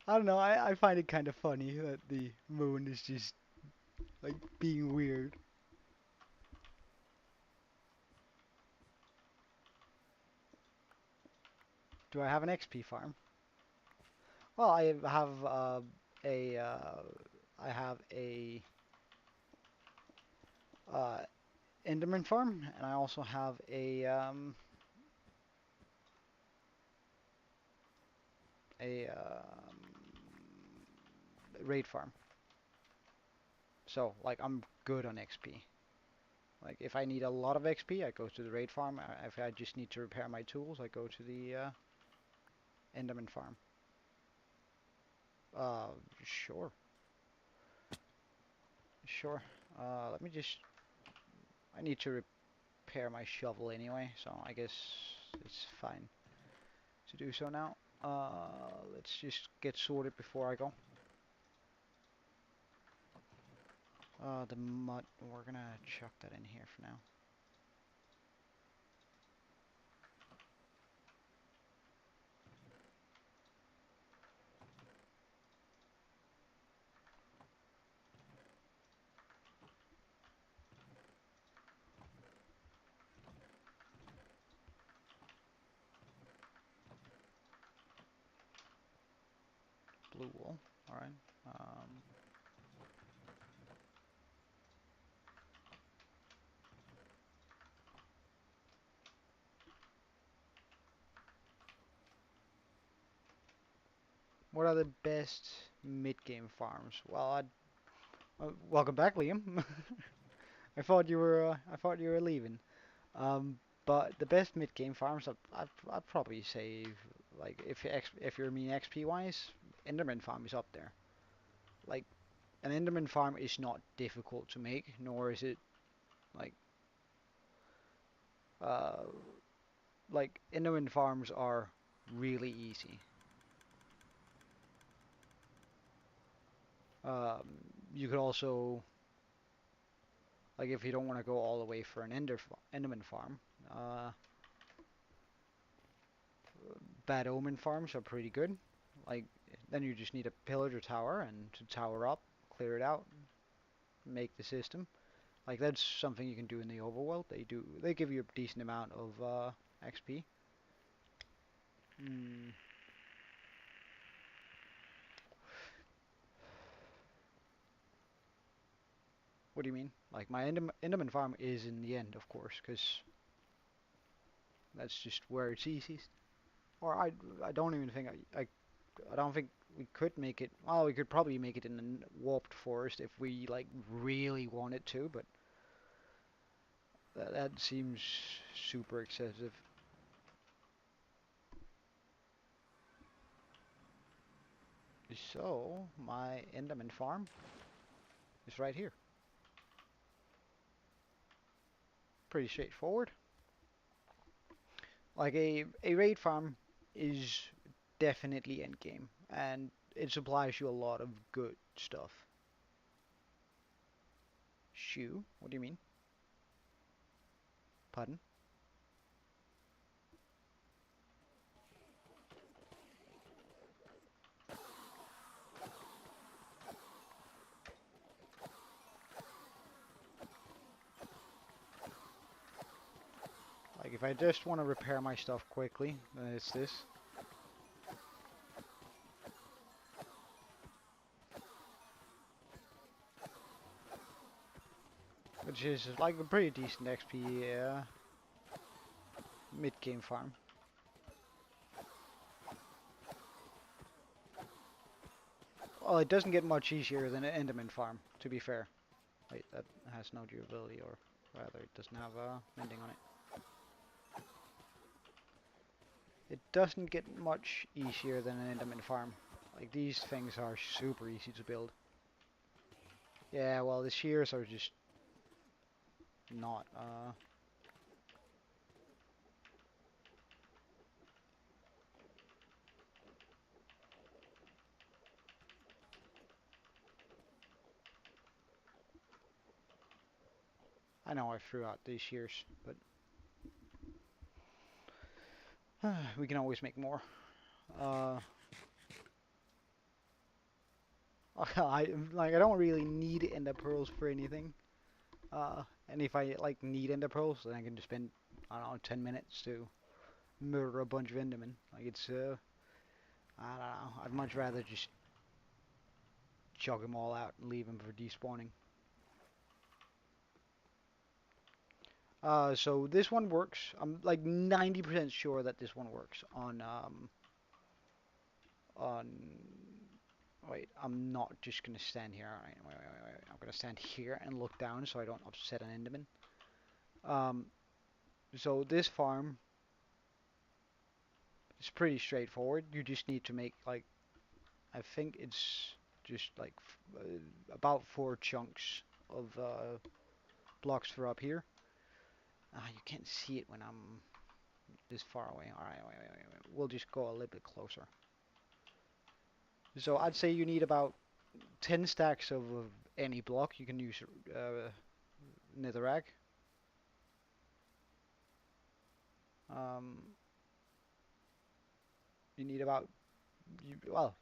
I don't know. I find it kind of funny that the moon is just like being weird. Do I have an XP farm? Well, a I have a uh, Enderman farm, and I also have a raid farm. So like I'm good on XP. Like if I need a lot of XP, I go to the raid farm. If I just need to repair my tools, I go to the Enderman farm. Uh, sure, sure. Let me just. I need to repair my shovel anyway, so I guess it's fine to do so now. Let's just get sorted before I go. The mud, we're gonna chuck that in here for now. Blue wool, alright. What are the best mid-game farms? Well, welcome back, Liam. I thought you were leaving. Um, but the best mid-game farms, I'd probably say, like, if you're mean XP wise, Enderman farm is up there. Like, an Enderman farm is not difficult to make, nor is it like, uh, like Enderman farms are really easy. Um, you could also, like, if you don't want to go all the way for an Enderman farm, uh, Bad Omen farms are pretty good. Like, then you just need a pillager tower and to tower up, clear it out, make the system. Like, that's something you can do in the overworld. They give you a decent amount of XP. Mm, what do you mean? Like, my Enderman farm is in the end, of course, because that's just where it's easiest. Or I don't even think I don't think we could make it. Well, we could probably make it in the warped forest if we like really wanted to, but that seems super excessive. So my Enderman farm is right here. Pretty straightforward. Like a raid farm is definitely endgame, and it supplies you a lot of good stuff. Shoe? What do you mean? Pardon? Like if I just want to repair my stuff quickly, then it's this. Which is like a pretty decent XP mid-game farm. Well, it doesn't get much easier than an Enderman farm, to be fair. Wait, that has no durability, or rather, it doesn't have mending on it. It doesn't get much easier than an Enderman farm. Like, these things are super easy to build. Yeah, well, the shears are just not, I know I threw out these shears, but we can always make more. Uh, I don't really need ender pearls for anything. And if I like need ender pearls, then I can just spend, I don't know, 10 minutes to murder a bunch of endermen. Like it's I don't know. I'd much rather just chug them all out and leave them for despawning. So this one works. I'm like 90% sure that this one works on. Wait, I'm not just gonna stand here. Alright, wait. I'm gonna stand here and look down so I don't upset an enderman. Um, so this farm is pretty straightforward. You just need to make like I think it's just like about 4 chunks of blocks for up here. You can't see it when I'm this far away. Alright, wait. We'll just go a little bit closer. So I'd say you need about 10 stacks of any block. You can use netherrack. Um, you need about, well,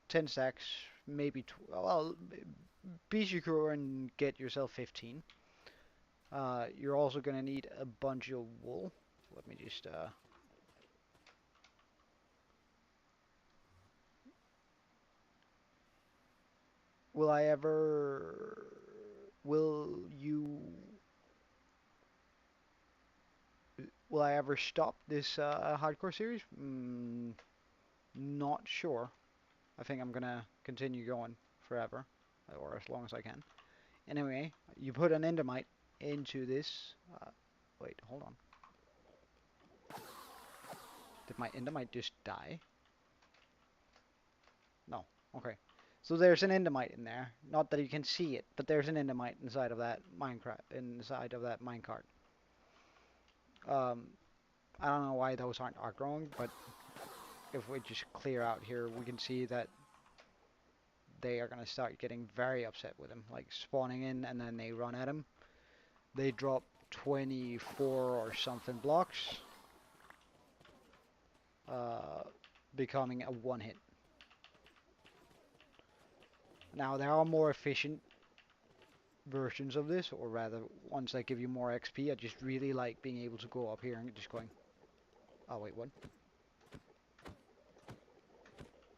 10 stacks, maybe, well, be secure and get yourself 15. You're also going to need a bunch of wool. Let me just, will I ever, will you, will I ever stop this hardcore series? Not sure. I think I'm gonna continue going forever, or as long as I can. Anyway, you put an endermite into this. Wait, hold on. Did my endermite just die? No. Okay. So there's an endermite in there. Not that you can see it, but there's an endermite inside of that minecart. Um, I don't know why those aren't growing, but if we just clear out here, we can see that they are gonna start getting very upset with him, like spawning in and then they run at him. They drop 24 or something blocks, uh, becoming a one hit. Now there are more efficient versions of this, or rather ones that give you more XP. I just really like being able to go up here and just going, oh wait, what?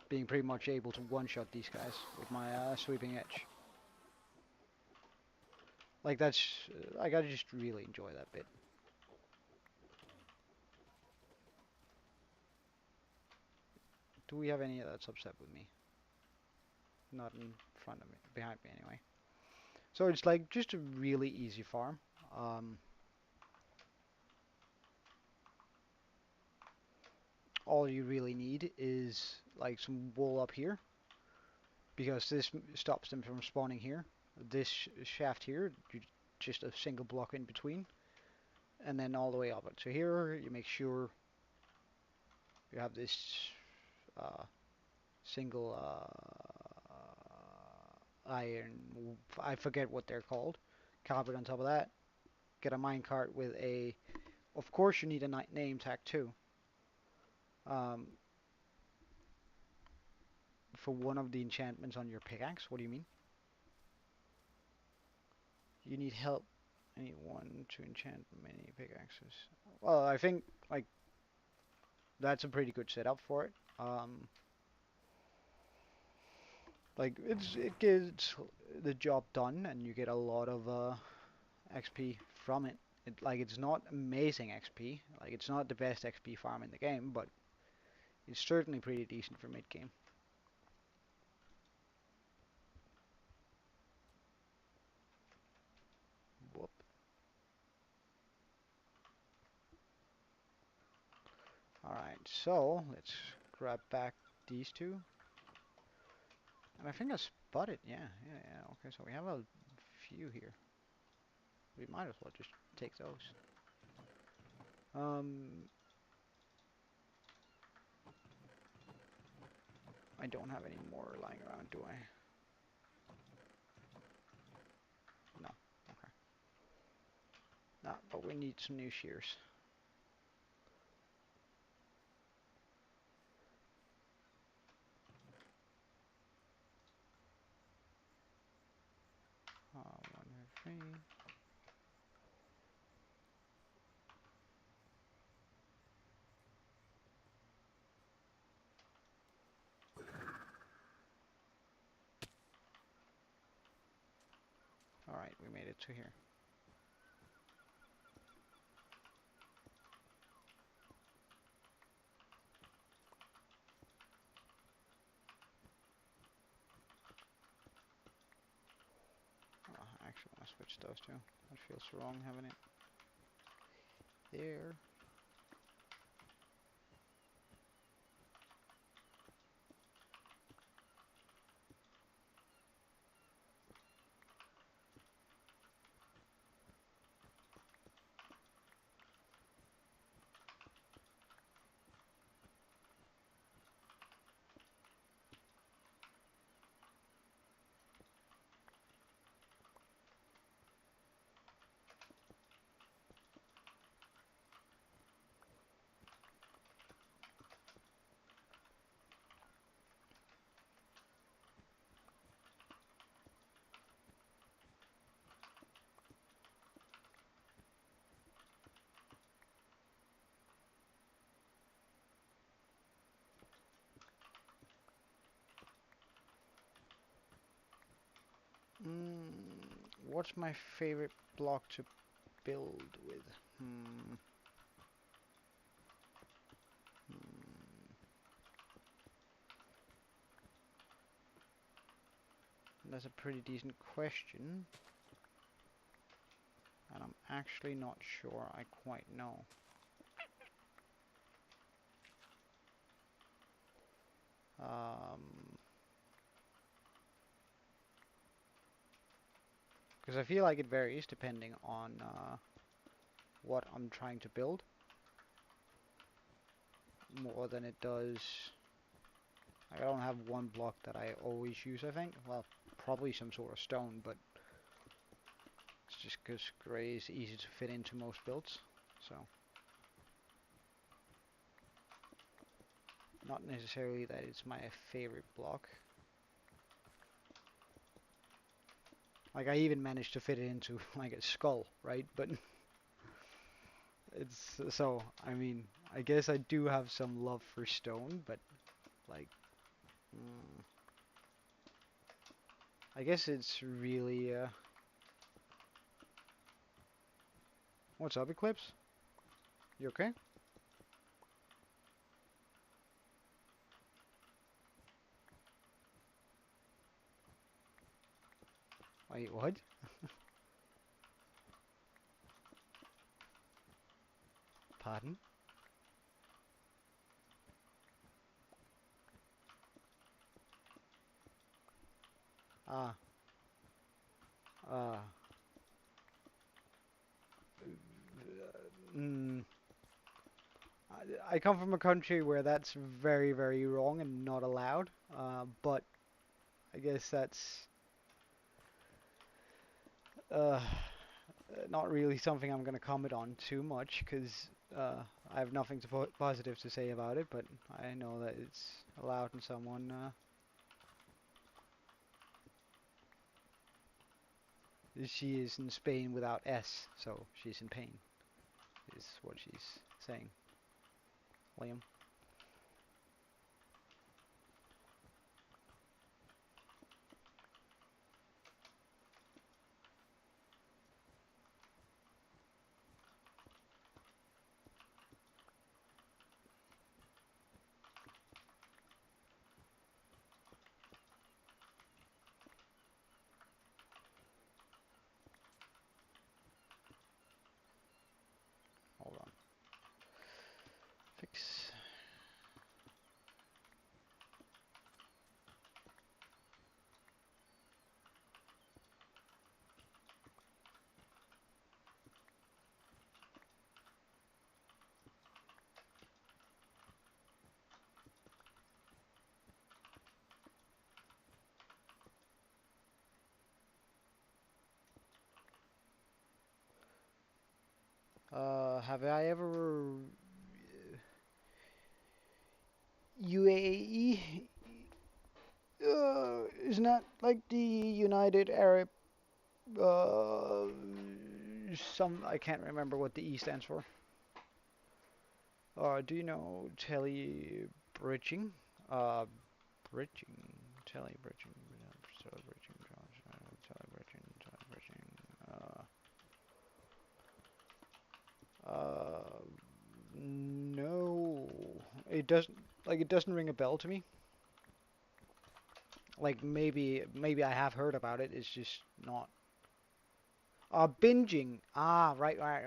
Being pretty much able to one-shot these guys with my sweeping edge. Like that's, I gotta just really enjoy that bit. Do we have any that's upset with me? Not in front of me, behind me anyway. So it's like just a really easy farm. All you really need is like some wool up here, because this stops them from spawning here. This shaft here, just a single block in between, and then all the way up. So here you make sure you have this single iron, I forget what they're called, carpet on top of that. Get a minecart with a, of course you need a name tag too. For one of the enchantments on your pickaxe. What do you mean? You need help. Anyone to enchant many pickaxes. Well, I think like that's a pretty good setup for it. Like it gets the job done, and you get a lot of XP from it. Like it's not amazing XP. Like it's not the best XP farm in the game, but it's certainly pretty decent for mid game. Whoop. Alright, so let's grab back these two. And I think I spotted, yeah. Okay, so we have a few here. We might as well just take those. I don't have any more lying around, do I? No, okay. No, but we need some new shears. One or three. Alright, we made it to here. Oh, I actually want to switch those two. That feels wrong having it there. what's my favorite block to build with? Hmm. That's a pretty decent question. And I'm actually not sure I quite know. Because I feel like it varies depending on what I'm trying to build. More than it does. I don't have one block that I always use, I think. Well, probably some sort of stone, but it's just because grey is easy to fit into most builds. So, not necessarily that it's my favorite block. Like, I even managed to fit it into, like, a skull, right? But it's, so, I mean, I guess I do have some love for stone, but, like, I guess it's really, what's up, Eclipse? You okay? Wait, what? Pardon? Ah. Ah. Mm. I come from a country where that's very, very wrong and not allowed. But I guess that's uh, not really something I'm going to comment on too much because I have nothing to positive to say about it. But I know that it's allowed in someone. She is in Spain without S, so she's in pain. Is what she's saying, Liam. Hold on. Fix. Have I ever UAE? Isn't that like the United Arab? Uh, I can't remember what the E stands for. Do you know tele-bridging? Uh, bridging, tele-bridging, tele-bridging, tele-bridging, tele-bridging. No, it doesn't. Like, it doesn't ring a bell to me. Like, maybe I have heard about it. It's just not. Binging. Ah, right. Right,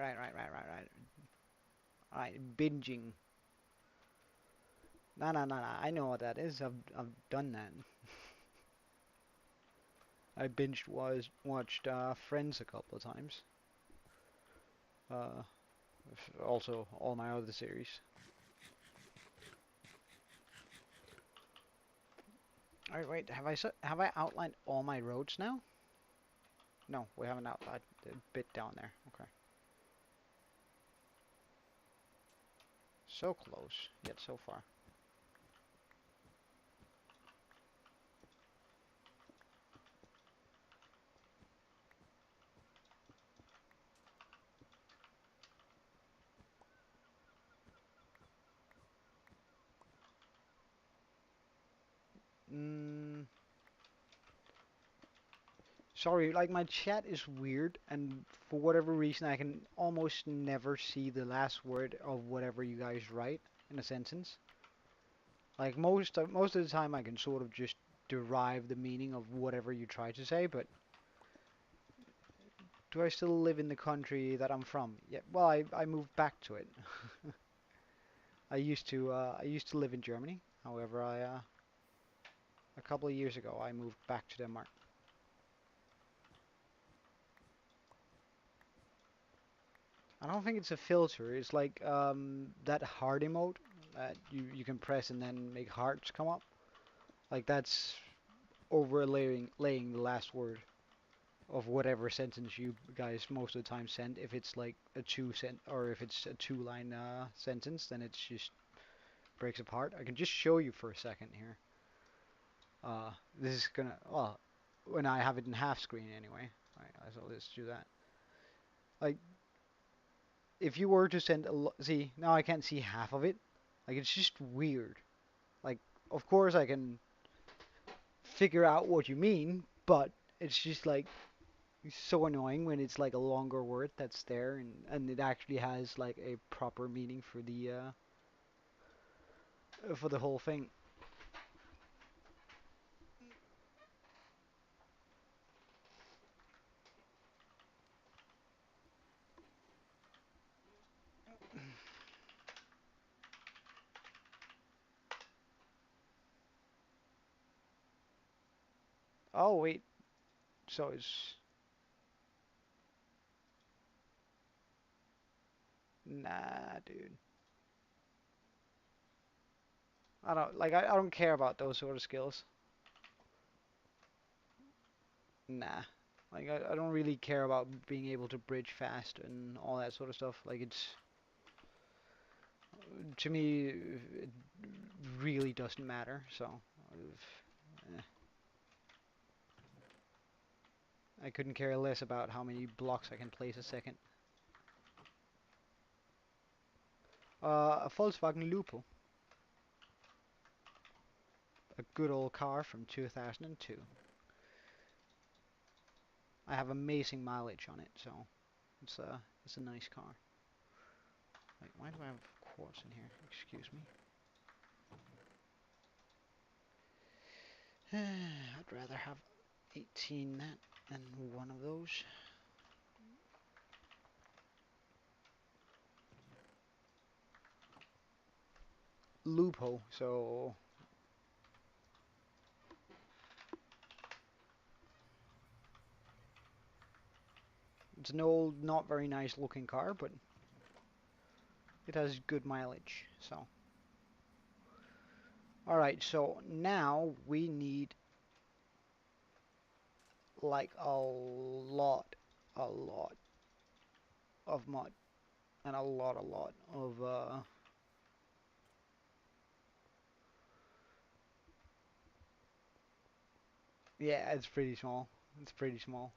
binging. No. I know what that is. I've done that. I watched Friends a couple of times. Uh, Also all my other series. All right, wait. Have I outlined all my roads now? No, we haven't outlined the bit down there. Okay. So close, yet so far. Sorry, like my chat is weird, and for whatever reason, I can almost never see the last word of whatever you guys write in a sentence. Like most of the time, I can sort of just derive the meaning of whatever you try to say, but do I still live in the country that I'm from? Yeah, well, I moved back to it. I used to live in Germany. However, a couple of years ago I moved back to Denmark. I don't think it's a filter. It's like that heart emote that you can press and then make hearts come up. Like that's laying the last word of whatever sentence you guys most of the time send. If it's like a or if it's a two-line sentence, then it's just breaks apart. I can just show you for a second here. This is gonna, well, when I have it in half screen anyway. Right, so let's do that. Like, if you were to send see, now I can't see half of it. Like, it's just weird. Like, of course I can figure out what you mean, but it's just like so annoying when it's like a longer word that's there and it actually has like a proper meaning for the whole thing. Oh wait, so it's nah, dude. I don't care about those sort of skills. Nah. Like I don't really care about being able to bridge fast and all that sort of stuff. Like it's to me it really doesn't matter. So eh, I couldn't care less about how many blocks I can place a second. A Volkswagen Lupo, a good old car from 2002. I have amazing mileage on it, so it's a nice car. Wait, why do I have quartz in here? Excuse me. I'd rather have 18 that than one of those. Lupo, so it's an old, not very nice looking car, but it has good mileage, so. Alright, so now we need like a lot of mud and a lot of yeah, it's pretty small. It's pretty small.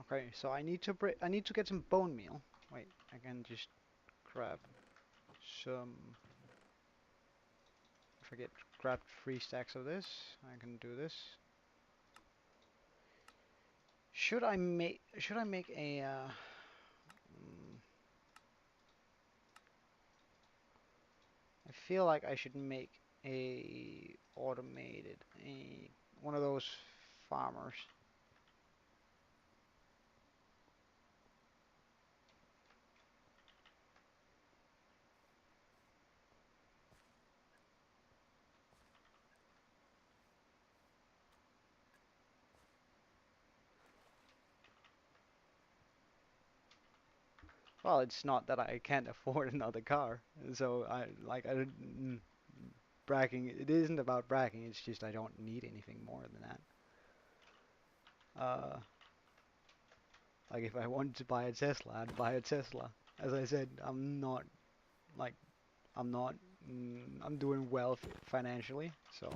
Okay, so I need to get some bone meal. Wait, I can just grab some forget grab 3 stacks of this. I can do this. Should I make a I feel like I should make a automated one of those farmers. Well, it's not that I can't afford another car, so I bragging. It isn't about bragging. It's just I don't need anything more than that. Like if I wanted to buy a Tesla, I'd buy a Tesla. As I said, like I'm not. I'm doing well financially, so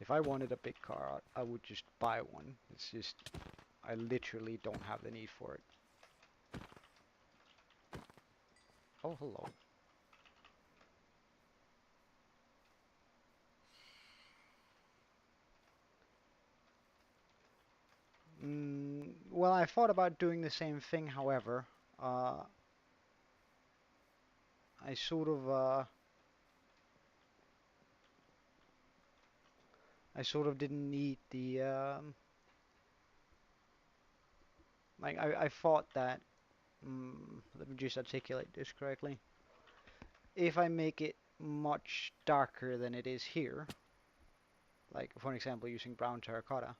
if I wanted a big car, I would just buy one. It's just I literally don't have the need for it. Oh, hello. I thought about doing the same thing, however, I sort of didn't need the like I thought that let me just articulate this correctly. If I make it much darker than it is here, like for example using brown terracotta,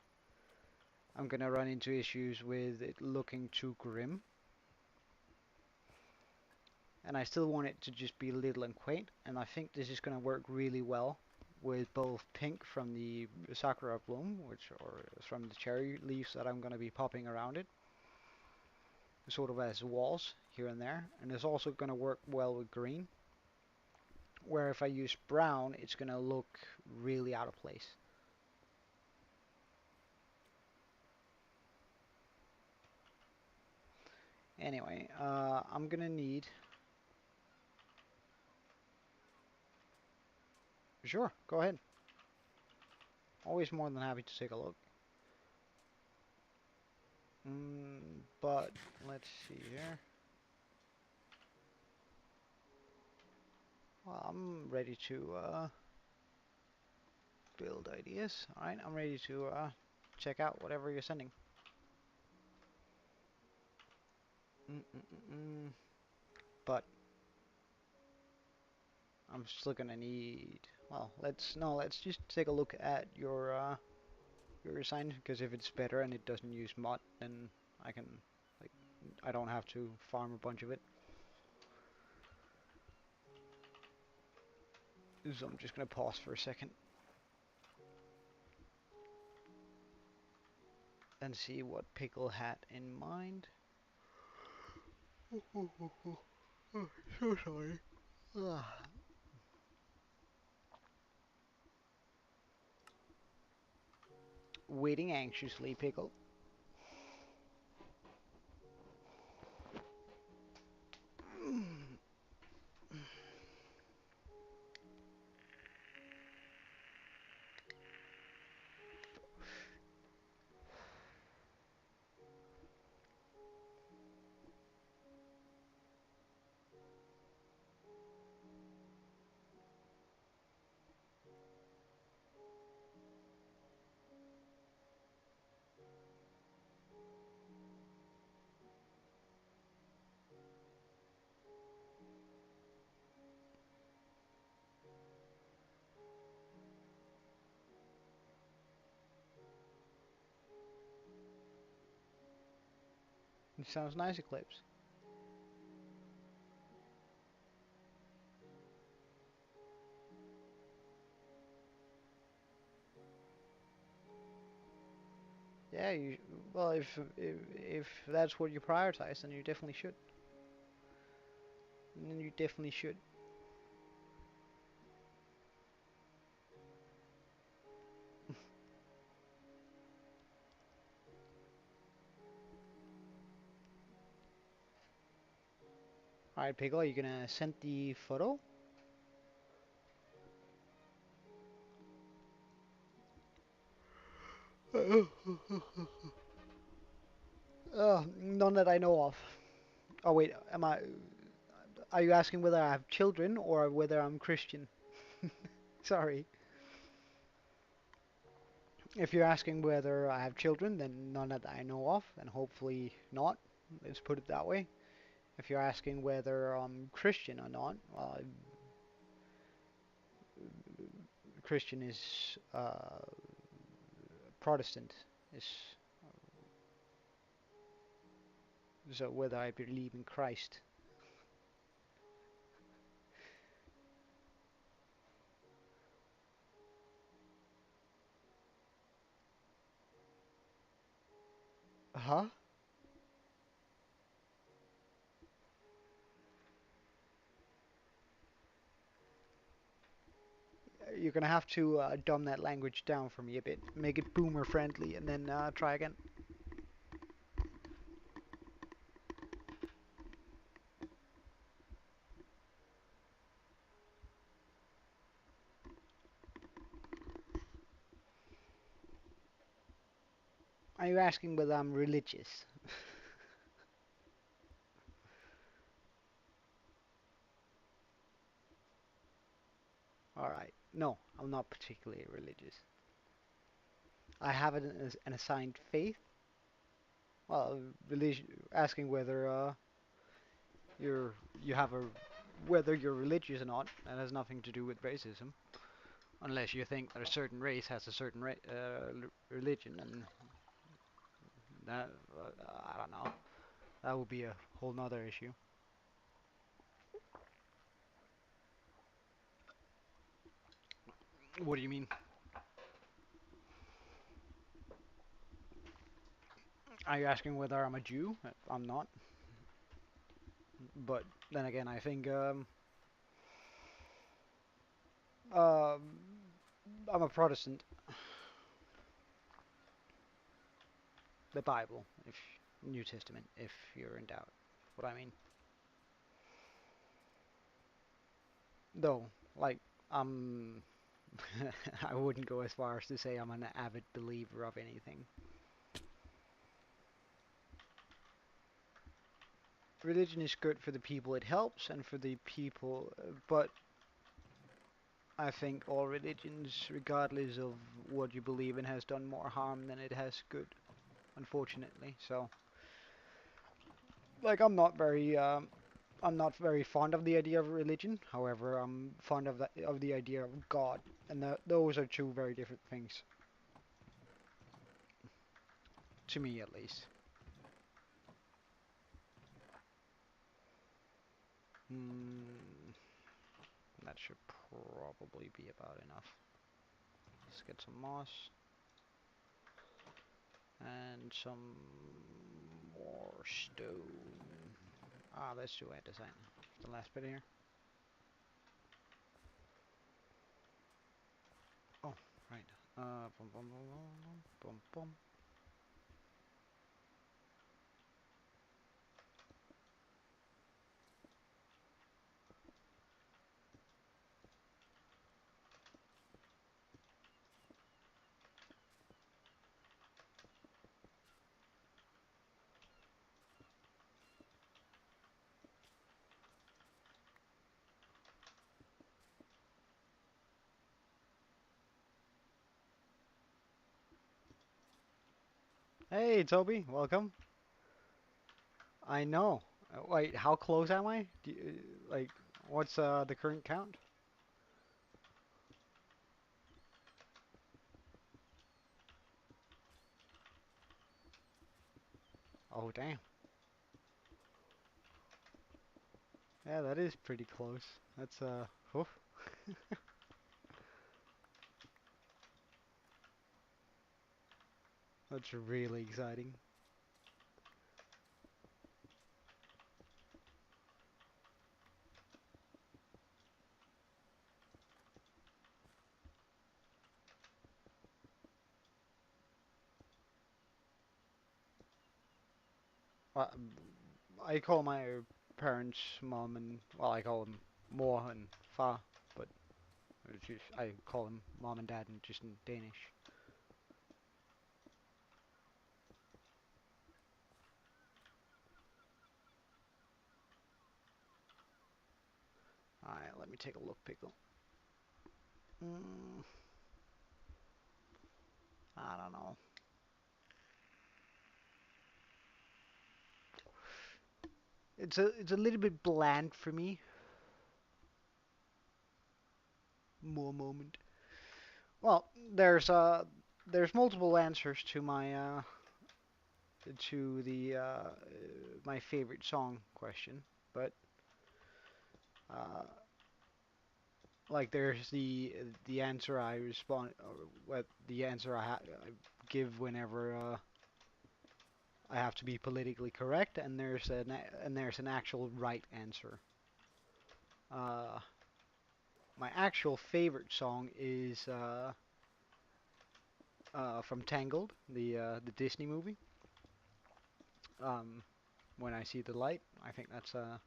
I'm gonna run into issues with it looking too grim. And I still want it to just be little and quaint, and I think this is gonna work really well with both pink from the sakura bloom, which or from the cherry leaves that I'm gonna be popping around it, sort of as walls here and there, and it's also gonna work well with green. Where if I use brown, it's gonna look really out of place. Anyway, I'm gonna need... Sure, go ahead. Always more than happy to take a look. But let's see here. Well, I'm ready to build ideas. Alright, I'm ready to check out whatever you're sending. But I'm still gonna need... Well, let's just take a look at your design, because if it's better and it doesn't use mod, then I can, like, I don't have to farm a bunch of it. So I'm just gonna pause for a second and see what Pickle had in mind. Oh, so sorry. Waiting anxiously, Pickle. It sounds nice, Eclipse. Yeah, well, if that's what you prioritize, then you definitely should. Then you definitely should. Alright, Pickle, are you gonna send the photo? None that I know of. Oh wait, are you asking whether I have children or whether I'm Christian? Sorry. If you're asking whether I have children, then none that I know of, and hopefully not. Let's put it that way. If you're asking whether I'm Christian or not, well, Christian is Protestant is so whether I believe in Christ. Huh? You're gonna have to dumb that language down for me a bit, make it boomer friendly, and then try again. Are you asking whether I'm religious? Alright. No, I'm not particularly religious. I have an assigned faith. Well, religion, asking whether you're you have a whether you're religious or not, that has nothing to do with racism. Unless you think that a certain race has a certain religion, and that I don't know. That would be a whole nother issue. What do you mean? Are you asking whether I'm a Jew? I'm not. But then again, I think um, I'm a Protestant. The Bible, if New Testament, if you're in doubt. What I mean. Though, like, I'm I wouldn't go as far as to say I'm an avid believer of anything. Religion is good for the people it helps and for the people, but I think all religions, regardless of what you believe in, has done more harm than it has good, unfortunately. So, like, I'm not very fond of the idea of religion. However, I'm fond of the idea of God, and those are two very different things, to me at least. Hmm, that should probably be about enough. Let's get some moss and some more stone. Ah, let's do a design. The last bit here. Oh, right. Bum, bum, bum, bum, bum, bum. Hey, Toby, welcome. I know. Wait, how close am I? Like, what's the current count? Oh, damn. Yeah, that is pretty close. That's oof. That's really exciting. Well, I call my parents mom and well, I call them mor and far, but it's just, I call them mom and dad and just in Danish. Alright, let me take a look, Pickle. Mm, I don't know. It's a little bit bland for me. More moment. Well, there's multiple answers to my my favorite song question, but uh, like there's the answer I respond or what the answer I give whenever I have to be politically correct, and there's an actual right answer. Uh, my actual favorite song is from Tangled, the Disney movie. Um, when I see the light, I think that's a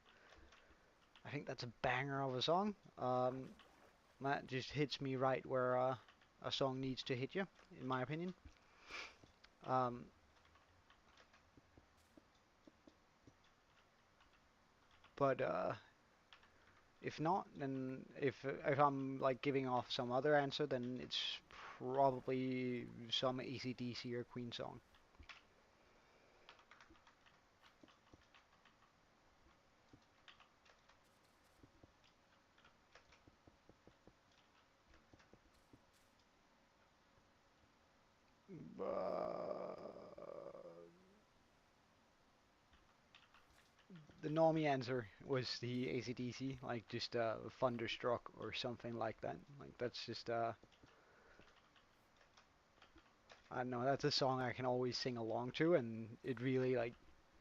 banger of a song. That just hits me right where a song needs to hit you, in my opinion. Um, but If not, then if I'm like giving off some other answer, then it's probably some AC/DC or Queen song. Uh, the normie answer was the AC/DC, like just Thunderstruck or something like that. Like that's just I don't know, that's a song I can always sing along to, and it really like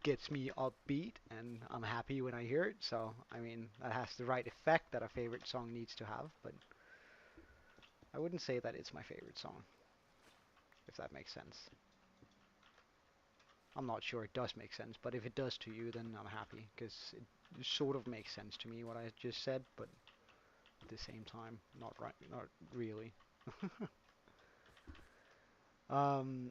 gets me upbeat, and I'm happy when I hear it. So I mean, that has the right effect that a favorite song needs to have, but I wouldn't say that it's my favorite song, if that makes sense. I'm not sure it does make sense, but if it does to you, then I'm happy, because it sort of makes sense to me what I just said, but at the same time, not right, not really. um,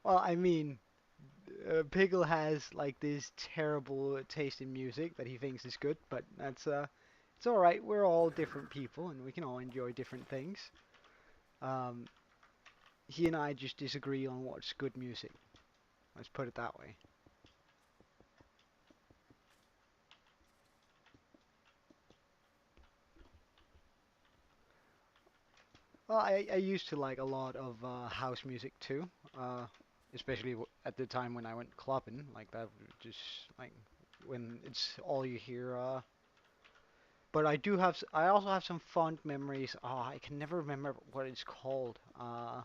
well, I mean, Pickle has like this terrible taste in music that he thinks is good, but that's it's all right. We're all different people, and we can all enjoy different things. Um, he and I just disagree on what's good music. Let's put it that way. Well, I used to like a lot of house music too, especially at the time when I went clubbing. Like that, just like when it's all you hear. But I do have, I also have some fond memories. Oh, I can never remember what it's called. Uh,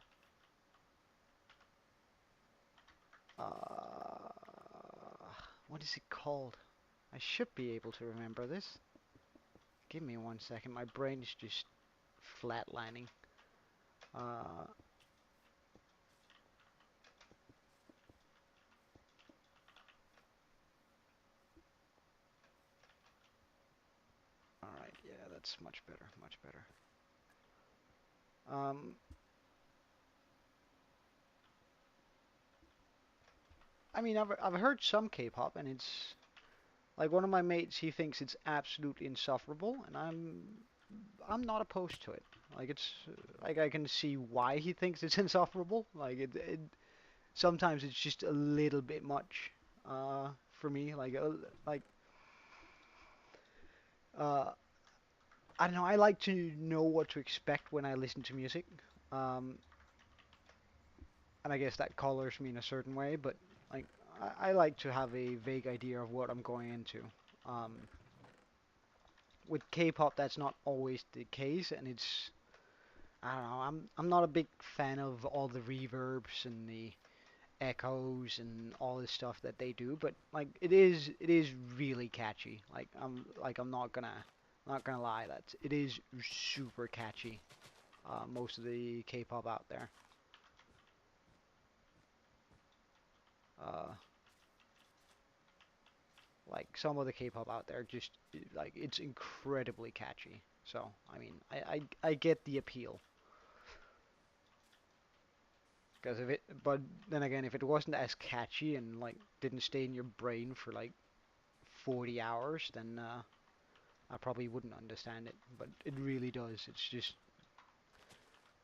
what is it called? I should be able to remember this. Give me 1 second. My brain is just flatlining. Uh, all right, yeah, that's much better, much better. Um, I mean, I've heard some K-pop, and it's like one of my mates. He thinks it's absolutely insufferable, and I'm not opposed to it. Like it's like I can see why he thinks it's insufferable. Like it sometimes it's just a little bit much for me. Like uh, I don't know. I like to know what to expect when I listen to music, um, and I guess that colors me in a certain way. But like I like to have a vague idea of what I'm going into. Um, with K-pop, that's not always the case, and it's I don't know. I'm not a big fan of all the reverbs and the echoes and all this stuff that they do, but like it is really catchy. I'm not gonna lie, that it is super catchy. Most of the K-pop out there, uh, like some of the K-pop out there, just like it's incredibly catchy. So I mean, I get the appeal. Because if it, but then again, if it wasn't as catchy and like didn't stay in your brain for like 40 hours, then I probably wouldn't understand it. But it really does. It's just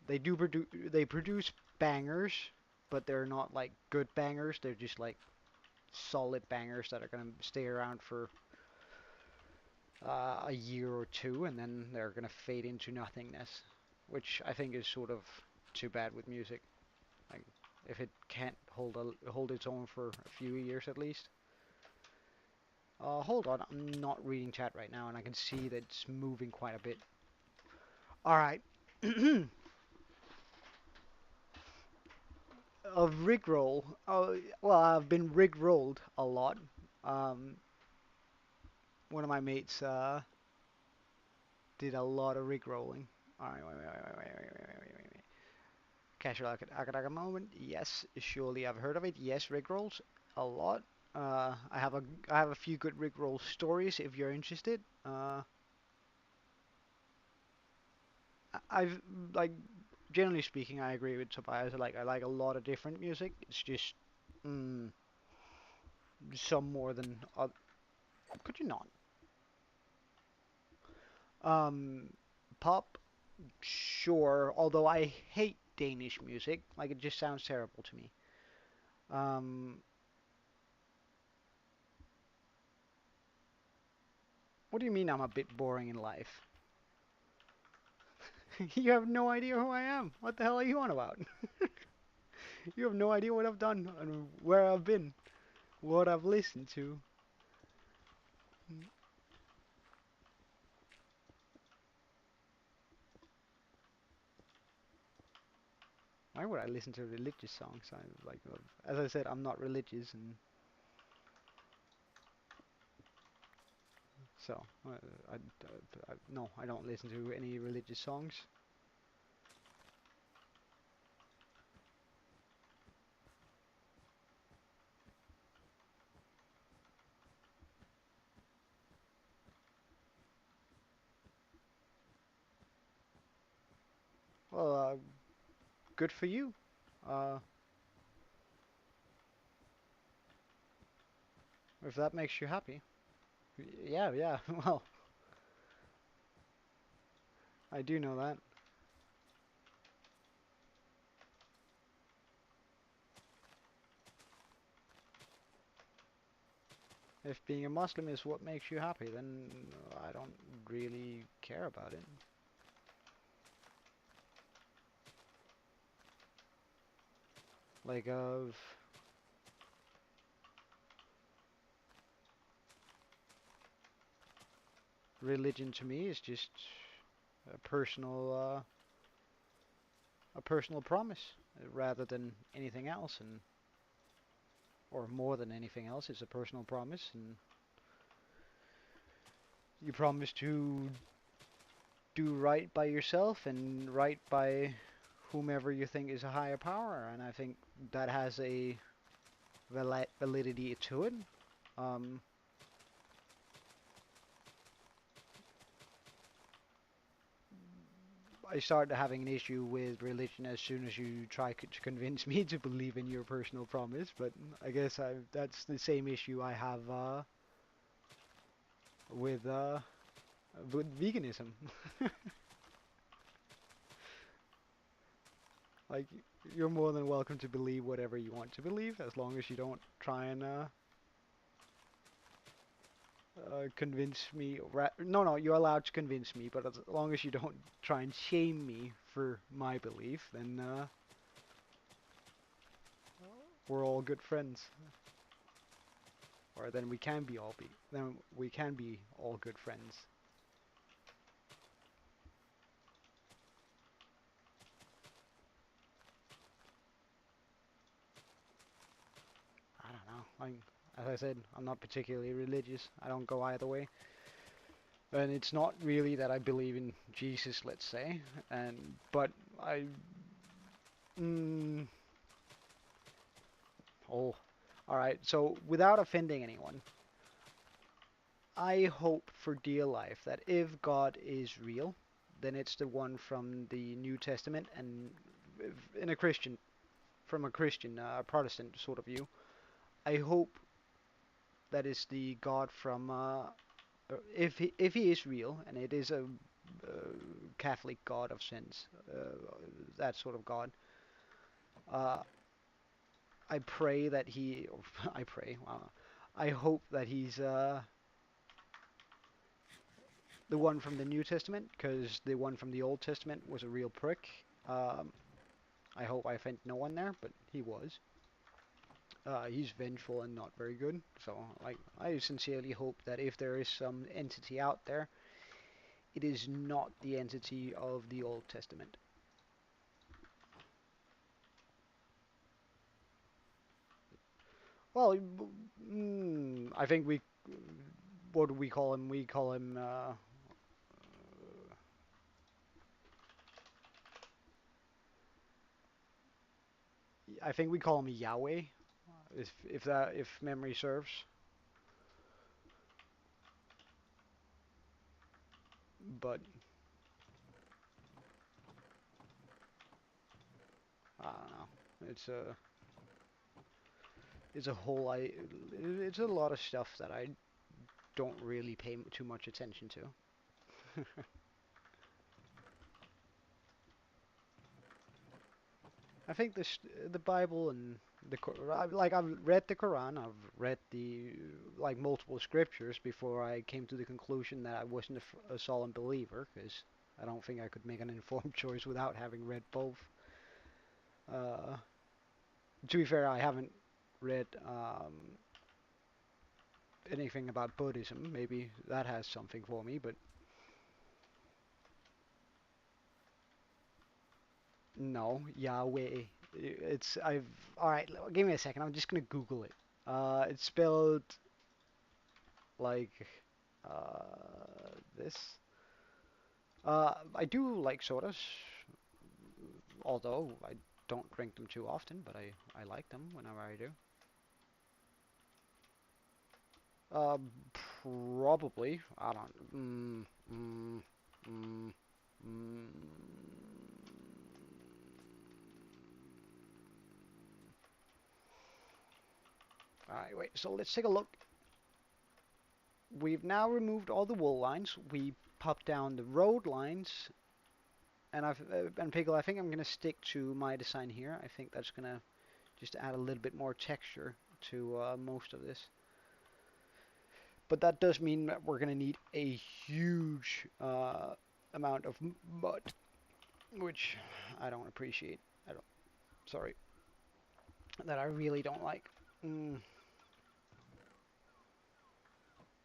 they produce bangers, but they're not like good bangers. They're just like solid bangers that are gonna stay around for a year or two, and then they're gonna fade into nothingness, which I think is sort of too bad with music. Like if it can't hold its own for a few years at least. Hold on, I'm not reading chat right now, and I can see that it's moving quite a bit. All right. Of rigroll. Oh, well, I've been rigrolled a lot. Um, one of my mates did a lot of rigrolling. All right, wait. Casual academic moment. Yes, surely I've heard of it. Yes, rigrolls a lot. I have a few good rigroll stories if you're interested. I've like generally speaking, I agree with Tobias. I like a lot of different music. It's just mm, some more than other. Could you not? Um, Pop, sure. Although I hate Danish music, like it just sounds terrible to me. Um, what do you mean I'm a bit boring in life? You have no idea who I am. What the hell are you on about? You have no idea what I've done and where I've been, what I've listened to. Why would I listen to religious songs? As I said, I'm not religious, and so no, I don't listen to any religious songs. Well, good for you. Uh, if that makes you happy. Yeah, yeah. Well, I do know that. If being a Muslim is what makes you happy, then I don't really care about it. Like, religion to me is just a personal promise rather than anything else, and or more than anything else, it's a personal promise, and you promise to do right by yourself and right by whomever you think is a higher power, and I think that has a validity to it. Um, I started having an issue with religion as soon as you try to convince me to believe in your personal promise, but I guess that's the same issue I have with uh, with veganism. Like, you're more than welcome to believe whatever you want to believe, as long as you don't try and convince me. No, no, you're allowed to convince me, but as long as you don't try and shame me for my belief, then we're all good friends. Or then we can be all be then we can be all good friends. I don't know. Like, as I said, I'm not particularly religious. I don't go either way. And it's not really that I believe in Jesus, let's say, and but I mm, oh, all right. So without offending anyone, I hope for dear life that if God is real, then it's the one from the New Testament, and in a Christian, from a Christian, Protestant sort of view. I hope that is the God from if he is real, and it is a Catholic God of sense, that sort of God. Uh, I pray that he, I pray, I hope that he's the one from the New Testament, because the one from the Old Testament was a real prick. Um, I hope I offend no one there, but he was. He's vengeful and not very good. So, like, I sincerely hope that if there is some entity out there, it is not the entity of the Old Testament. Well, I think we, what do we call him? We call him, I think we call him Yahweh, if memory serves. But don't know. It's a whole it's a lot of stuff that I don't really pay too much attention to. I think the Bible and like I've read the Quran, I've read the like multiple scriptures before I came to the conclusion that I wasn't a solid believer, because I don't think I could make an informed choice without having read both. Uh, to be fair, I haven't read anything about Buddhism. Maybe that has something for me, but no, Yahweh. It's I've all right. Give me a second. I'm just gonna Google it. It's spelled like this. I do like sodas, although I don't drink them too often, but I like them whenever I do. Uh, Probably. I don't. Mm, mm. Alright, wait. So let's take a look. We've now removed all the wool lines. We popped down the road lines, and Pickle, I think I'm gonna stick to my design here. I think that's gonna just add a little bit more texture to most of this. But that does mean that we're going to need a huge amount of mud, which I don't appreciate. I don't. Sorry, that I really don't like. Mm.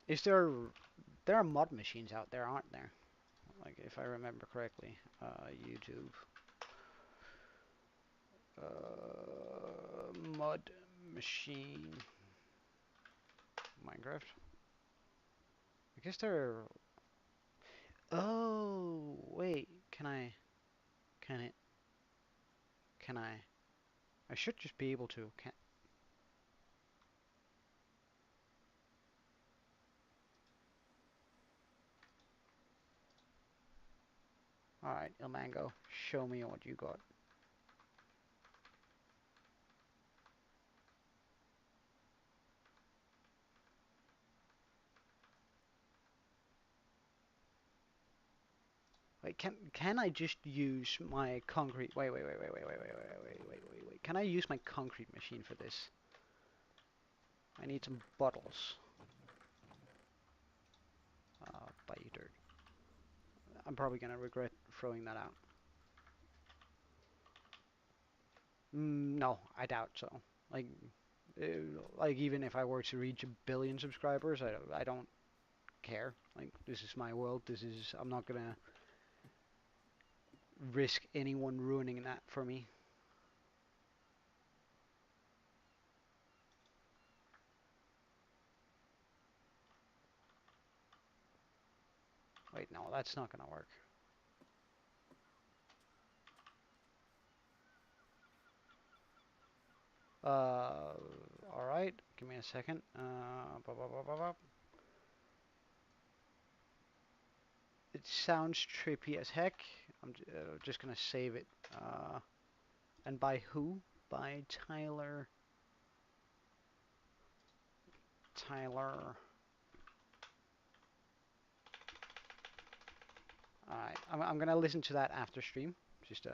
Is there are mud machines out there, aren't there? Like if I remember correctly, YouTube mud machine Minecraft. I guess there. Oh wait, can I? Can it? Can I? I should just be able to. Can Alright, Ilmango, show me what you got. Wait, can I just use my concrete? Wait. Can I use my concrete machine for this? I need some bottles. Buy you dirt. I'm probably gonna regret throwing that out. No, I doubt so. Like, uh, like even if I were to reach 1 billion subscribers, I don't care. Like, this is my world. I'm not gonna risk anyone ruining that for me. Wait, no, that's not gonna work. All right, give me a second. It sounds trippy as heck. I'm just gonna save it. And by who? By Tyler. Tyler. Alright, I'm gonna listen to that after stream. Just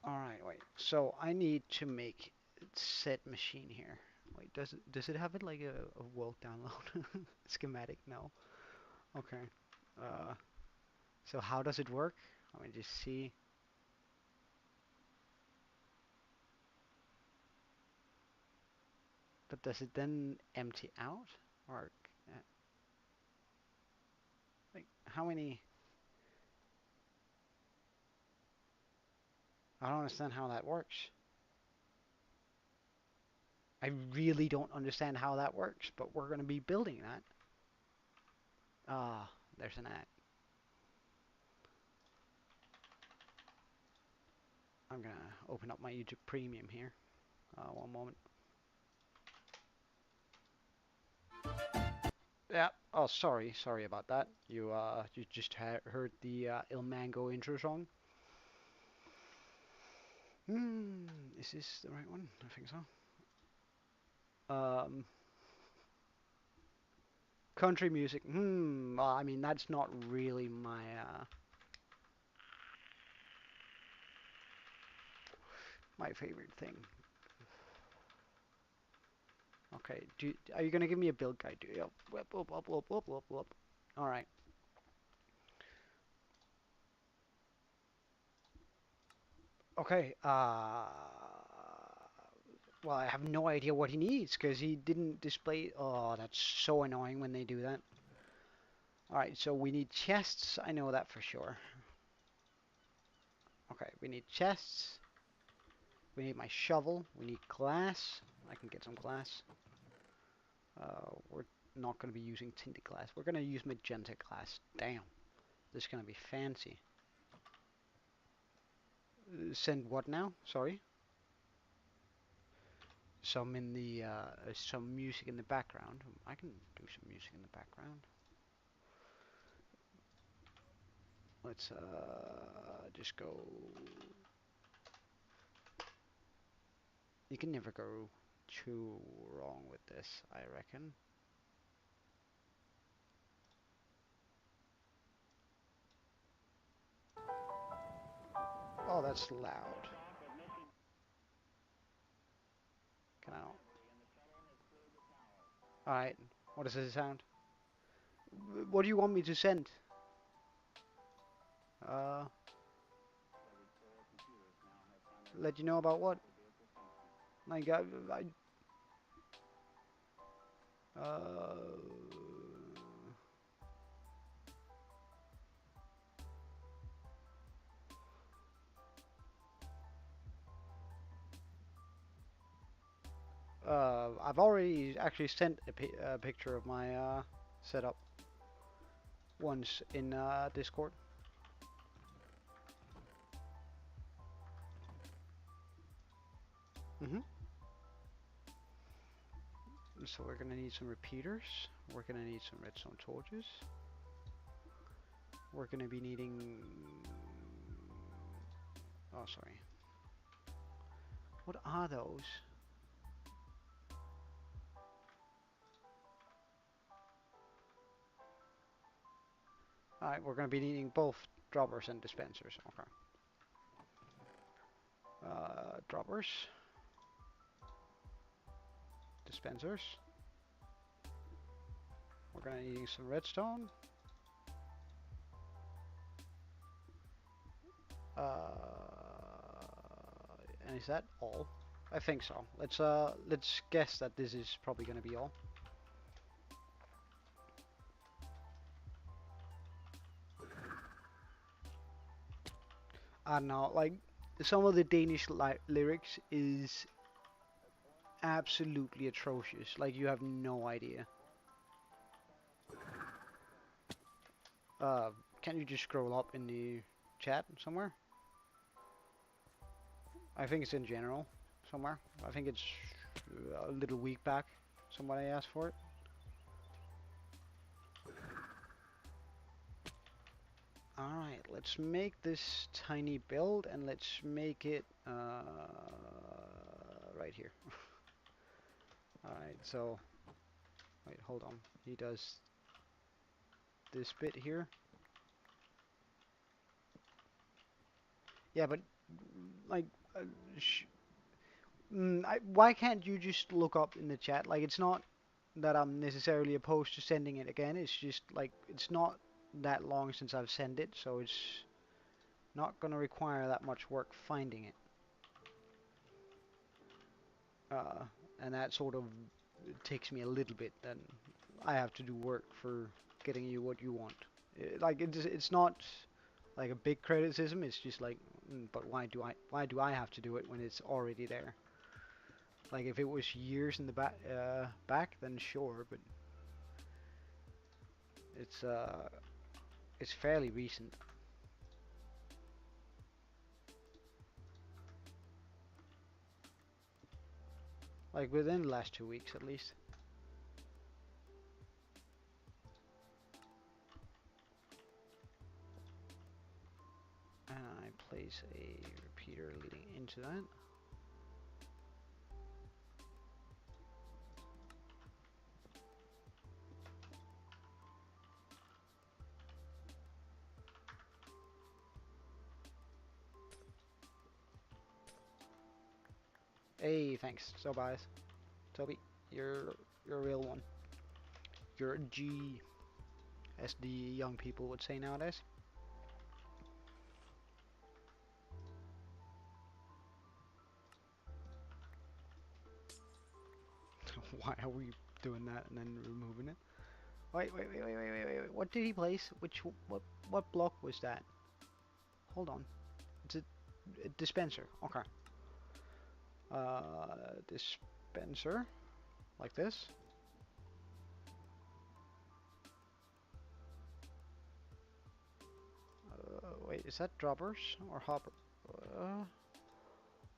Alright, wait. So I need to make set machine here. Wait, does it have it like a world download schematic? No. Okay. Uh, so how does it work? Let me just see. But does it then empty out? Or like how many? I don't understand how that works. I really don't understand how that works, but we're going to be building that. Ah, there's an ad. I'm going to open up my YouTube Premium here. One moment. Yeah. Oh, sorry about that. You just heard the Il Mango intro song. Is this the right one? I think so. Country music. Well, I mean, that's not really my favorite thing. Okay, are you gonna give me a build guide? Yep. All right. Okay. Well, I have no idea what he needs because he didn't display. Oh, that's so annoying when they do that. All right, so we need chests. I know that for sure. Okay, we need chests. We need my shovel. We need glass. I can get some glass. We're not going to be using tinted glass. We're going to use magenta glass. Damn. This is going to be fancy. Send what now? Sorry. Some in the some music in the background. I can do some music in the background. Let's just go. You can never go too wrong with this, I reckon. Oh, that's loud. Can I? Alright, what does it sound? What do you want me to send? Let you know about what? Like, uh, I've already actually sent a picture of my setup once in Discord. So we're gonna need some repeaters. We're gonna need some redstone torches. We're gonna be needing. Oh, sorry. What are those? Alright, we're gonna be needing both droppers and dispensers. Okay. Droppers. Dispensers. We're gonna need some redstone. And is that all? I think so. Let's guess that this is probably gonna be all. I don't know, like some of the Danish lyrics is absolutely atrocious. Like you have no idea. Can you just scroll up in the chat somewhere? I think it's in general somewhere. I think it's a little week back. Somebody asked for it. Alright, let's make this tiny build and let's make it right here. Alright, so wait, hold on. He does this bit here. Yeah, but like why can't you just look up in the chat? Like it's not that I'm necessarily opposed to sending it again. It's just like it's not that long since I've sent it, so it's not gonna require that much work finding it. And that sort of takes me a little bit. Then I have to do work for getting you what you want. Like it's not like a big criticism. It's just like, but why do I have to do it when it's already there? Like if it was years in the back, then sure, but it's fairly recent. Like within the last 2 weeks at least. And I place a repeater leading into that. Hey, thanks, Tobias. Toby, you're a real one. You're a G, as the young people would say nowadays. Why are we doing that and then removing it? Wait. What did he place? What block was that? Hold on. It's a dispenser. Okay. Dispenser. Like this. Wait, is that droppers or hopper?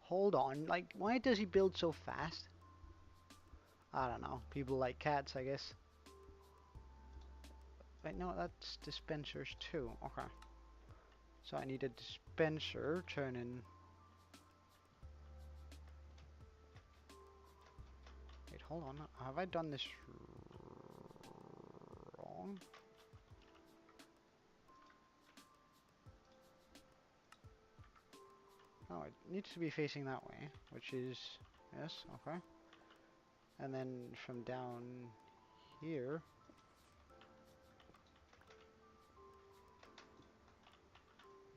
Hold on. Like, why does he build so fast? I don't know. People like cats, I guess. Wait, no, that's dispensers too. Okay. So I need a dispenser turning. Wait, hold on. Have I done this wrong? Oh, it needs to be facing that way, which is, yes, okay. And then from down here,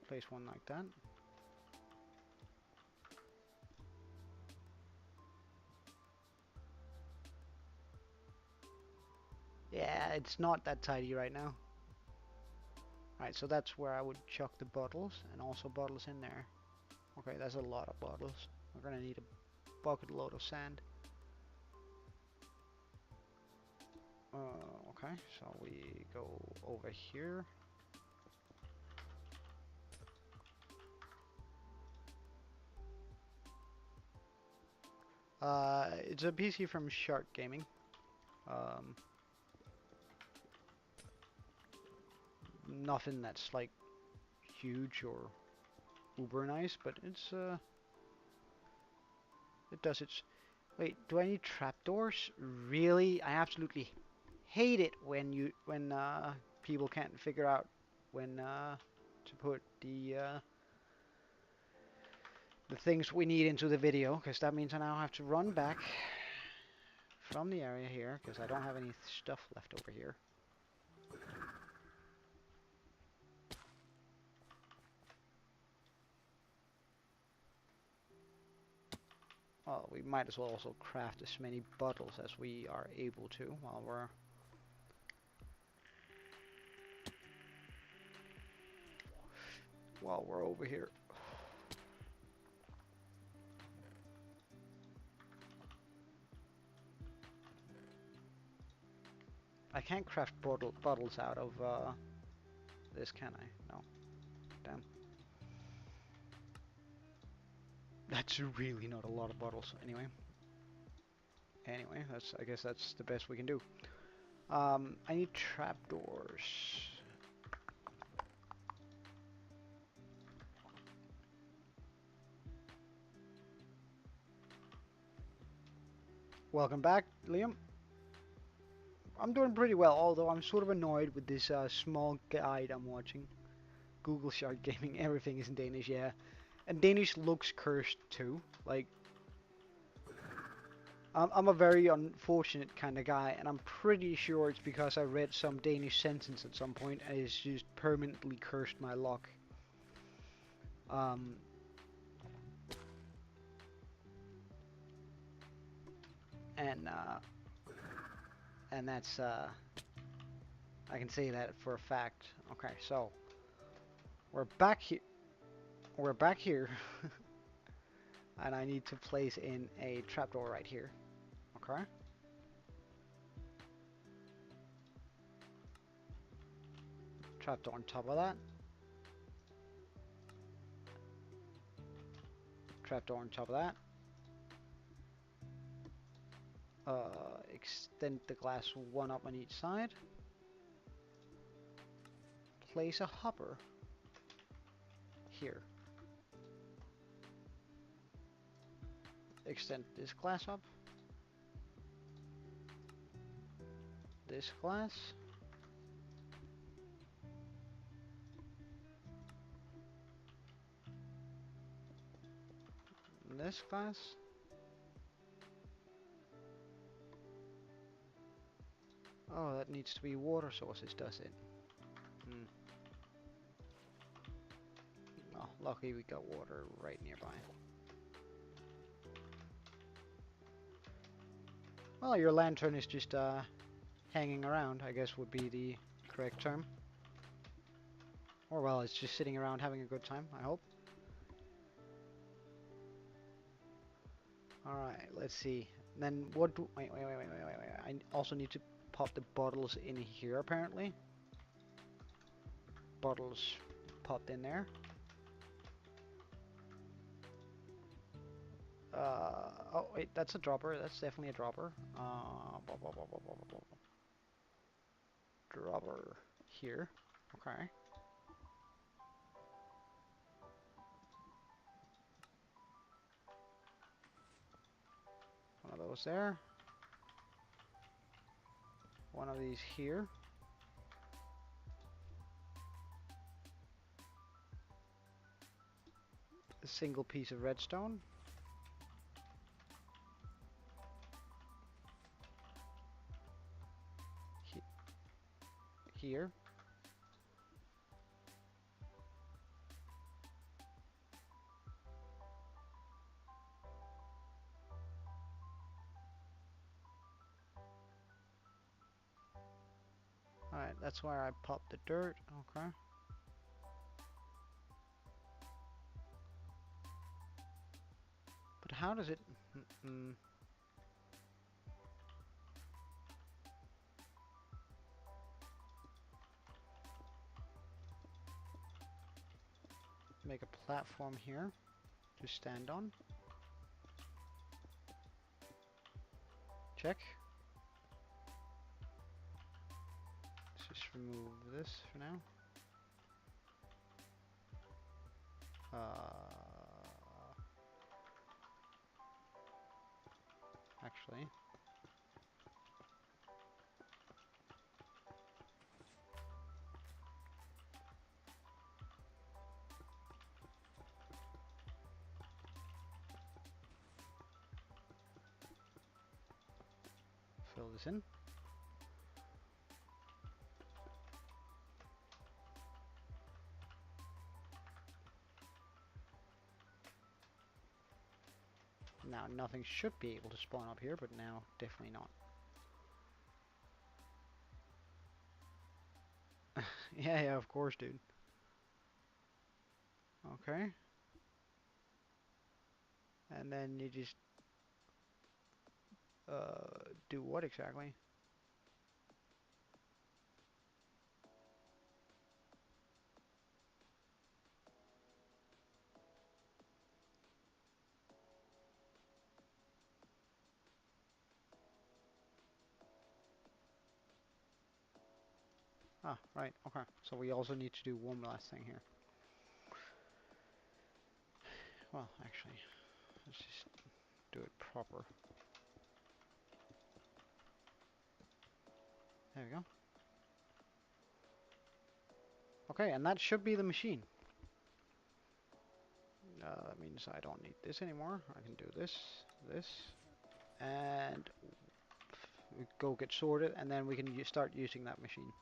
place one like that. Yeah, it's not that tidy right now. Alright, so that's where I would chuck the bottles, and also bottles in there. Okay, that's a lot of bottles. We're gonna need a bucket load of sand. Okay, so we go over here. It's a PC from Shark Gaming. Nothing that's like huge or uber nice, but it's it does its. Wait, do I need trapdoors? Really? I absolutely hate it when people can't figure out when to put the things we need into the video, because that means I now have to run back from the area here because I don't have any stuff left over here. Well, we might as well also craft as many bottles as we are able to while we're over here. I can't craft bottles out of this, can I? No. Damn. That's really not a lot of bottles, anyway. Anyway, I guess that's the best we can do. I need trapdoors. Welcome back, Liam. I'm doing pretty well, although I'm sort of annoyed with this small guide I'm watching. Google Shark Gaming, everything is in Danish, yeah. And Danish looks cursed too. Like, I'm a very unfortunate kind of guy, and I'm pretty sure it's because I read some Danish sentence at some point and it's just permanently cursed my luck. And that's I can say that for a fact. Okay, so we're back here. We're back here, and I need to place in a trapdoor right here. Okay. Trapdoor on top of that. Trapdoor on top of that. Extend the glass one up on each side. Place a hopper here. Extend this glass up. This glass. This glass. Oh, that needs to be water sources, does it? Hmm. Oh, lucky we got water right nearby. Well, your lantern is just hanging around, I guess would be the correct term. Or well, it's just sitting around having a good time, I hope. Alright, let's see. Then what do... Wait. I also need to pop the bottles in here, apparently. Bottles popped in there. Oh wait, that's a dropper. That's definitely a dropper. Dropper here. Okay. One of those there. One of these here. A single piece of redstone. Here. Alright, that's where I popped the dirt. Okay. But how does it... Make a platform here to stand on. Check. Let's just remove this for now. Actually, fill this in. Now nothing should be able to spawn up here, but now definitely not. Yeah, of course, dude. Okay. And then you just do what exactly? Ah, right, okay. So we also need to do one last thing here. Well, actually, let's just do it proper. There we go. Okay, and that should be the machine. That means I don't need this anymore. I can do this, and go get sorted, and then we can start using that machine.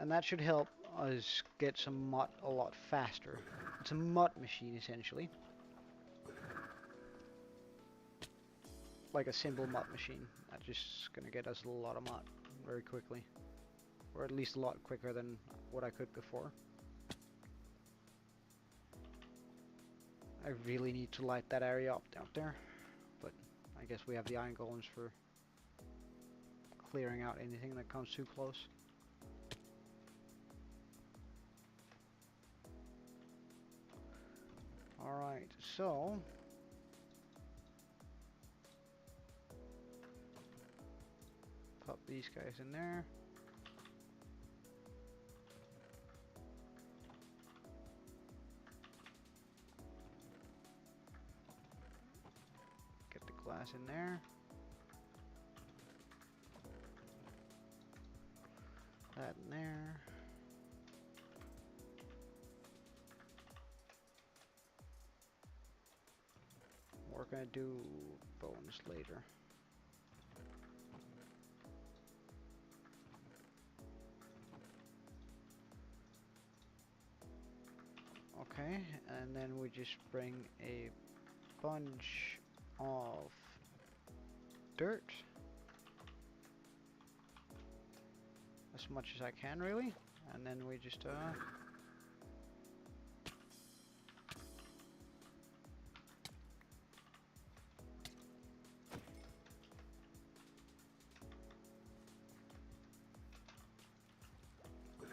And that should help us get some mud a lot faster. It's a mud machine, essentially. Like a simple mud machine. That's just gonna get us a lot of mud very quickly. Or at least a lot quicker than what I could before. I really need to light that area up out there. But I guess we have the iron golems for clearing out anything that comes too close. Alright, so Pop these guys in there. Get the glass in there. That in there. We're gonna do bones later. Okay, and then we just bring a bunch of dirt. As much as I can, really. And then we just,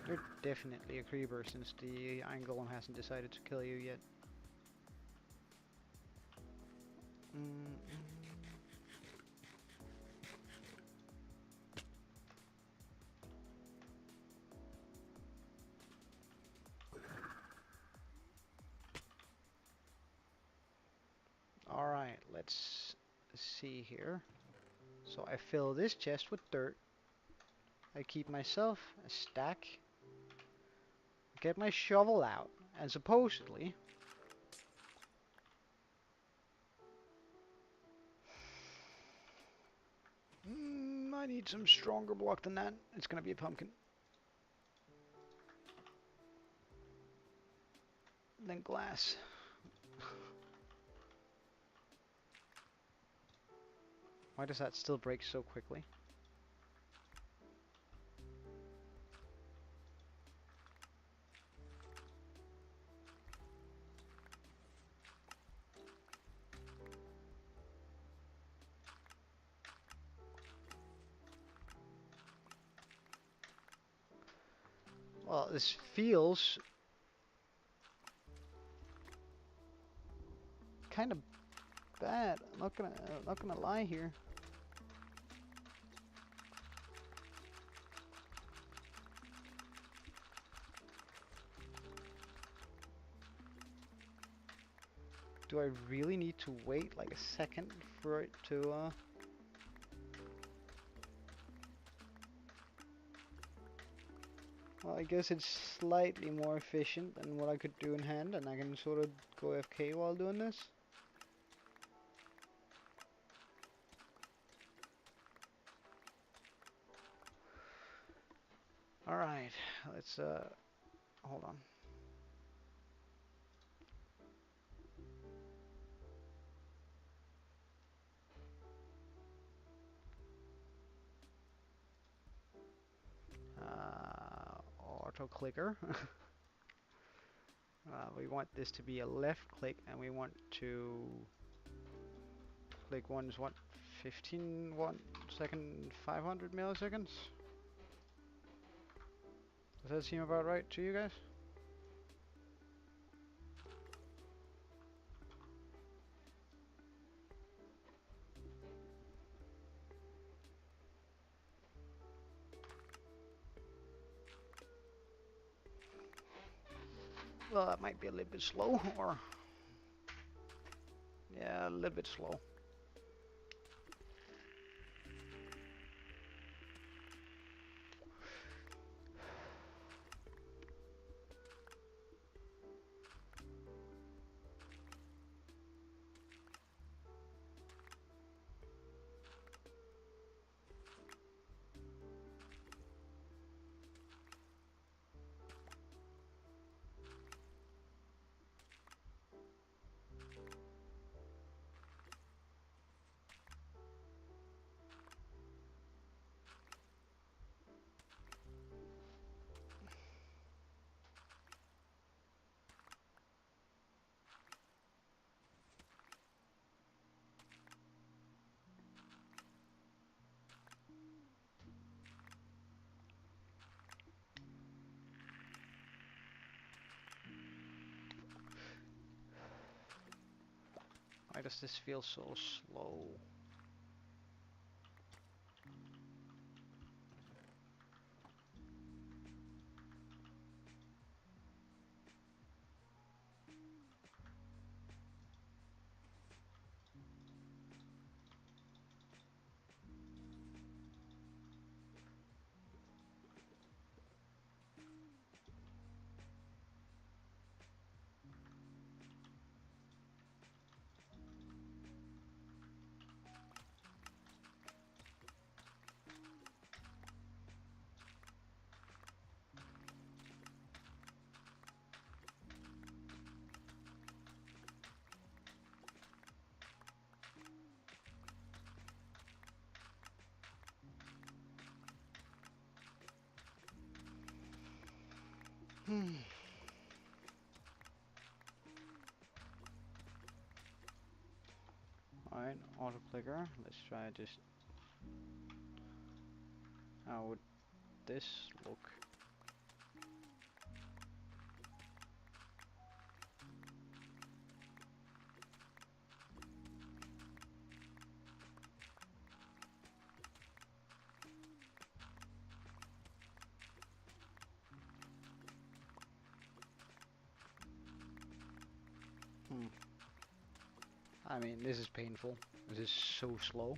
You're definitely a creeper since the Iron Golem hasn't decided to kill you yet. Alright, let's see here. So I fill this chest with dirt. I keep myself a stack. Get my shovel out. And supposedly... I need some stronger block than that. It's gonna be a pumpkin. Then glass. Why does that still break so quickly? Well, this feels kind of bad. I'm not gonna lie here. Do I really need to wait like a second for it to Well, I guess it's slightly more efficient than what I could do in hand, and I can sort of go AFK while doing this. Alright, let's hold on. Auto clicker. We want this to be a left click, and we want to click once, what, 1 second, 500 milliseconds? Does that seem about right to you guys? Well, that might be a little bit slow, or... yeah, a little bit slow. Why does this feel so slow? Alright, auto clicker. Let's try just. How would this look? I mean, this is painful. This is so slow.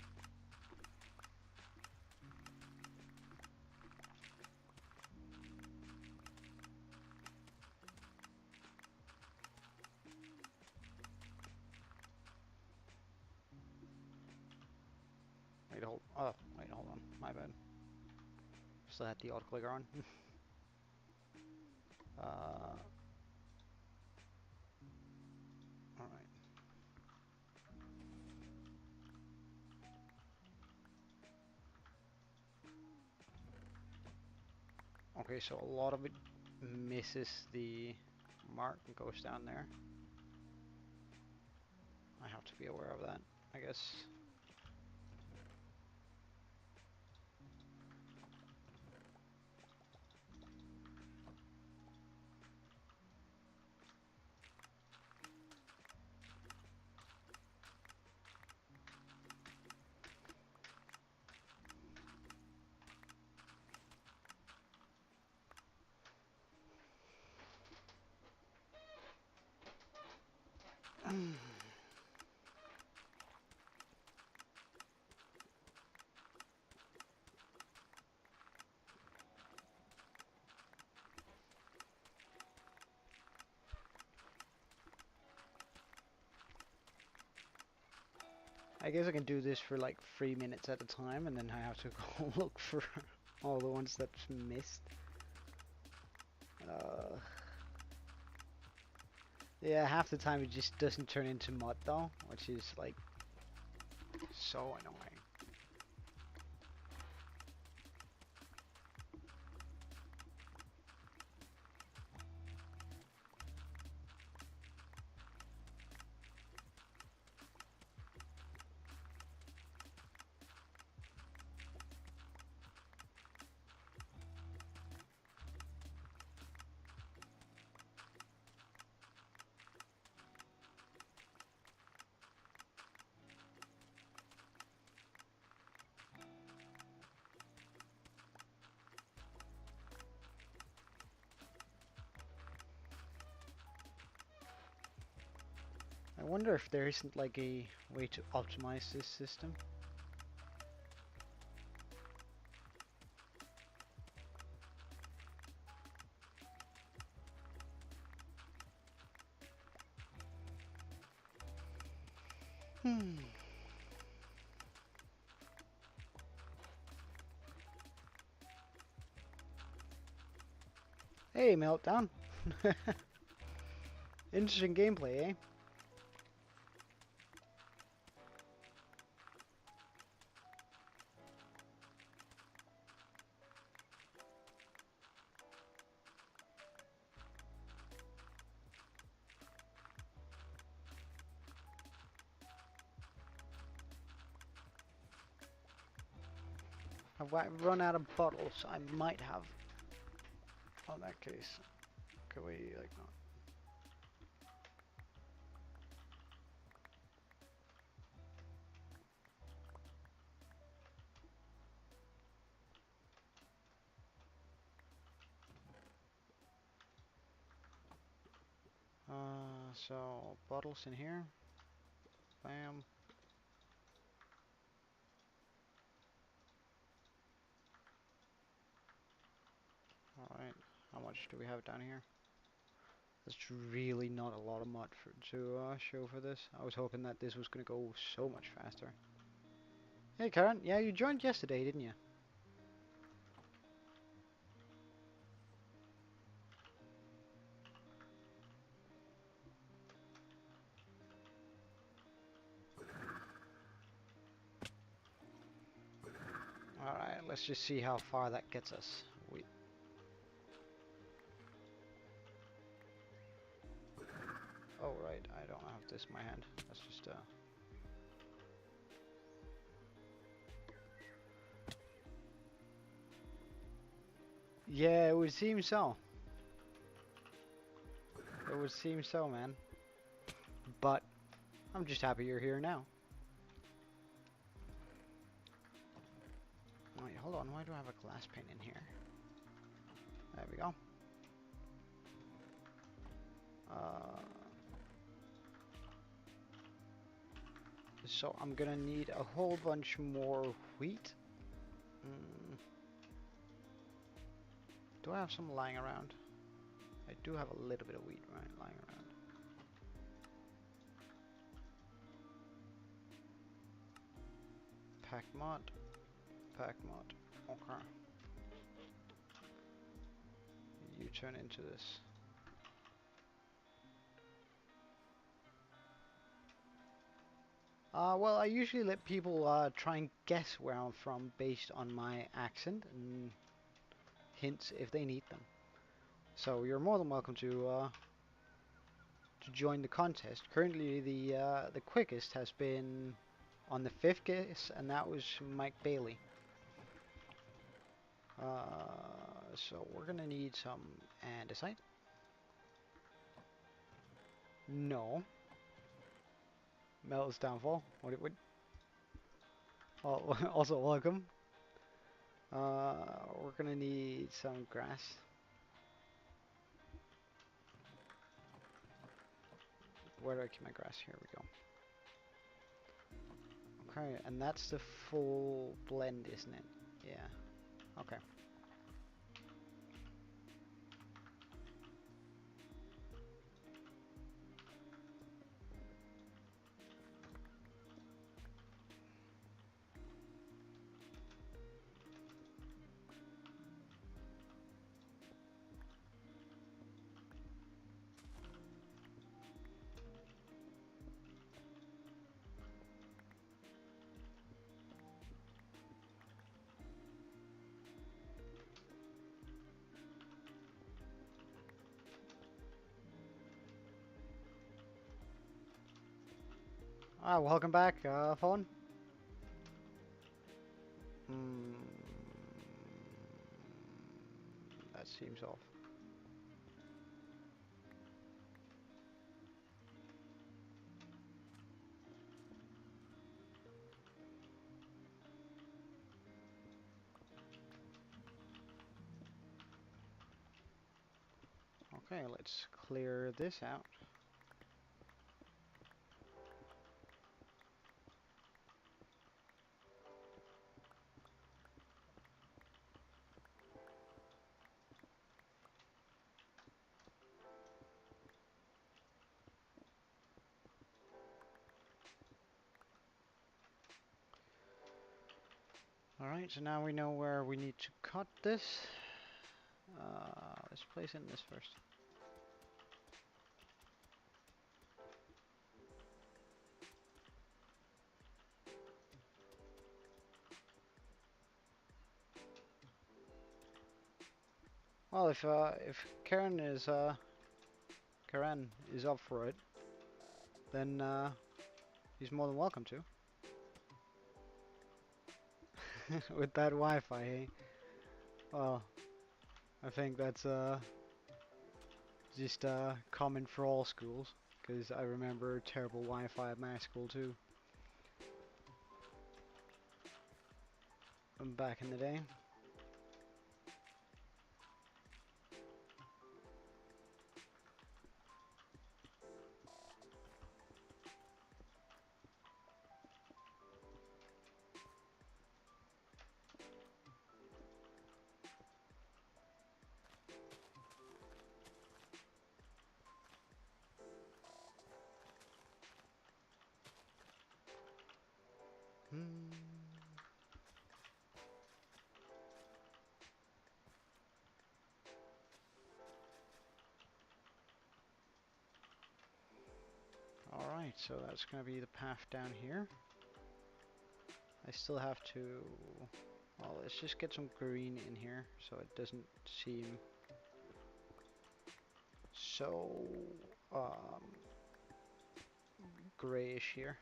Wait, hold on. My bad. Still had the auto clicker on. Alright. Okay, so a lot of it misses the mark and goes down there. I have to be aware of that, I guess. I guess I can do this for like 3 minutes at a time, and then I have to go look for all the ones that's missed. Yeah, half the time it just doesn't turn into mud though, which is like so annoying. I wonder if there isn't like a way to optimize this system. Hey, Meltdown. Interesting gameplay, eh? I've run out of bottles. I might have. Oh, in that case, could we like not? So bottles in here. Bam. All right. How much do we have down here? That's really not a lot of mud to show for this. I was hoping that this was gonna go so much faster. Hey, Karen. Yeah, you joined yesterday, didn't you? Alright, let's just see how far that gets us. Oh right, I don't have this in my hand. That's just yeah, it would seem so. It would seem so, man. But I'm just happy you're here now. Wait, hold on. Why do I have a glass pane in here? There we go. So I'm gonna need a whole bunch more wheat. Do I have some lying around? I do have a little bit of wheat lying around. Pack mod. Pack mod. Okay. You turn into this. Well, I usually let people try and guess where I'm from based on my accent and hints if they need them. So you're more than welcome to join the contest. Currently, the quickest has been on the 5th guess, and that was Mike Bailey. So we're gonna need some andesite. No. Metal's downfall. What it would. Also welcome. We're gonna need some grass. Where do I keep my grass? Here we go. Okay, and that's the full blend, isn't it? Yeah. Okay. Welcome back, phone. That seems off. Okay, let's clear this out. Alright, so now we know where we need to cut this. Let's place in this first. Well, if Karen is up for it, then he's more than welcome to. With that Wi-Fi, eh? Well, I think that's just common for all schools, because I remember terrible Wi-Fi at my school too. Back in the day. Alright, so that's going to be the path down here. I still have to... Well, let's just get some green in here so it doesn't seem so grayish here.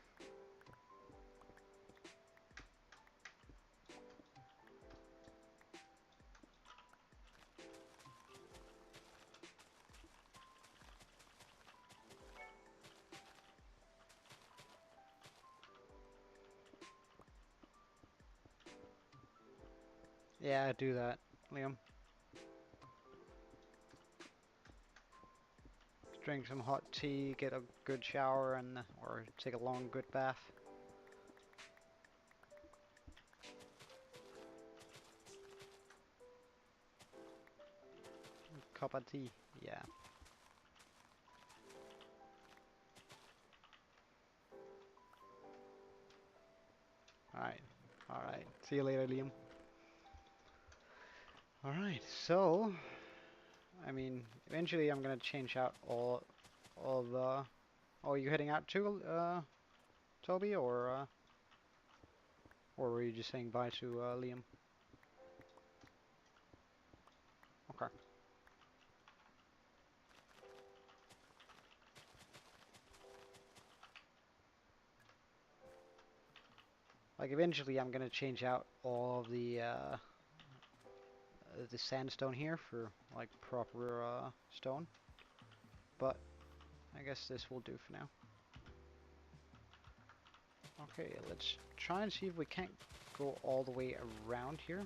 Yeah, do that, Liam. Drink some hot tea, get a good shower, and or take a long good bath. Cup of tea, yeah. Alright, alright. See you later, Liam. Alright, so I mean, eventually I'm gonna change out all the. Oh, are you heading out too, Toby, or were you just saying bye to Liam? Okay. Like eventually I'm gonna change out all of the sandstone here for like proper stone, but I guess this will do for now. Okay, let's try and see if we can't go all the way around here.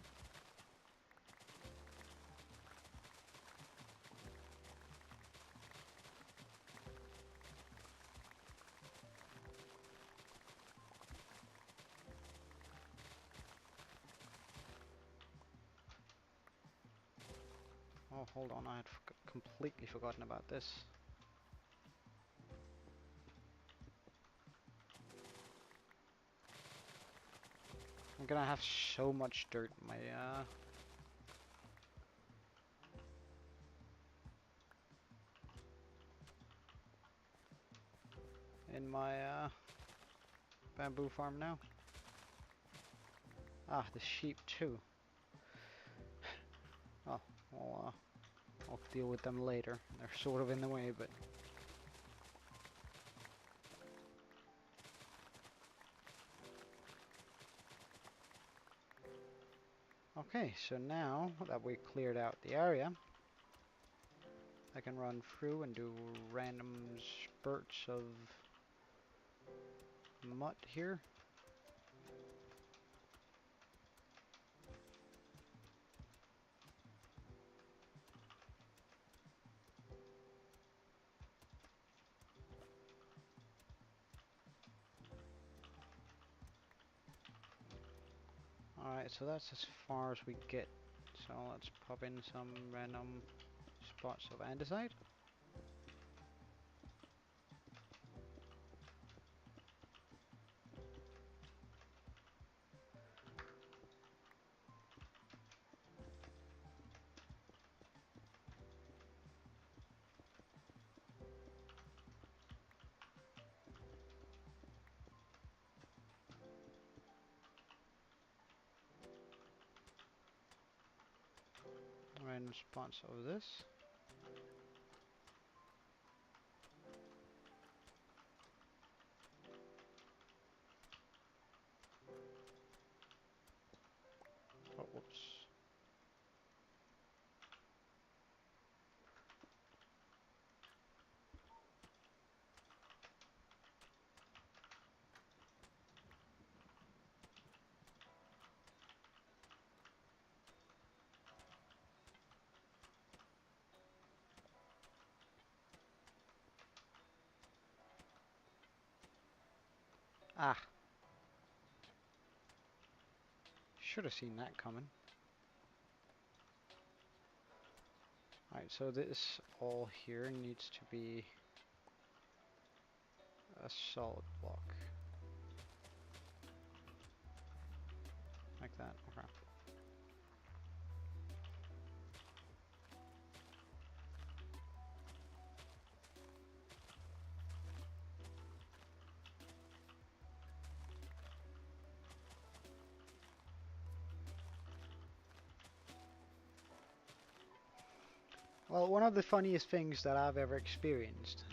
Oh, hold on, I had completely forgotten about this. I'm gonna have so much dirt in my bamboo farm now. Ah, the sheep too. Oh, well, I'll deal with them later. They're sort of in the way, but... Okay, so now that we cleared out the area, I can run through and do random spurts of mud here. Alright, so that's as far as we get. So let's pop in some random spots of andesite. Random spots of this. Oh, whoops. Ah, should have seen that coming. Alright, so this all here needs to be a solid block. Like that, okay. Well, one of the funniest things that I've ever experienced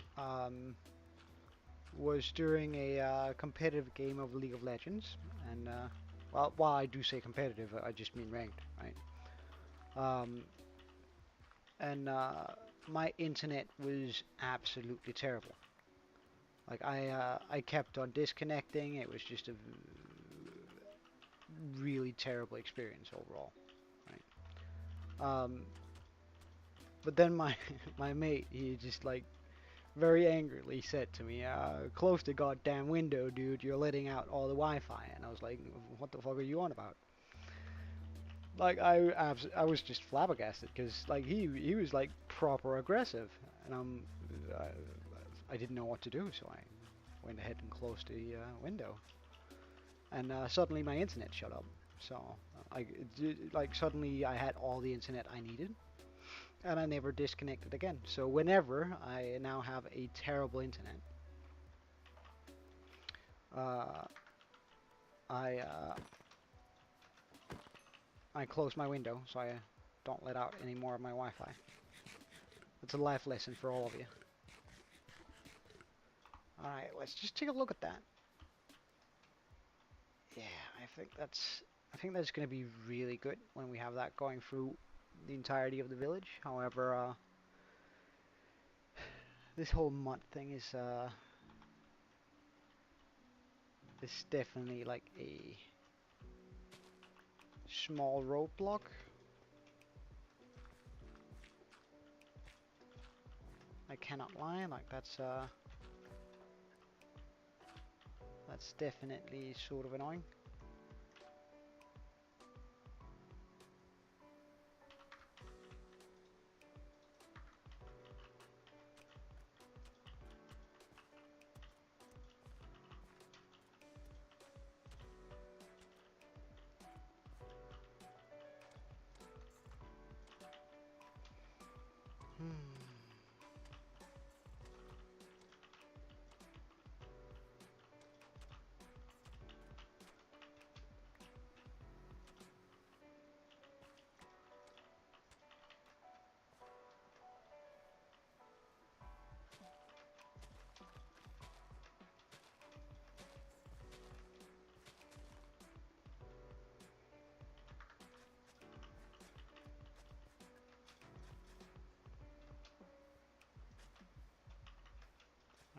was during a competitive game of League of Legends, and well, while I do say competitive, I just mean ranked, right? Um, and my internet was absolutely terrible. Like I kept on disconnecting. It was just a really terrible experience overall, right? But then my my mate, he just like very angrily said to me, "Close the goddamn window, dude. You're letting out all the Wi-Fi." And I was like, "What the fuck are you on about?" Like I was just flabbergasted because like he was like proper aggressive, and I didn't know what to do, so I went ahead and closed the window, and suddenly my internet shut up. So like suddenly I had all the internet I needed, and I never disconnected again. So whenever I now have a terrible internet, uh, I I close my window so I don't let out any more of my Wi-Fi. It's a life lesson for all of you. Alright, let's just take a look at that. Yeah, I think that's gonna be really good when we have that going through the entirety of the village. However, this whole mud thing is definitely like a small roadblock. I cannot lie, like that's definitely sort of annoying. Hmm.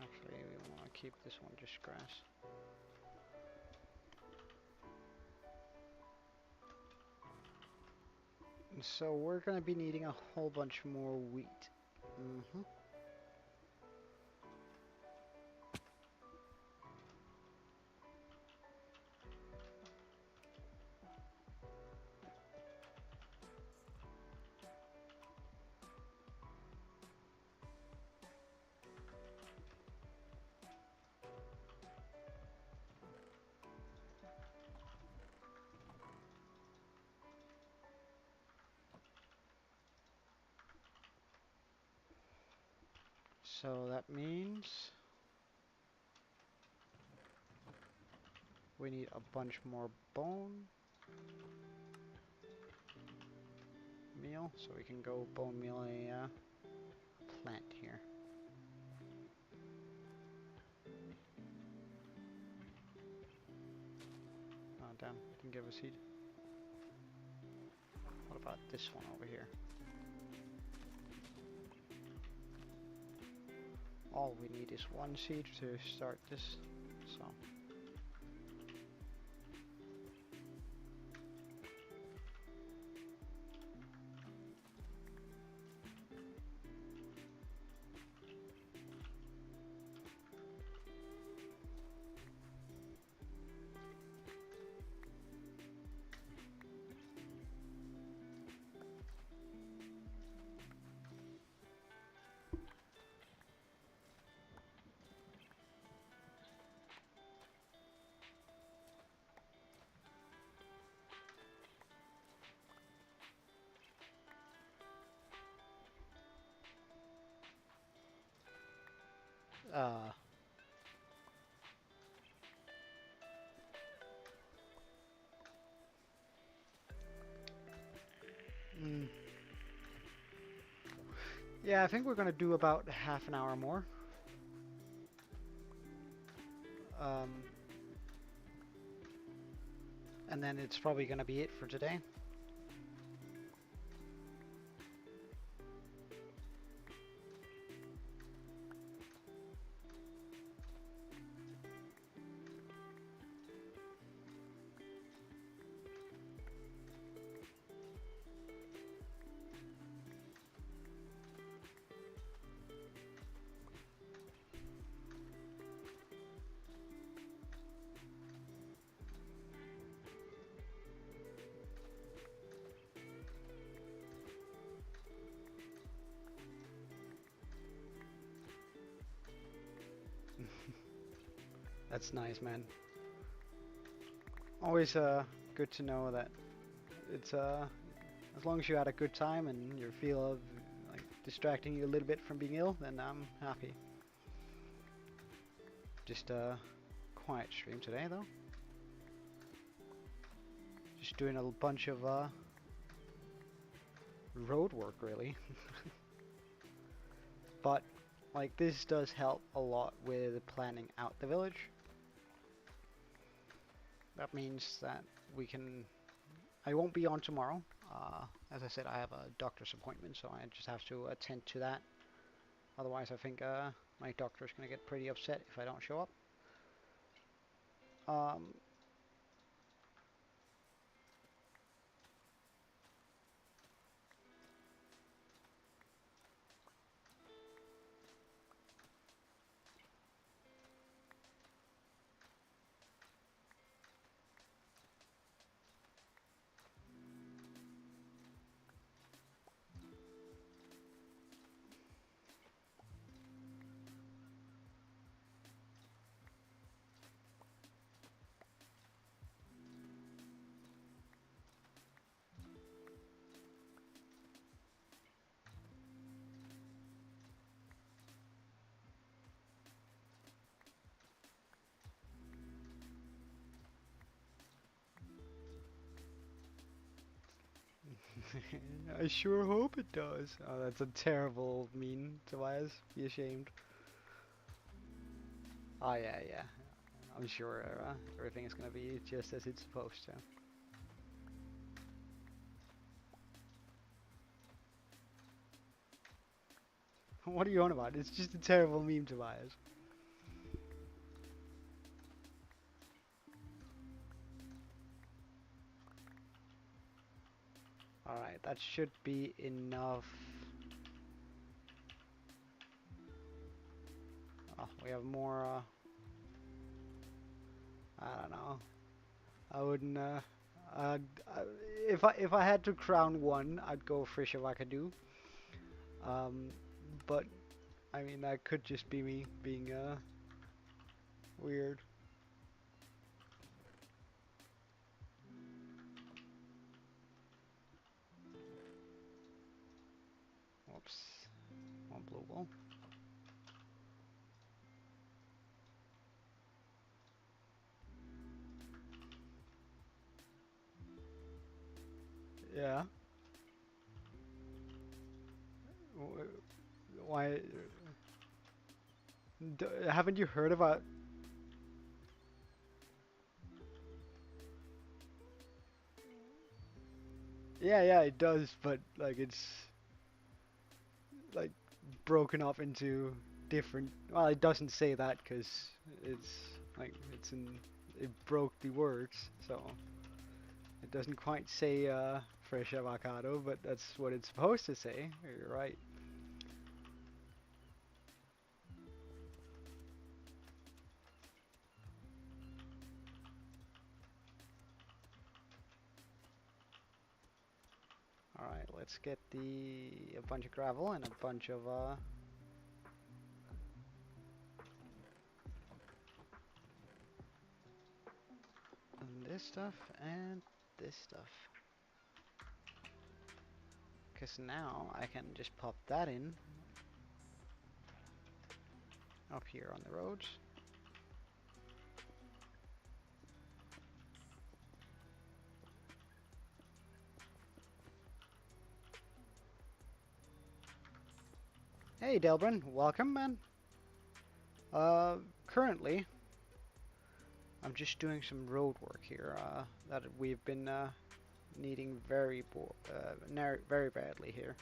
Actually, we want to keep this one just grass. So we're gonna be needing a whole bunch more wheat. Mm-hmm. So that means we need a bunch more bone meal, so we can go bone meal a plant here. Oh damn, didn't give a seed. What about this one over here? All we need is one seed to start this, so. Uh, mm, yeah, I think we're gonna do about half an hour more. Um, and then it's probably going to be it for today. That's nice, man. Always good to know that it's as long as you had a good time and you feel of like distracting you a little bit from being ill, then I'm happy. Just a quiet stream today, though. Just doing a bunch of road work, really. But like this does help a lot with planning out the village. That means that we can. I won't be on tomorrow. As I said, I have a doctor's appointment, so I just have to attend to that. Otherwise, I think my doctor's gonna get pretty upset if I don't show up. I sure hope it does. Oh, that's a terrible meme, Tobias. Be ashamed. Oh yeah, yeah. I'm sure everything is gonna be just as it's supposed to. What are you on about? It's just a terrible meme, Tobias. Alright, that should be enough. Oh, we have more, I don't know. I wouldn't, if I had to crown one, I'd go Frisha Wakadu. But, I mean, that could just be me being, weird. Whoops. One blue wall. Yeah. Why? Haven't you heard about? Yeah, yeah, it does, but like it's like broken up into different. Well, it doesn't say that because it's like it's in. It broke the words, so it doesn't quite say fresh avocado, but that's what it's supposed to say. You're right. Alright, let's get a bunch of gravel and a bunch of and this stuff and this stuff. Because now I can just pop that in up here on the roads. Hey Delbrin, welcome man. Currently I'm just doing some road work here that we've been needing very badly here.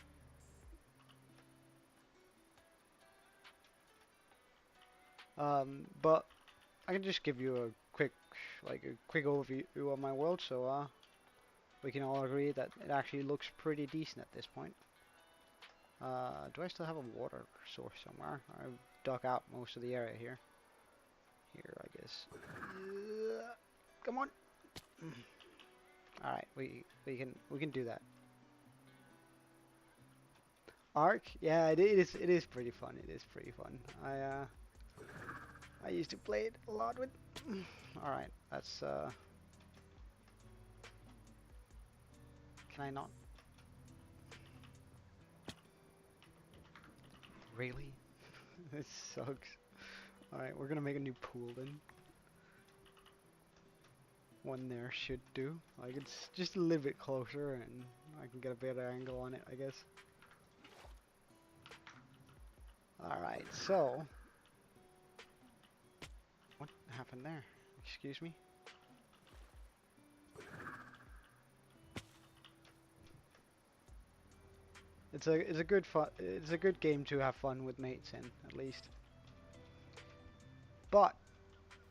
But I can just give you a quick overview of my world, so we can all agree that it actually looks pretty decent at this point. Do I still have a water source somewhere? I've dug out most of the area here. Here, I guess. Come on. All right, we can do that. Ark, yeah, it is pretty fun. It is pretty fun. I used to play it a lot with. All right, that's Can I not? Really? This sucks. Alright, we're gonna make a new pool then. One there should do. Like, it's just a little bit closer and I can get a better angle on it, I guess. Alright, so... What happened there? Excuse me? It's a good game to have fun with mates in, at least. But,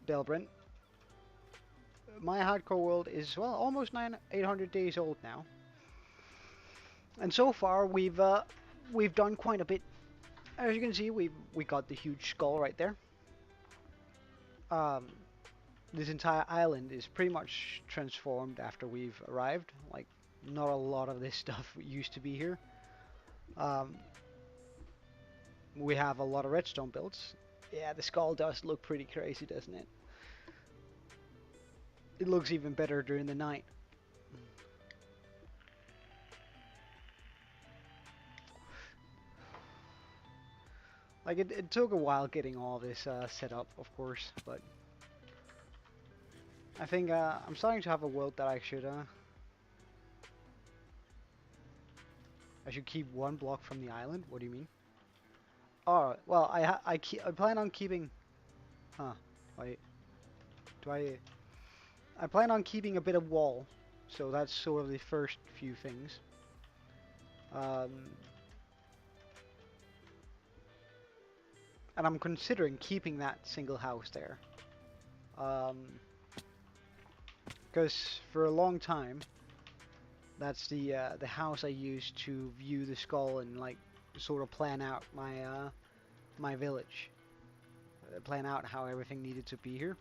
Delbryn, my hardcore world is, well, almost 800 days old now. And so far we've done quite a bit. As you can see, we got the huge skull right there. This entire island is pretty much transformed after we've arrived. Like, not a lot of this stuff used to be here. We have a lot of redstone builds. Yeah, the skull does look pretty crazy, doesn't it? It looks even better during the night. Like, it took a while getting all this set up, of course, but I think I'm starting to have a world that I should keep one block from the island. What do you mean? Oh, well, I plan on keeping. Huh? Wait. Do I plan on keeping a bit of wall, so that's sort of the first few things. And I'm considering keeping that single house there. Because for a long time, that's the house I used to view the skull and like sort of plan out my my village, plan out how everything needed to be here.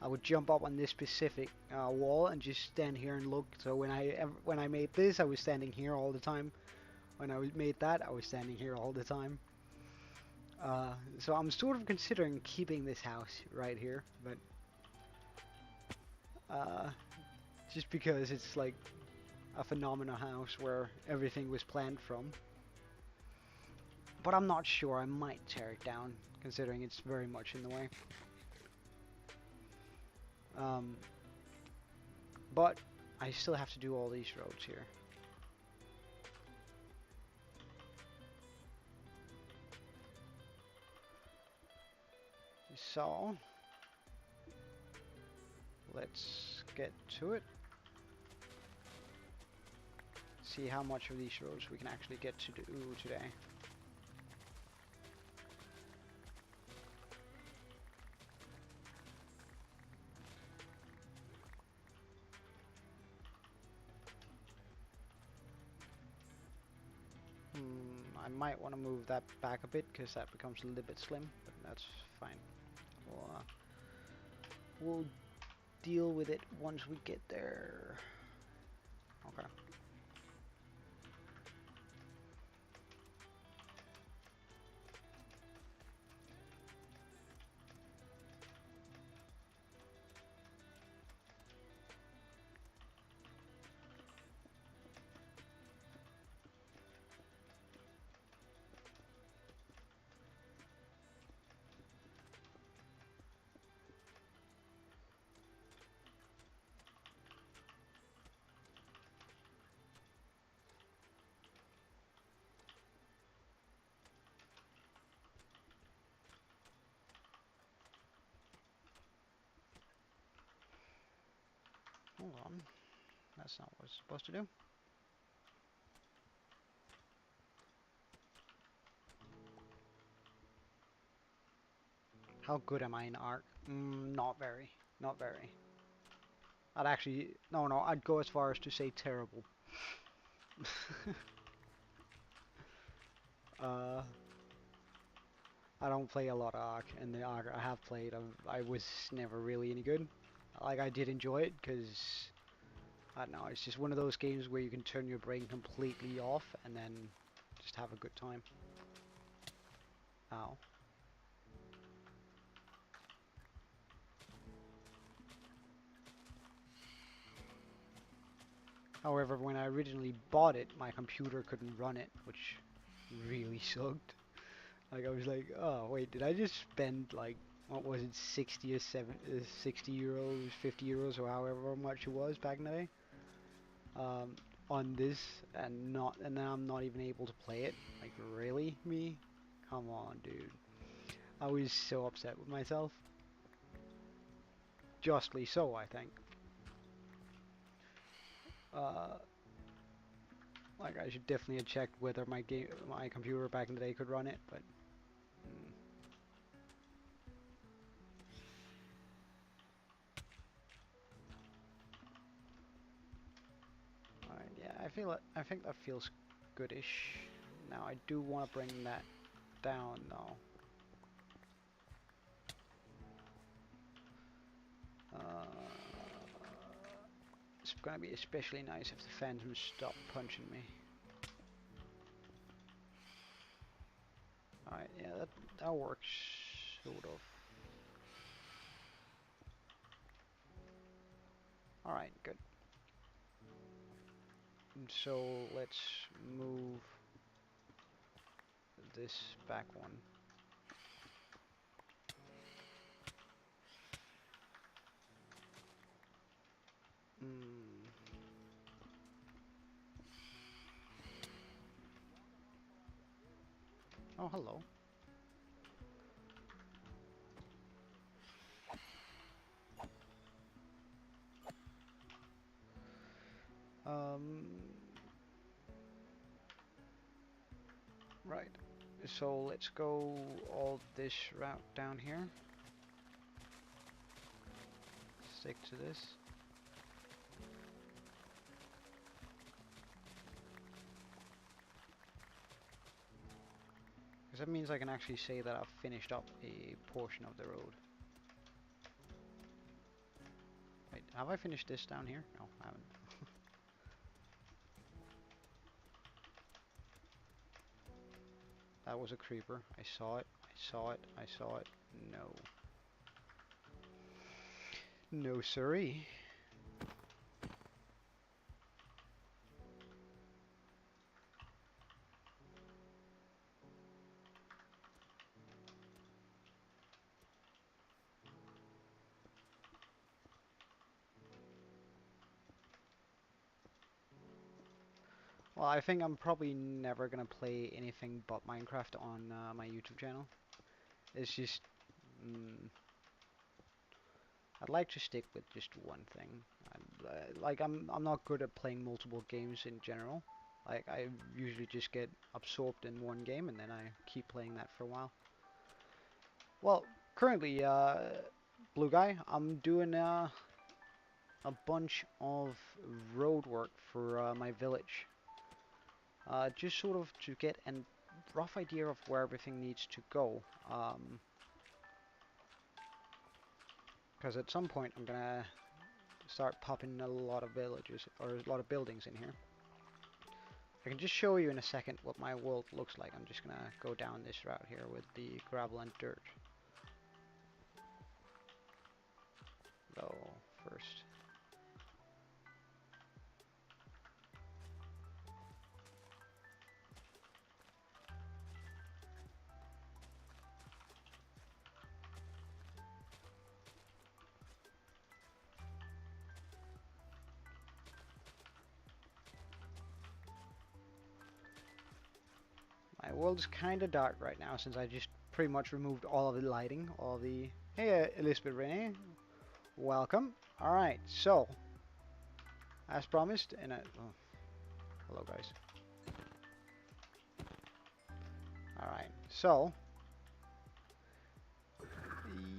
I would jump up on this specific wall and just stand here and look. So when I made this, I was standing here all the time. When I made that, I was standing here all the time. So I'm sort of considering keeping this house right here, but just because it's like a phenomenal house where everything was planned from. But I'm not sure. I might tear it down, considering it's very much in the way. But I still have to do all these roads here. So, let's get to it. See how much of these roads we can actually get to do today. I might want to move that back a bit because that becomes a little bit slim, but that's fine. We'll deal with it once we get there. Okay. hold on. That's not what it's supposed to do. How good am I in art? Not very. Not very. I'd actually... No, I'd go as far as to say terrible. uh, I don't play a lot of Ark, and the Ark I have played, I was never really any good. Like, I did enjoy it, because... I don't know, it's just one of those games where you can turn your brain completely off, and then just have a good time. Ow. However, when I originally bought it, my computer couldn't run it, which really sucked. Like, I was like, oh, wait, did I just spend, like, what was it, 60 or 60 euros, 50 euros, or however much it was back in the day, on this, and then I'm not even able to play it? Like, really, me? Come on, dude. I was so upset with myself. Justly so, I think. Like, I should definitely have checked whether my computer back in the day could run it, but... Alright, yeah, I think that feels goodish. Now, I do want to bring that down, though. It's gonna be especially nice if the phantoms stop punching me. Alright, yeah, that works, sort of. Alright, good. And so, let's move this back one. Oh, hello. Right. So let's go all this route down here. Stick to this. Because that means I can actually say that I've finished up a portion of the road. Wait, have I finished this down here? No, I haven't. That was a creeper. I saw it. I saw it. I saw it. No. No siree. Well, I think I'm probably never gonna play anything but Minecraft on my YouTube channel. It's just... I'd like to stick with just one thing. Like, I'm not good at playing multiple games in general. Like, I usually just get absorbed in one game and then I keep playing that for a while. Well, currently, Blue Guy, I'm doing a bunch of road work for my village. Just sort of to get a rough idea of where everything needs to go. Because at some point I'm gonna start popping a lot of villages, or a lot of buildings in here. I can just show you in a second what my world looks like. I'm just gonna go down this route here with the gravel and dirt. Though, first. My world is kind of dark right now since I just pretty much removed all of the lighting, all the... Hey, Elizabeth Renee. Welcome. Alright, so... as promised. And oh, hello guys. All right, so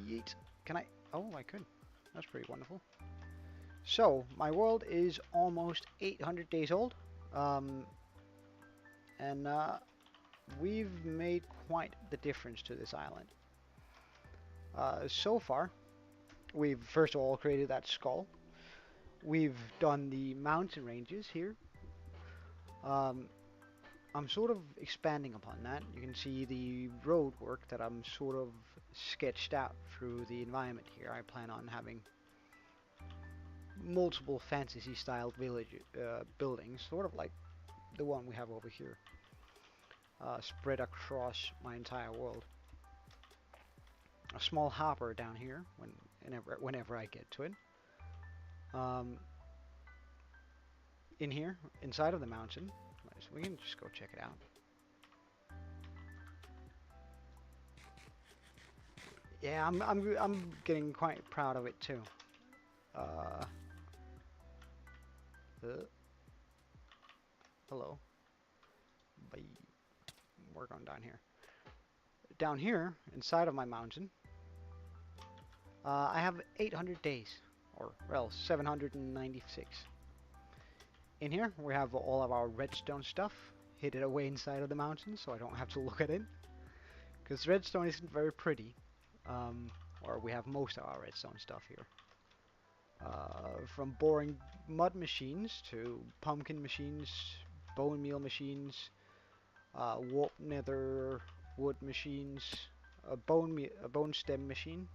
yeet. Can I? Oh, I could. That's pretty wonderful. So my world is almost 800 days old, and we've made quite the difference to this island. So far, we've first of all created that skull. We've done the mountain ranges here. I'm sort of expanding upon that. You can see the road work that I'm sort of sketched out through the environment here. I plan on having multiple fantasy style village buildings, sort of like the one we have over here, spread across my entire world. A small hopper down here whenever I get to it. In here, inside of the mountain, so we can just go check it out. Yeah, I'm getting quite proud of it too. Hello. Bye. We're going down here. Down here, inside of my mountain, I have 800 days, or well, 796. In here, we have all of our redstone stuff hidden away inside of the mountain, so I don't have to look at it. Because redstone isn't very pretty. Or we have most of our redstone stuff here. From boring mud machines to pumpkin machines, bone meal machines, warp nether wood machines, a bone stem machine,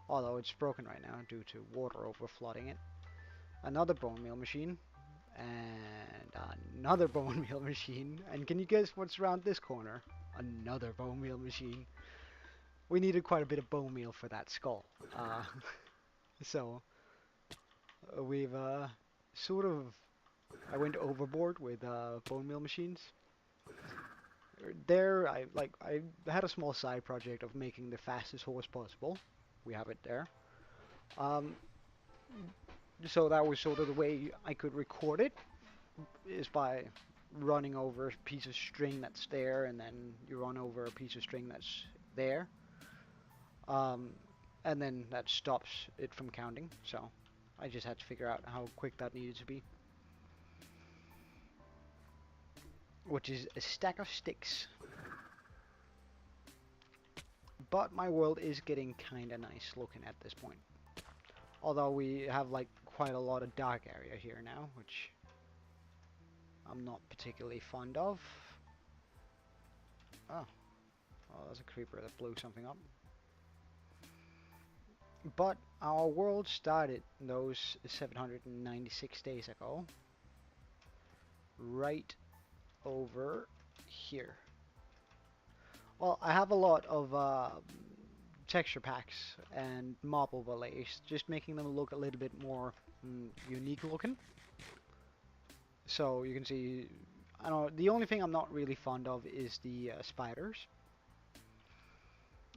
although it's broken right now due to water overflooding it. Another bone meal machine, and another bone meal machine. And can you guess what's around this corner? Another bone meal machine. We needed quite a bit of bone meal for that skull. So we've sort of, I went overboard with bone meal machines. There, I had a small side project of making the fastest horse possible. We have it there. So that was sort of the way I could record it, is by running over a piece of string that's there, and then you run over a piece of string that's there. And then that stops it from counting, so I just had to figure out how quick that needed to be. Which is a stack of sticks. But my world is getting kinda nice looking at this point. Although we have like quite a lot of dark area here now, which I'm not particularly fond of. Oh, there's a creeper that blew something up. But our world started those 796 days ago, right over here. Well, I have a lot of texture packs and mob overlays, just making them look a little bit more unique looking. So you can see, I don't know, the only thing I'm not really fond of is the spiders.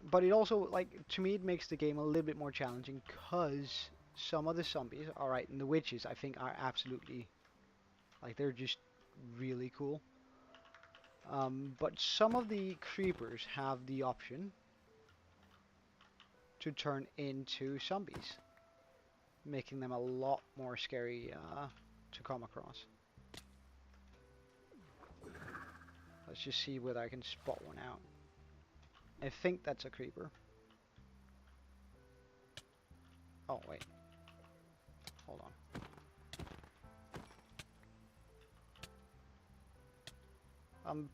But it also, like, to me it makes the game a little bit more challenging, because some of the zombies, alright, and the witches I think are absolutely, like, they're just really cool. But some of the creepers have the option to turn into zombies, making them a lot more scary to come across. Let's just see whether I can spot one out. I think that's a creeper. Oh, wait. Hold on.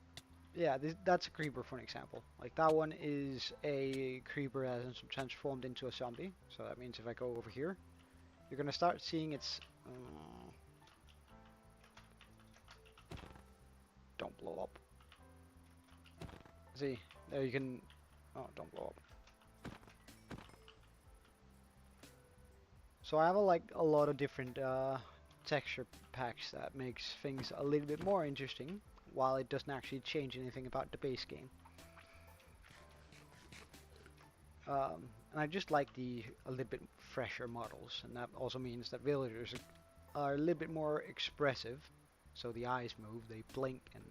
Yeah, that's a creeper for an example. Like, that one is a creeper that has transformed into a zombie. So that means if I go over here, you're gonna start seeing its... don't blow up. See, there you can... Oh, don't blow up. So I have a lot of different texture packs that makes things a little bit more interesting, while it doesn't actually change anything about the base game. And I just like a little bit fresher models, and that also means that villagers are a little bit more expressive. So the eyes move, they blink, and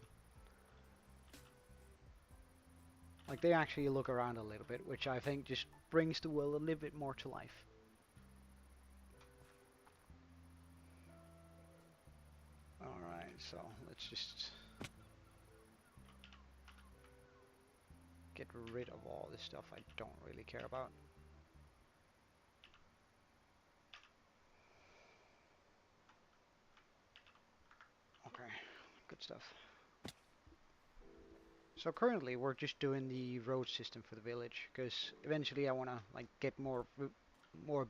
like they actually look around a little bit, which I think just brings the world a little bit more to life. Alright, so let's just get rid of all this stuff I don't really care about. Okay, good stuff. So currently we're just doing the road system for the village, because eventually I want to like get more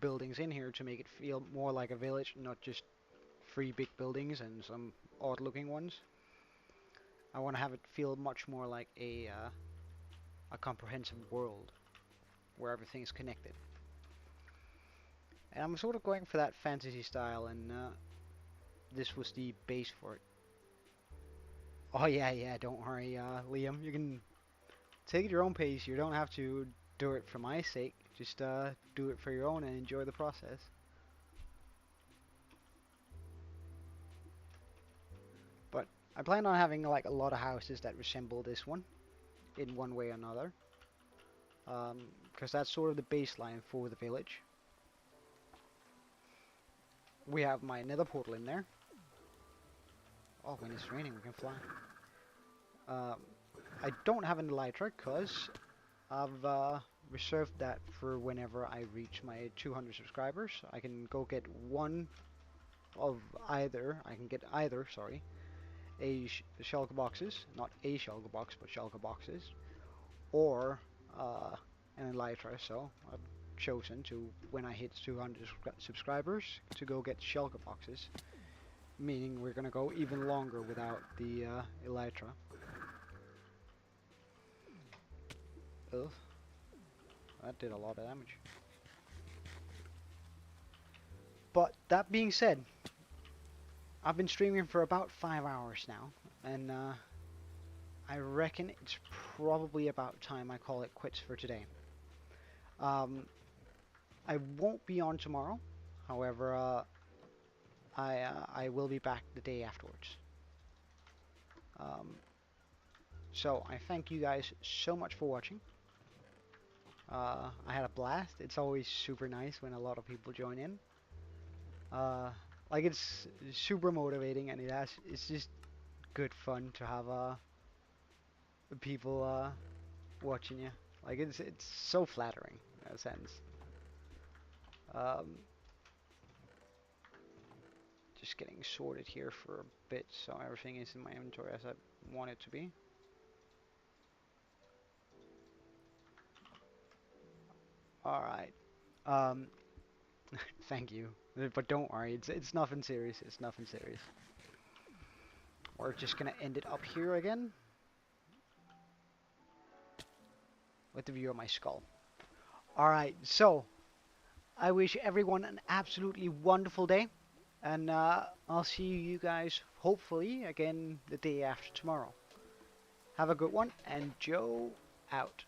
buildings in here to make it feel more like a village, not just 3 big buildings and some odd looking ones. I want to have it feel much more like a comprehensive world where everything is connected. And I'm sort of going for that fantasy style, and this was the base for it. Oh yeah, don't worry, Liam. You can take it at your own pace. You don't have to do it for my sake. Just do it for your own and enjoy the process. But I plan on having like a lot of houses that resemble this one in one way or another. Because that's sort of the baseline for the village. We have my nether portal in there. Oh, when it's raining we can fly. I don't have an elytra because I've reserved that for whenever I reach my 200 subscribers. I can go get one of either. I can get either, sorry, shulker boxes, not a shulker box, but shulker boxes, or an elytra. So I've chosen to, when I hit 200 subscribers, to go get shulker boxes, meaning we're gonna go even longer without the elytra. Ugh, that did a lot of damage. But that being said, I've been streaming for about 5 hours now, and I reckon it's probably about time I call it quits for today. I won't be on tomorrow, however, I will be back the day afterwards. So I thank you guys so much for watching. I had a blast. It's always super nice when a lot of people join in. Like it's super motivating, and it's just good fun to have people watching you. Like it's so flattering in a sense. Just getting sorted here for a bit, so everything is in my inventory as I want it to be. All right. Thank you, but don't worry. It's nothing serious. It's nothing serious. We're just gonna end it up here again with the view of my skull. Alright, so I wish everyone an absolutely wonderful day, and I'll see you guys hopefully again the day after tomorrow. Have a good one, and Joe out.